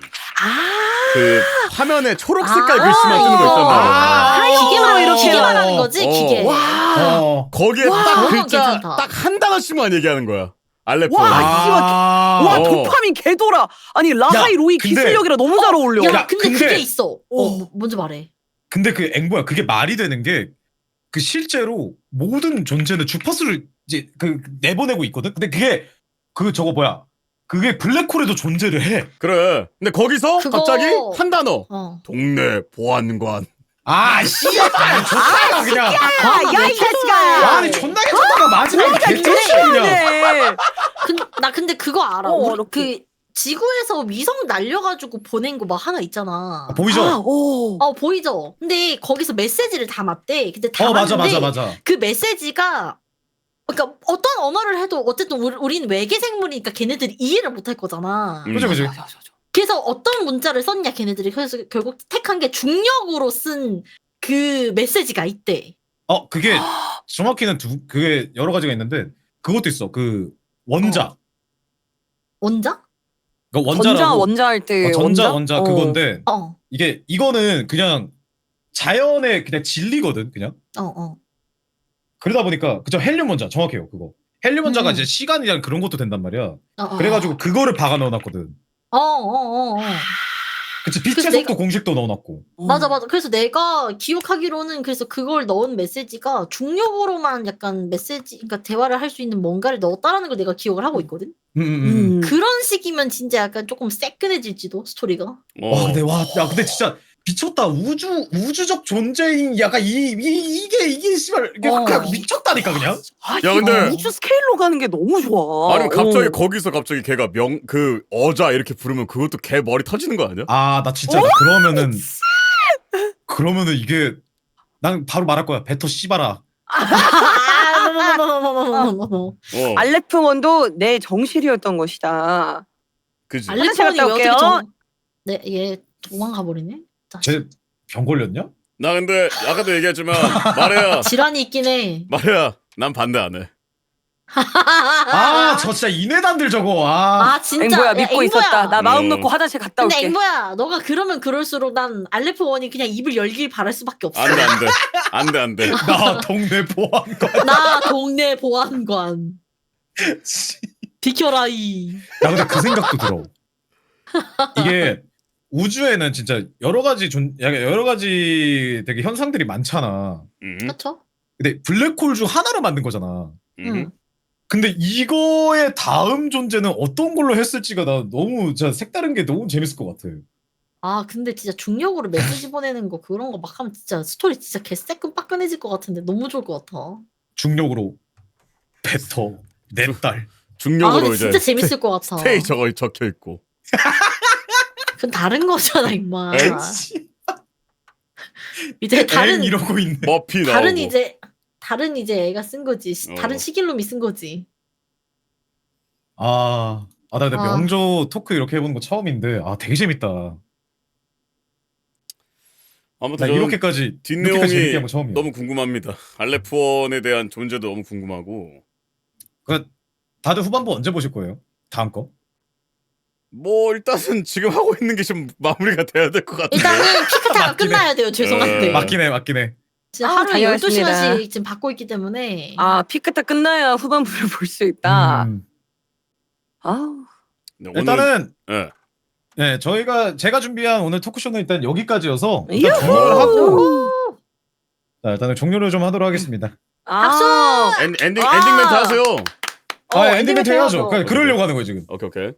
그 화면에 초록 색깔 글씨만 뜨는 거 있단 말이야. 기계만 이렇게 기계만 하는 거지 기계. 와. 거기에 와, 딱 글자 괜찮다. 딱 한 단어씩만 얘기하는 거야. 알레포. 와 도파민 개돌아. 아니 라하이 야, 로이 근데- 기술력이라 너무 잘 어울려. 야, 근데 근데- 그게 있어. 먼저 말해. 근데 그 앵보야 그게 말이 되는 게 그 실제로 모든 존재는 주파수를 이제 그 내보내고 있거든. 근데 그게 그 저거 뭐야? 그게 블랙홀에도 존재를 해. 그래. 근데 거기서 그거- 갑자기 한 단어. 어. 동네 보안관. 아 씨발 좋다 그냥. 야이 자식아. 아니 존나 괜찮다가 마지막에 개쩔어 그냥. 네. 나 근데 그거 알아. 럭키. 그 지구에서 위성 날려가지고 보낸 거 막 하나 있잖아. 보이죠? 오. 보이죠? 근데 거기서 메시지를 담았대. 근데 맞아 담았는데 맞아. 그 메시지가 그러니까 어떤 언어를 해도 어쨌든 우린 외계 생물이니까 걔네들이 이해를 못할 거잖아. 그죠. 맞아. 그래서 어떤 문자를 썼냐 걔네들이. 그래서 결국 택한 게 중력으로 쓴 그 메시지가 있대. 그게 정확히는 그게 여러 가지가 있는데 그것도 있어. 그 원자. 원자? 그 원자라고. 원자 할 때 원자 그건데 어. 이거는 그냥 자연의 그냥 진리거든 그냥. 그러다 보니까 그죠 헬륨 원자 정확해요 그거. 헬륨 원자가 이제 시간이랑 그런 것도 된단 말이야. 그래가지고 그거를 박아 넣어놨거든. 그치 빛의 그래서 속도 공식도 넣어놨고. 맞아. 그래서 내가 기억하기로는 그래서 그걸 넣은 메시지가 중력으로만 약간 메시지, 그러니까 대화를 할 수 있는 뭔가를 넣었다라는 걸 내가 기억을 하고 있거든. 그런 식이면 진짜 약간 조금 새끈해질지도 스토리가. 근데 진짜 미쳤다. 우주적 존재인 약간 이게 씨발 이게 그냥 미쳤다니까 그냥. 야, 근데- 우주 스케일로 가는 게 너무 좋아. 아니면 갑자기 거기서 갑자기 걔가 어자 이렇게 부르면 그것도 걔 머리 터지는 거 아니야? 나 진짜 그러면은 이게 난 바로 말할 거야. 뱉어 씨발아. 알레프원도 내 정실이었던 것이다. 그지? 알레폰이 왜 갔다 어떻게 올게요. 네, 얘 도망가 버리네. 쟤 병 걸렸냐? 나 근데 아까도 얘기했지만 말해야 질환이 있긴 해. 난 반대 안 해. 저 진짜 인외단들 저거. 진짜. 앵보야 야, 믿고 앵보야. 있었다. 나 마음 음. 놓고 화장실 갔다 근데 올게. 앵보야, 너가 그러면 그럴수록 난 알레프원이 그냥 입을 열길 바랄 수밖에 없어. 안 돼. 나 동네 보안관. 나 동네 보안관. 비켜라 이. 야 근데 그 생각도 들어. 이게 우주에는 진짜 여러 가지 되게 현상들이 많잖아. 그렇죠? 근데 블랙홀 중 하나로 만든 거잖아. 응. 근데 이거의 다음 존재는 어떤 걸로 했을지가 나 너무 진짜 색다른 게 너무 재밌을 것 같아. 근데 진짜 중력으로 메시지 보내는 거 그런 거 막 하면 진짜 스토리 진짜 개새끈빠끈해질 것 같은데 너무 좋을 것 같아. 중력으로 뱉어 내 딸. 중력으로 근데 이제 진짜 재밌을 것 같아. 스테이 저거 적혀 있고. 그건 다른 거잖아 임마. 엥씨. 이제 다른 이러고 있네. 머피 나오고. 다른 이제 애가 쓴 거지. 다른 시길놈이 쓴 거지. 나 근데 명조 토크 이렇게 해보는 거 처음인데 되게 재밌다. 아무튼 나 이렇게까지 뒷내용이 재밌게 한거 처음이야. 너무 궁금합니다. 알레프원에 대한 존재도 너무 궁금하고. 다들 후반부 언제 보실 거예요? 다음 거? 뭐 일단은 지금 하고 있는 게 좀 마무리가 돼야 될 것 같아요. 일단은 피크타가 맞긴 해. 끝나야 돼요. 죄송한데. 맞긴 해. 진짜 하루에 다녀왔습니다. 12시간씩 지금 받고 있기 때문에. 피크타 끝나야 후반부를 볼 수 있다. 네, 일단은 예. 네, 제가 준비한 오늘 토크쇼는 일단 여기까지여서 유후! 일단 종료를 하고 일단은 종료를 좀 하도록 하겠습니다. 박수! 엔딩 멘트 하세요. 엔딩 멘트 해야죠. 그러려고 하는 거예요 지금. 오케이.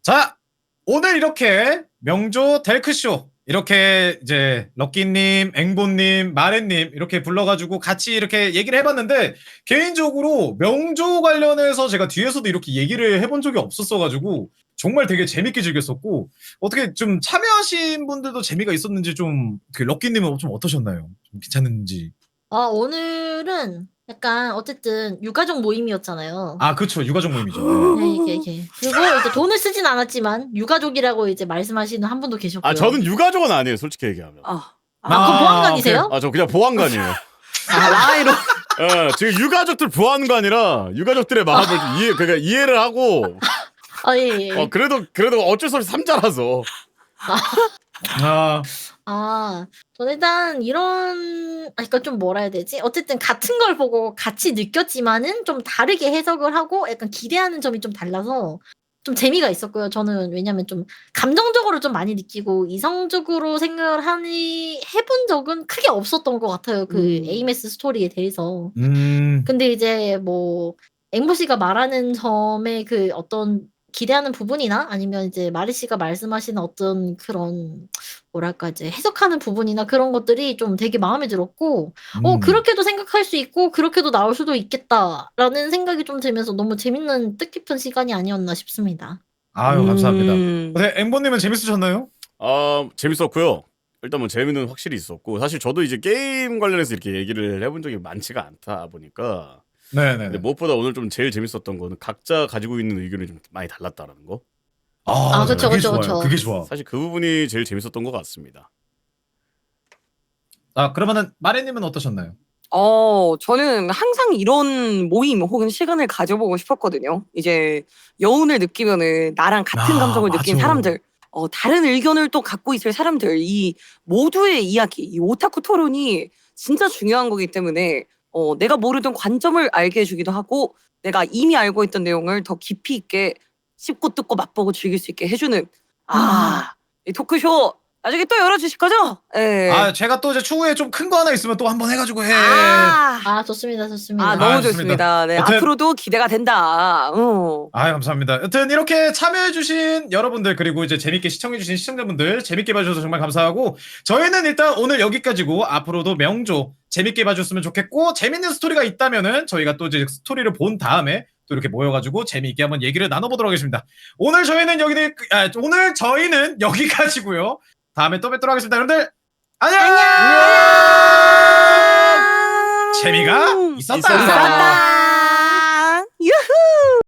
자, 오늘 이렇게 명조 델크쇼 이렇게 이제 럭키님, 앵보님, 마레님 이렇게 불러가지고 같이 이렇게 얘기를 해봤는데 개인적으로 명조 관련해서 제가 뒤에서도 이렇게 얘기를 해본 적이 없었어가지고 정말 되게 재밌게 즐겼었고 어떻게 좀 참여하신 분들도 재미가 있었는지 좀 그 럭키님은 좀 어떠셨나요? 좀 괜찮은지. 오늘은 약간 어쨌든 유가족 모임이었잖아요. 그쵸 유가족 모임이죠. 네, 이게. 그리고 이제 돈을 쓰진 않았지만 유가족이라고 이제 말씀하시는 한 분도 계셨고요. 저는 유가족은 아니에요. 솔직히 얘기하면. 그럼 보안관이세요? 저 그냥 보안관이에요. 라이로. 지금 유가족들 보안관이라 유가족들의 마음을 좀 이해를 하고. 예. 그래도 어쩔 수 없이 삼자라서. 저는 일단 그러니까 좀 뭐라 해야 되지? 어쨌든 같은 걸 보고 같이 느꼈지만은 좀 다르게 해석을 하고 약간 기대하는 점이 좀 달라서 좀 재미가 있었고요. 저는 왜냐면 좀 감정적으로 좀 많이 느끼고 이성적으로 생각을 해본 적은 크게 없었던 것 같아요. 그 AMS 스토리에 대해서. 근데 이제 뭐 앵보 씨가 말하는 점에 그 어떤 기대하는 부분이나 아니면 이제 마리 씨가 말씀하시는 어떤 그런 뭐랄까 이제 해석하는 부분이나 그런 것들이 좀 되게 마음에 들었고 그렇게도 생각할 수 있고 그렇게도 나올 수도 있겠다라는 생각이 좀 들면서 너무 재밌는 뜻깊은 시간이 아니었나 싶습니다. 아유 감사합니다. 음. 네, 앵보님은 재밌으셨나요? 재밌었고요. 일단 뭐 재미는 확실히 있었고 사실 저도 이제 게임 관련해서 이렇게 얘기를 해본 적이 많지가 않다 보니까 네네. 근데 무엇보다 오늘 좀 제일 재밌었던 거는 각자 가지고 있는 의견이 좀 많이 달랐다라는 거. 아, 그쵸, 그게 그쵸, 좋아요. 그쵸. 그게 좋아. 사실 그 부분이 제일 재밌었던 것 같습니다. 아 그러면은 마레님은 어떠셨나요? 저는 항상 이런 모임 혹은 시간을 가져보고 싶었거든요. 이제 여운을 느끼면은 나랑 같은 아, 감정을 느낀 맞아. 사람들, 다른 의견을 또 갖고 있을 사람들, 이 모두의 이야기, 이 오타쿠 토론이 진짜 중요한 거기 때문에 내가 모르던 관점을 알게 해주기도 하고 내가 이미 알고 있던 내용을 더 깊이 있게 씹고 뜯고 맛보고 즐길 수 있게 해주는 이 토크쇼 나중에 또 열어주실 거죠? 예. 아 제가 또 이제 추후에 좀 큰 거 하나 있으면 또 한번 해가지고 해. 아, 좋습니다, 좋습니다. 너무 좋습니다. 좋습니다. 네, 여튼- 앞으로도 기대가 된다. 아 감사합니다. 여튼 이렇게 참여해주신 여러분들 그리고 이제 재밌게 시청해주신 시청자분들 재밌게 봐주셔서 정말 감사하고 저희는 일단 오늘 여기까지고 앞으로도 명조 재밌게 봐줬으면 좋겠고 재밌는 스토리가 있다면은 저희가 또 이제 스토리를 본 다음에 또 이렇게 모여가지고 재미있게 한번 얘기를 나눠보도록 하겠습니다. 오늘 저희는 여기까지고요. 다음에 또 뵙도록 하겠습니다. 여러분들 안녕. 재미가 있었다. 있었다. 유후.